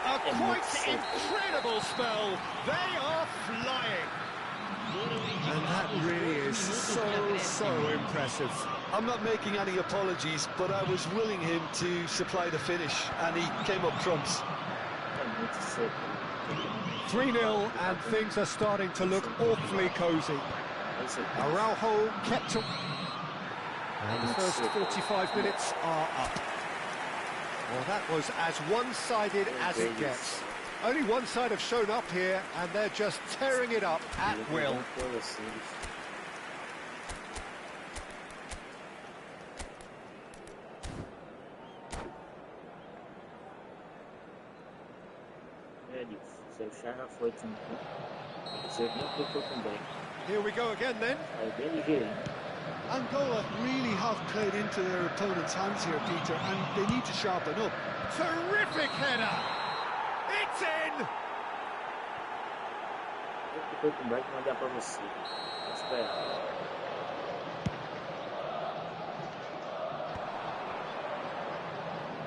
A quite incredible spell. They are flying. And that really is so impressive. I'm not making any apologies, but I was willing him to supply the finish, and he came up trumps. 3-0, and things are starting to look awfully cosy. Araujo kept him. And the first 45 minutes are up. Well, that was as one-sided as it gets. Only one side have shown up here, and they're just tearing it up at will. Here we go again then. Angola really have played into their opponent's hands here, Peter, and they need to sharpen up. Terrific header! It's in!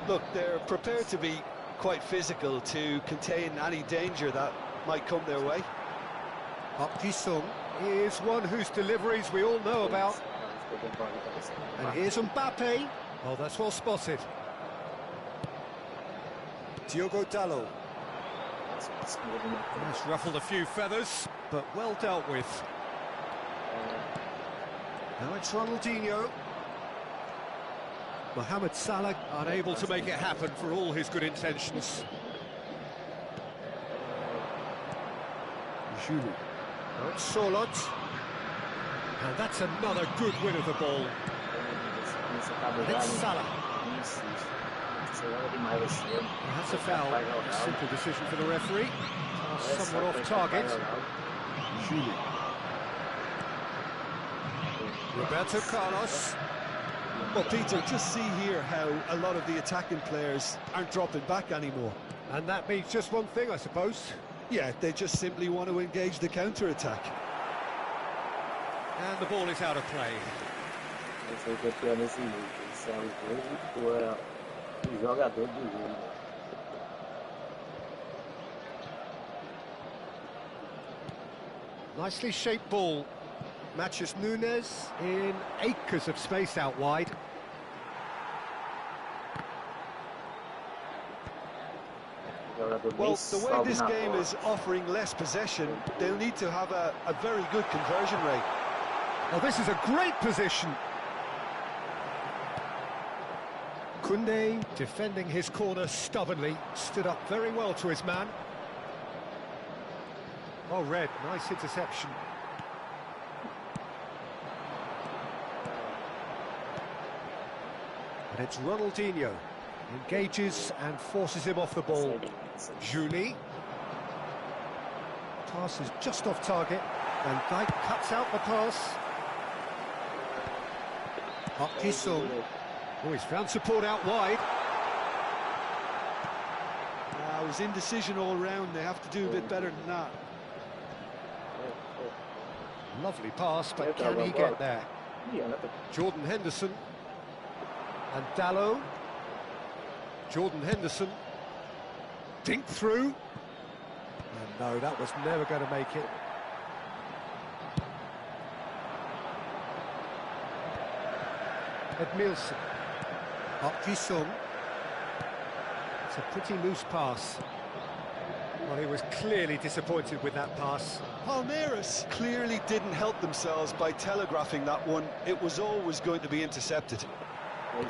Look, they're prepared to be quite physical to contain any danger that might come their way. Park Ji-sung is one whose deliveries we all know about. And here's Mbappe. Oh, that's well spotted. Diogo Dalot. That's ruffled a few feathers, but well dealt with. Now it's Ronaldinho. Mohamed Salah unable to make it happen for all his good intentions. Julie. Now it's Solot. And that's another good win of the ball. And it's Salah. That's a foul. A simple decision for the referee. Somewhat off target. Julie. Roberto Carlos. Well, Peter, just see here how a lot of the attacking players aren't dropping back anymore. And that means just one thing, I suppose. Yeah, they just simply want to engage the counter-attack. And the ball is out of play. Nicely shaped ball. Matches Nunes in acres of space out wide. Well, the way this game is offering less possession, they'll need to have a very good conversion rate. Oh, this is a great position. Koundé, defending his corner stubbornly, stood up very well to his man. Oh, Red, nice interception. And it's Ronaldinho. Engages and forces him off the ball. Julie. Pass is just off target. Van Dijk cuts out the pass. Sung. Oh, he's found support out wide. It was indecision all round. They have to do a bit better than that. Lovely pass, but can he get there? Jordan Henderson. And Dallo. Jordan Henderson. Dink through. And no, that was never going to make it. Edmilson. Sung. It's a pretty loose pass. Well, he was clearly disappointed with that pass. Palmeiras clearly didn't help themselves by telegraphing that one. It was always going to be intercepted. And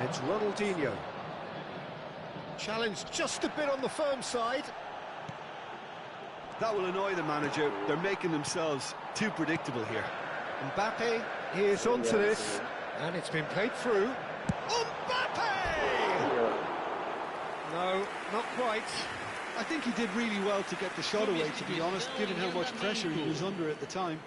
it's Ronaldinho. Challenge just a bit on the firm side. That will annoy the manager. They're making themselves too predictable here. Mbappe is onto this, and it's been played through. Mbappe! No, not quite. I think he did really well to get the shot away, to be honest, given how much pressure he was under at the time.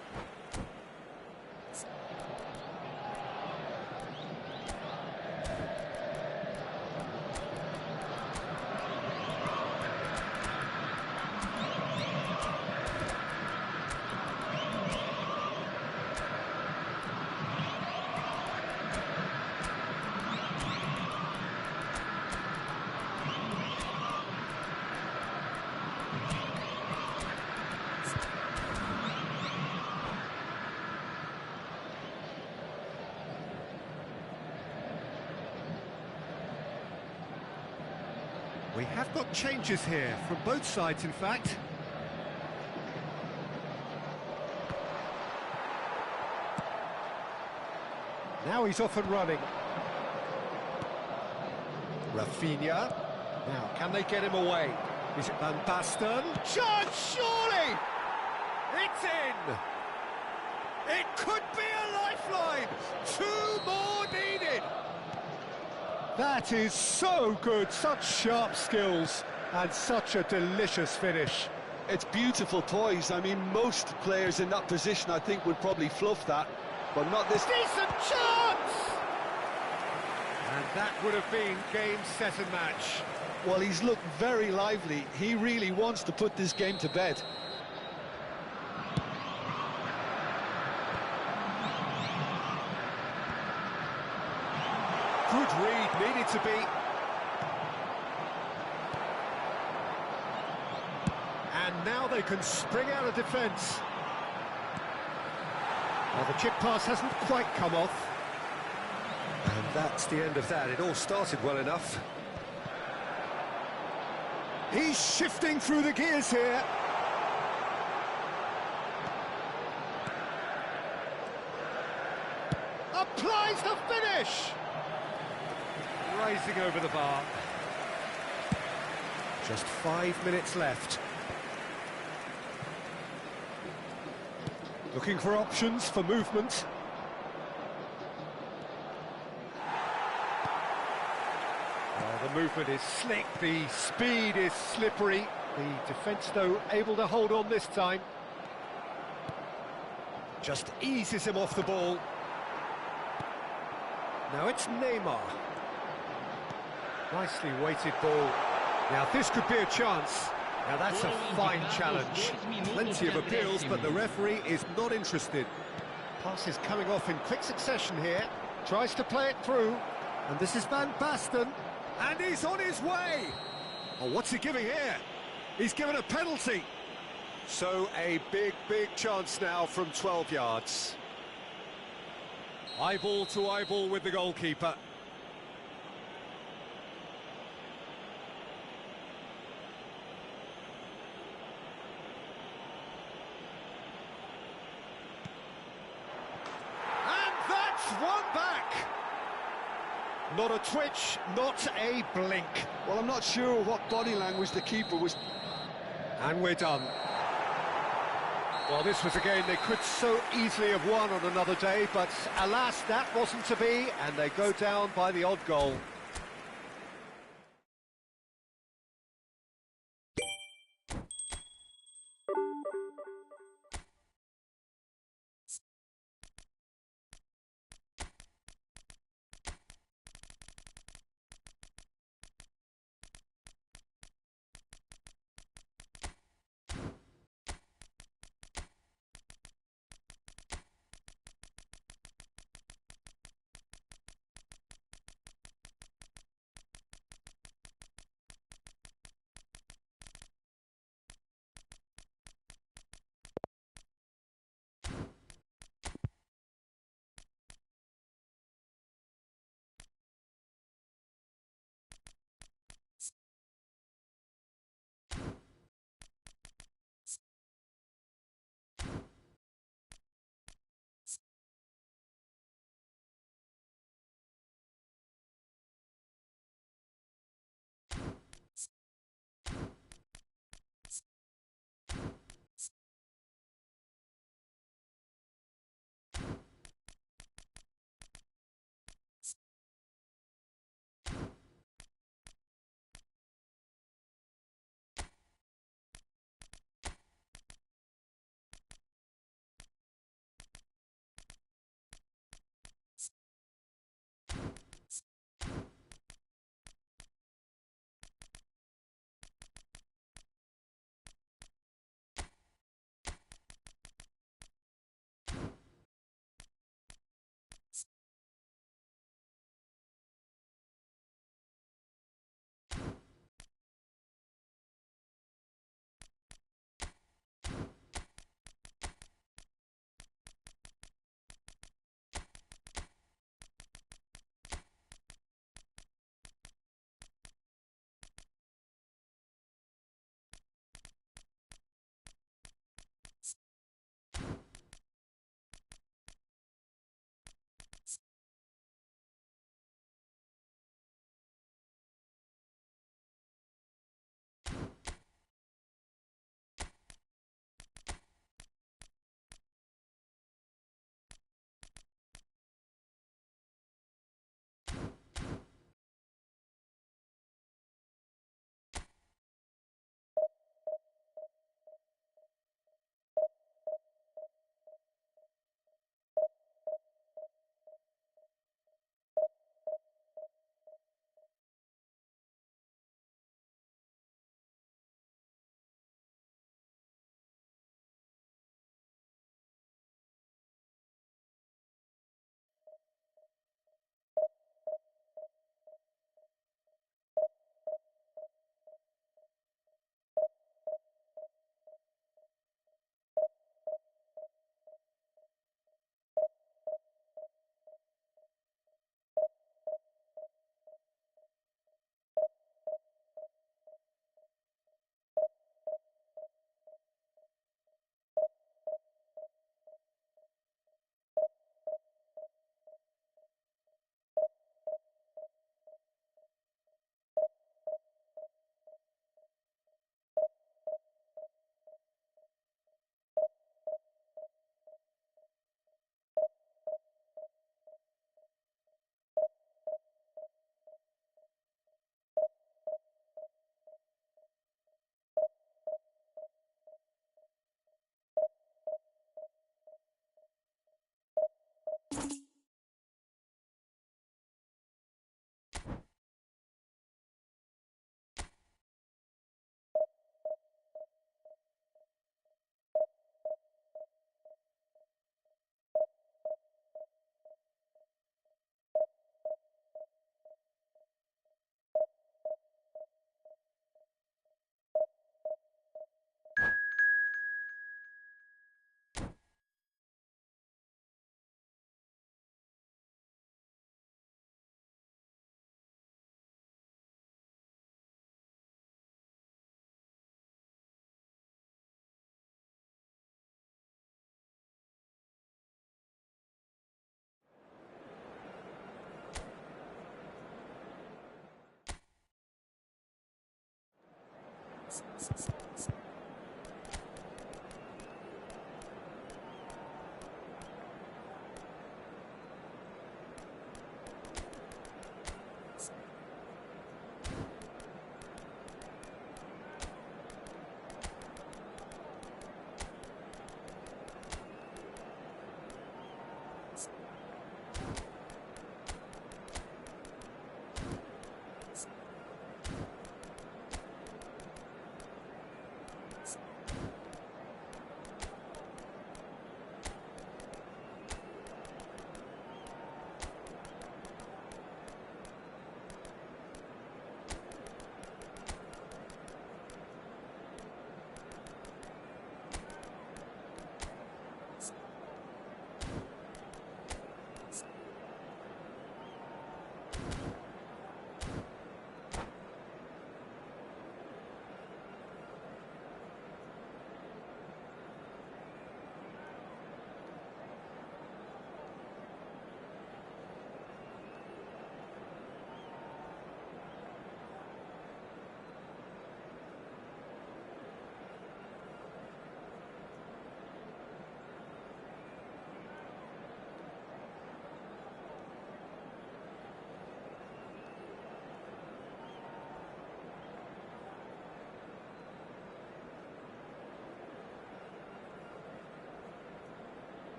We have got changes here, from both sides in fact. Now he's off and running. Rafinha. Now, can they get him away? Is it Van Basten? Chance, surely! It's in! It could be a lifeline! 2 more needed! That is so good, such sharp skills, and such a delicious finish. It's beautiful poise. I mean, most players in that position, I think, would probably fluff that, but not this. Decent chance! And that would have been game, set and match. Well, he's looked very lively. He really wants to put this game to bed. Good read, needed to be. And now they can spring out of defence. Well, the chip pass hasn't quite come off. And that's the end of that. It all started well enough. He's shifting through the gears here. Applies the finish! Rising over the bar. Just 5 minutes left. Looking for options for movement. movement is slick, the speed is slippery. The defence, though, able to hold on this time. Just eases him off the ball. Now it's Neymar. Nicely weighted ball. Now this could be a chance. Now that's a fine challenge. Plenty of appeals, but the referee is not interested. Passes coming off in quick succession here. Tries to play it through. And this is Van Basten. And he's on his way! Oh, what's he giving here? He's given a penalty. So a big chance now from 12 yards. Eyeball to eyeball with the goalkeeper. And that's one back. Not a twitch, not a blink. Well, I'm not sure what body language the keeper was. And we're done. Well, this was a game they could so easily have won on another day, but alas, that wasn't to be, and they go down by the odd goal.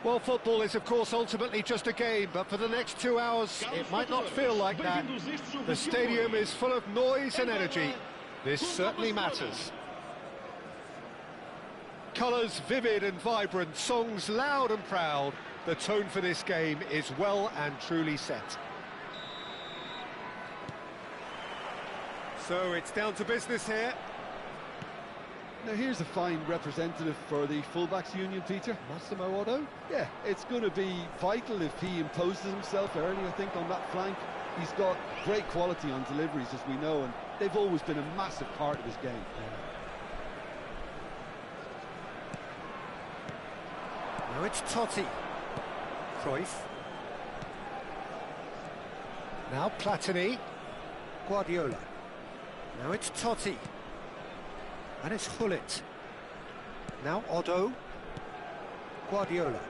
Well, football is, of course, ultimately just a game, but for the next 2 hours, it might not feel like that. The stadium is full of noise and energy. This certainly matters. Colours vivid and vibrant, songs loud and proud. The tone for this game is well and truly set. So it's down to business here. Now here's a fine representative for the fullbacks union, Peter. Massimo Otto. Yeah, it's going to be vital if he imposes himself early, I think, on that flank. He's got great quality on deliveries, as we know, and they've always been a massive part of his game. Now it's Totti. Cruyff. Now Platini. Guardiola. Now it's Totti. And it's Hullet. Now Otto. Guardiola.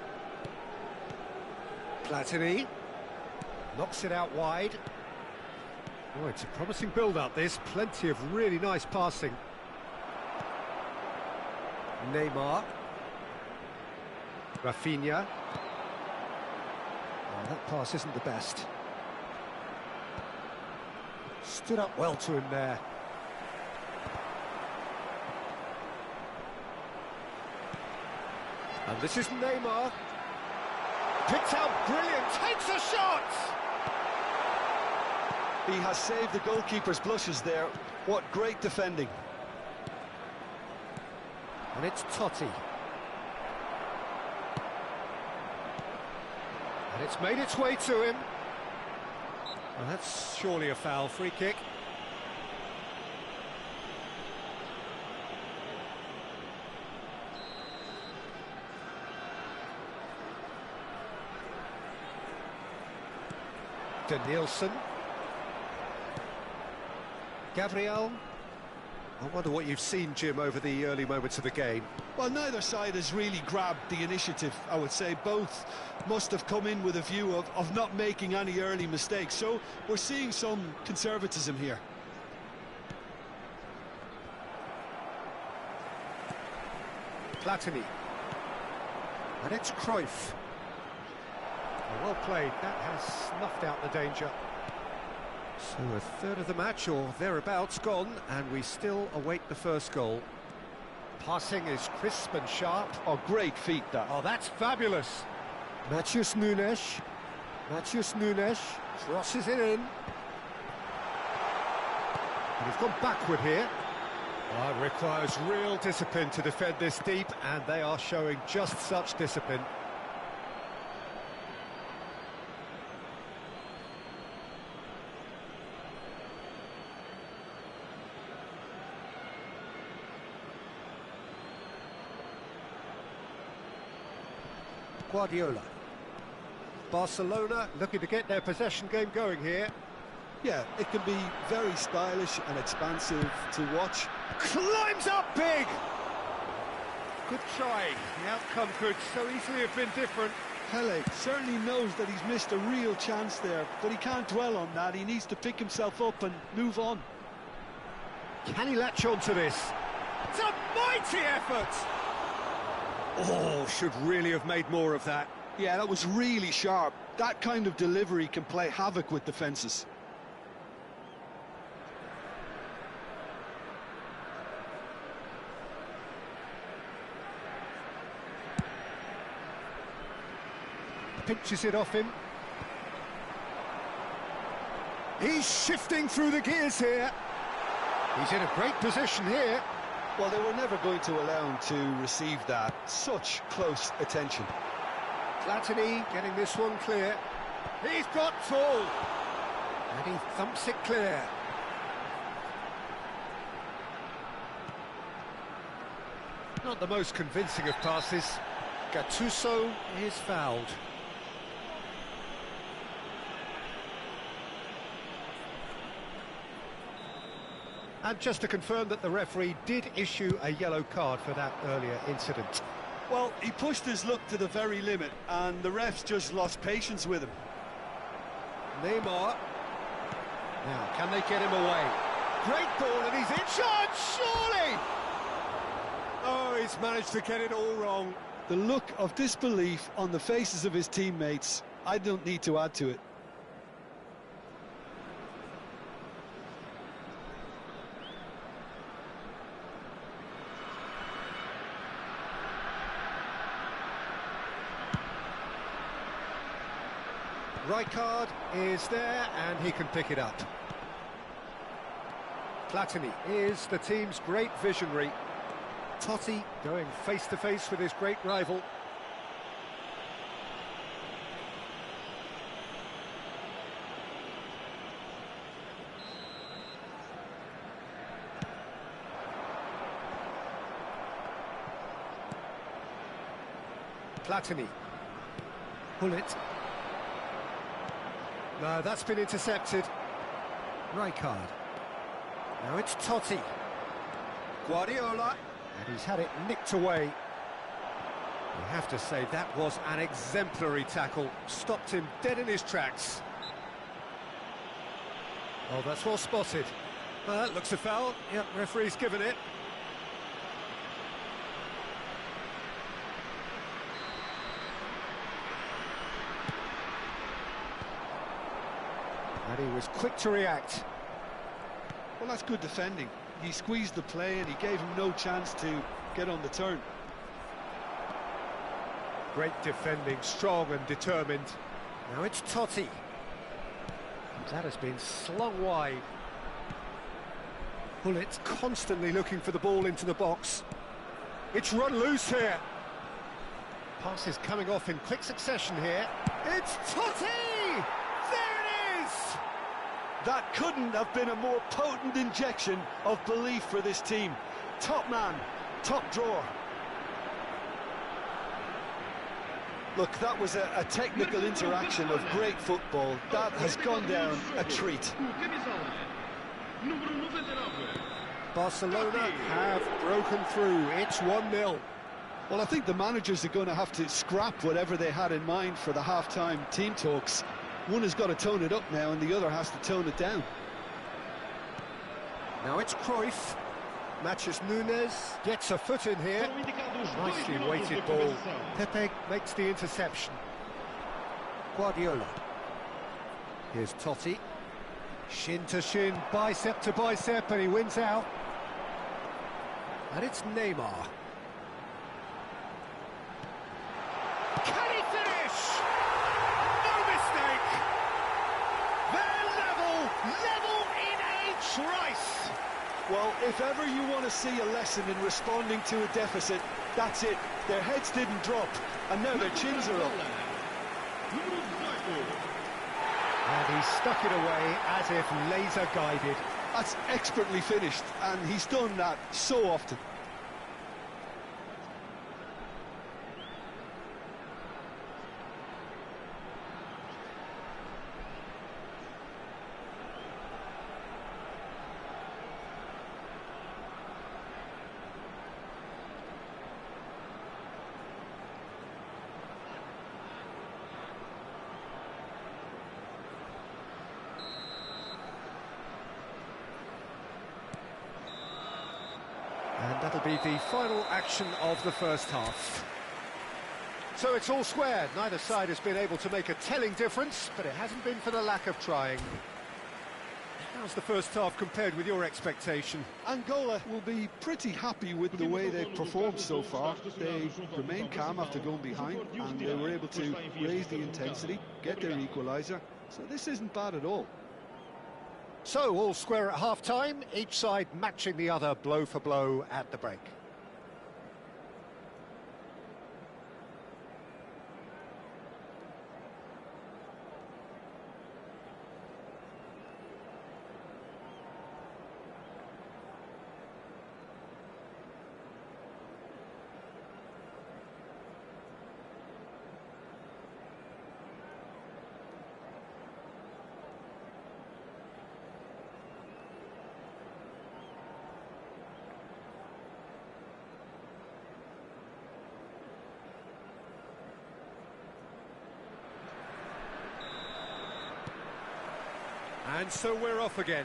Platini. Knocks it out wide. Oh, it's a promising build-up, this. Plenty of really nice passing. Neymar. Rafinha. Oh, that pass isn't the best. Stood up well to him there. And this is Neymar. Picked out brilliant, takes a shot! He has saved the goalkeeper's blushes there. What great defending. And it's Totti. And it's made its way to him. Well, that's surely a foul. Free kick. Nielsen. Gabriel. I wonder what you've seen, Jim, over the early moments of the game. Well, neither side has really grabbed the initiative, I would say. Both must have come in with a view of not making any early mistakes. So we're seeing some conservatism here. Platini. And it's Cruyff. Well played, that has snuffed out the danger. So a third of the match, or thereabouts, gone, and we still await the first goal. Passing is crisp and sharp. Oh, great feet, that. Oh, that's fabulous. Matheus Nunes. Matheus Nunes crosses it in. And he's gone backward here. Oh, it requires real discipline to defend this deep, and they are showing just such discipline. Guardiola. Barcelona looking to get their possession game going here. Yeah, it can be very stylish and expansive to watch. Climbs up big! Good try. The outcome could so easily have been different. Pele certainly knows that he's missed a real chance there, but he can't dwell on that. He needs to pick himself up and move on. Can he latch on to this? It's a mighty effort! Oh, should really have made more of that. Yeah, that was really sharp. That kind of delivery can play havoc with defences. Pinches it off him. He's shifting through the gears here. He's in a great position here. Well, they were never going to allow him to receive that. Such close attention. Platini getting this one clear. He's got full. And he thumps it clear. Not the most convincing of passes. Gattuso is fouled. And just to confirm that the referee did issue a yellow card for that earlier incident. Well, he pushed his luck to the very limit, and the refs just lost patience with him. Neymar. Now, can they get him away? Great ball, and he's in charge, surely! Oh, he's managed to get it all wrong. The look of disbelief on the faces of his teammates, I don't need to add to it. Rijkaard is there, and he can pick it up. Platini is the team's great visionary. Totti going face-to-face with his great rival. Platini. Pull it. No, that's been intercepted. Rijkaard. Now it's Totti. Guardiola. And he's had it nicked away. You have to say that was an exemplary tackle. Stopped him dead in his tracks. Oh, that's well spotted. That looks a foul. Yep, referee's given it. And he was quick to react. Well, that's good defending. He squeezed the play and he gave him no chance to get on the turn. Great defending, strong and determined. Now it's Totti. That has been slung wide. Bullet constantly looking for the ball into the box. It's run loose here. Passes coming off in quick succession here. It's Totti! There it is! That couldn't have been a more potent injection of belief for this team. Top man, top drawer. Look, that was a technical interaction of great football. That has gone down a treat. Barcelona have broken through. It's 1-0. Well, I think the managers are going to have to scrap whatever they had in mind for the half-time team talks. One has got to tone it up now and the other has to tone it down. Now it's Cruyff. Matches Nunes, gets a foot in here. Nicely weighted ball. Pepe makes the interception. Guardiola. Here's Totti. Shin to shin, bicep to bicep, and he wins out. And it's Neymar. Can he finish? No mistake! They're level in age rice. Well, if ever you want to see a lesson in responding to a deficit, that's it. Their heads didn't drop, and now their chins are up. And he stuck it away as if laser-guided. That's expertly finished, and he's done that so often. be the final action of the first half. So it's all square. Neither side has been able to make a telling difference, but it hasn't been for the lack of trying. How's the first half compared with your expectation? Angola will be pretty happy with the way they've performed so far. They remained calm after going behind, and they were able to raise the intensity, get their equaliser. So this isn't bad at all. So all square at half-time, each side matching the other blow for blow at the break. And so we're off again.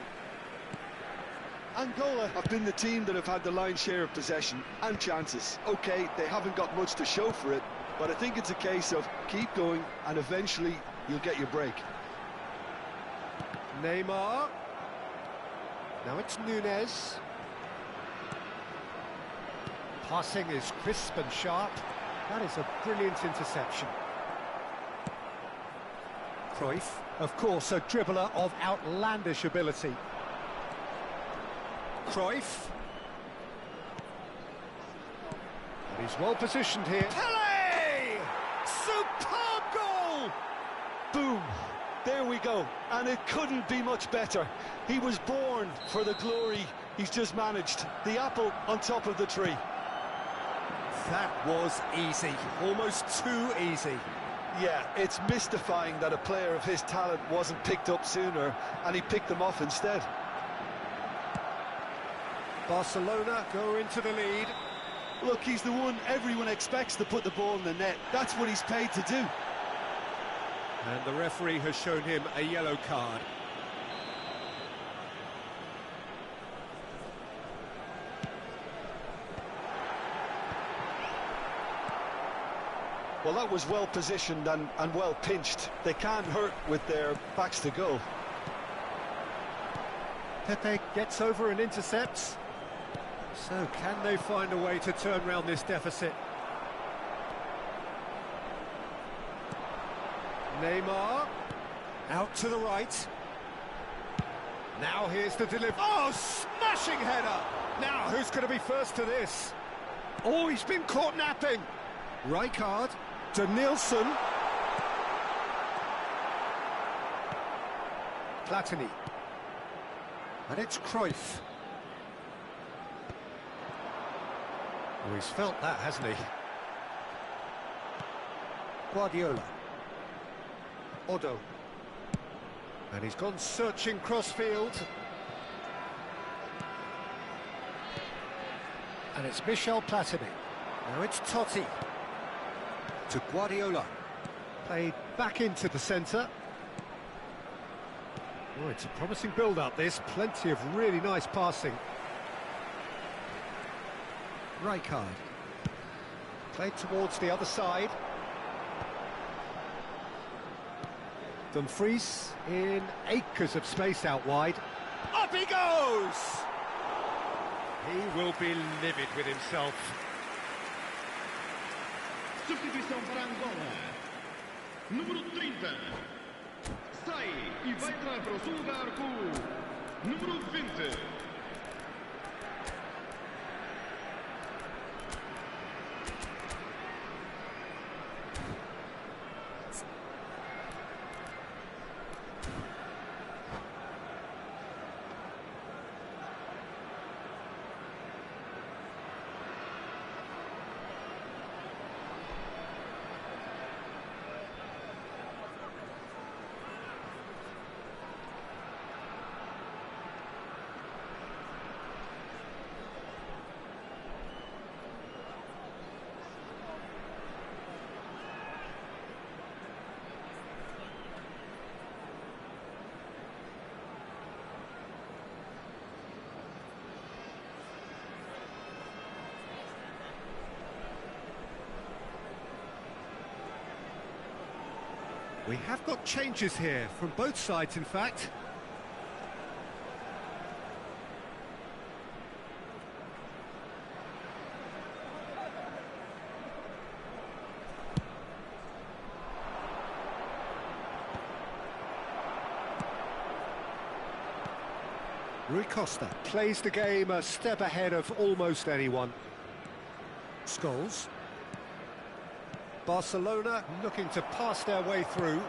Angola have been the team that have had the lion's share of possession and chances. OK, they haven't got much to show for it, but I think it's a case of keep going and eventually you'll get your break. Neymar. Now it's Nunez. Passing is crisp and sharp. That is a brilliant interception. Cruyff, of course, a dribbler of outlandish ability. Cruyff. And he's well positioned here. Pele! Superb goal! Boom! There we go. And it couldn't be much better. He was born for the glory he's just managed. The apple on top of the tree. That was easy. Almost too easy. Yeah, it's mystifying that a player of his talent wasn't picked up sooner, and he picked them off instead. Barcelona go into the lead. Look, he's the one everyone expects to put the ball in the net. That's what he's paid to do. And the referee has shown him a yellow card. Well, that was well positioned and well pinched. They can't hurt with their backs to goal. Pepe gets over and intercepts. So can they find a way to turn round this deficit? Neymar out to the right. Now here's the delivery. Oh, smashing header! Now who's going to be first to this? Oh, he's been caught napping. Rijkaard to Nielsen. Platini. And it's Cruyff. Oh, he's felt that, hasn't he? Guardiola. Odo. And he's gone searching crossfield. And it's Michel Platini. Now it's Totti. To Guardiola. Played back into the centre. Oh, it's a promising build-up, this. Plenty of really nice passing. Rijkaard. Played towards the other side. Dumfries in acres of space out wide. Up he goes! He will be livid with himself. Substituição para Angola. Número 30. Sai e vai entrar para o seu lugar com o número 20. We have got changes here, from both sides in fact. Rui Costa plays the game a step ahead of almost anyone. Scholes. Barcelona looking to pass their way through.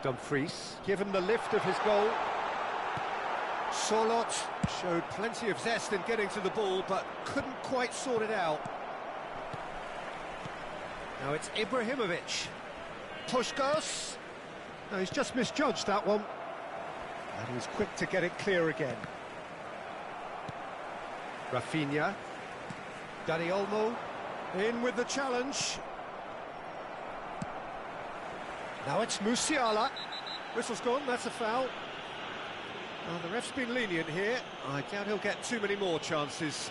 Dumfries given the lift of his goal. Solot showed plenty of zest in getting to the ball, but couldn't quite sort it out. Now it's Ibrahimovic. Puskos. No, he's just misjudged that one. And he was quick to get it clear again. Rafinha. Dani Olmo in with the challenge. Now it's Musiala. Whistle's gone, that's a foul. Well, the ref's been lenient here. I doubt he'll get too many more chances.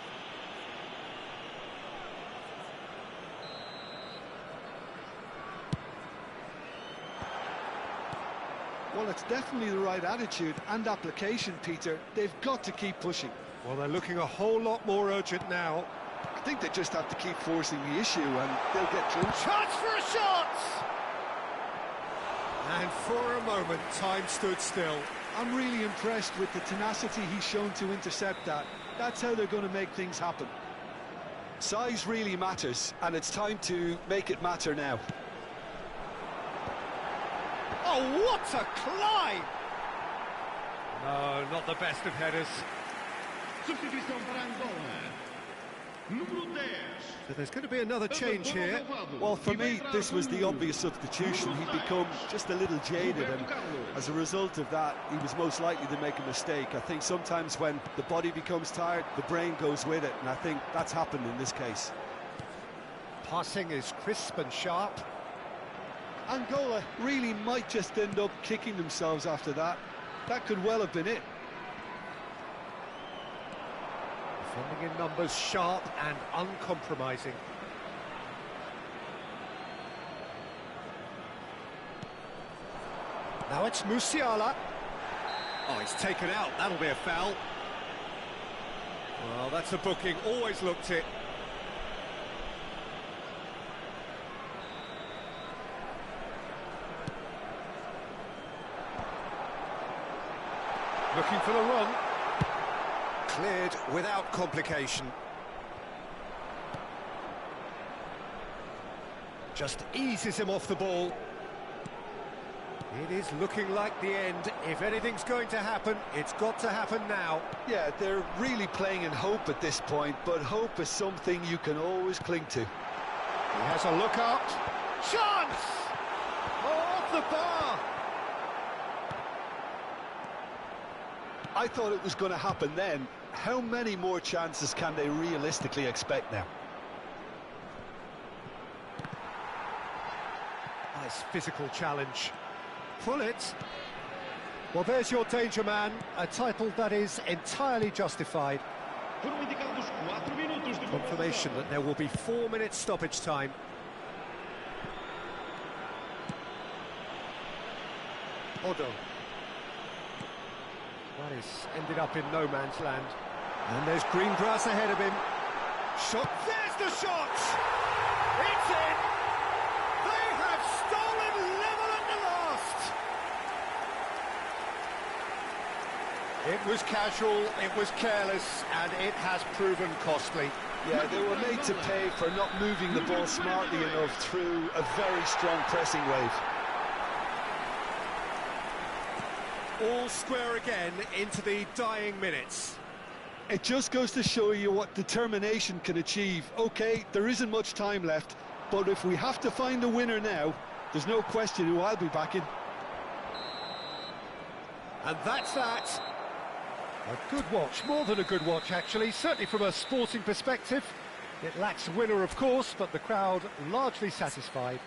Well, it's definitely the right attitude and application, Peter. They've got to keep pushing. Well, they're looking a whole lot more urgent now. I think they just have to keep forcing the issue and they'll get through. Chance for a shot! And for a moment, time stood still. I'm really impressed with the tenacity he's shown to intercept that. That's how they're going to make things happen. Size really matters, and it's time to make it matter now. Oh, what a climb! No, not the best of headers. Substituição para Angola. Número 10. So there's going to be another change here. Well, for me, this was the obvious substitution. He'd become just a little jaded, and as a result of that, he was most likely to make a mistake. I think sometimes when the body becomes tired, the brain goes with it, and I think that's happened in this case. Passing is crisp and sharp. Angola really might just end up kicking themselves after that. That could well have been it. Defending in numbers, sharp and uncompromising. Now it's Musiala. Oh, he's taken out, that'll be a foul. Well, that's a booking, always looked it. Looking for the run. Cleared without complication. Just eases him off the ball. It is looking like the end. If anything's going to happen, it's got to happen now. Yeah, they're really playing in hope at this point, but hope is something you can always cling to. He has a look up. Chance! Oh, off the bar! I thought it was going to happen then. How many more chances can they realistically expect now? Nice physical challenge. Pull it. Well, there's your danger man, a title that is entirely justified. Confirmation that there will be 4 minutes stoppage time. Odo. That is ended up in no man's land. And there's green grass ahead of him. Shot, there's the shot! It's in! They have stolen level at the last! It was casual, it was careless, and it has proven costly. Yeah, they were made to pay for not moving the ball smartly enough through a very strong pressing wave. All square again into the dying minutes. It just goes to show you what determination can achieve. OK, there isn't much time left, but if we have to find the winner now, there's no question who I'll be backing. And that's that. A good watch, more than a good watch actually, certainly from a sporting perspective. It lacks a winner of course, but the crowd largely satisfied.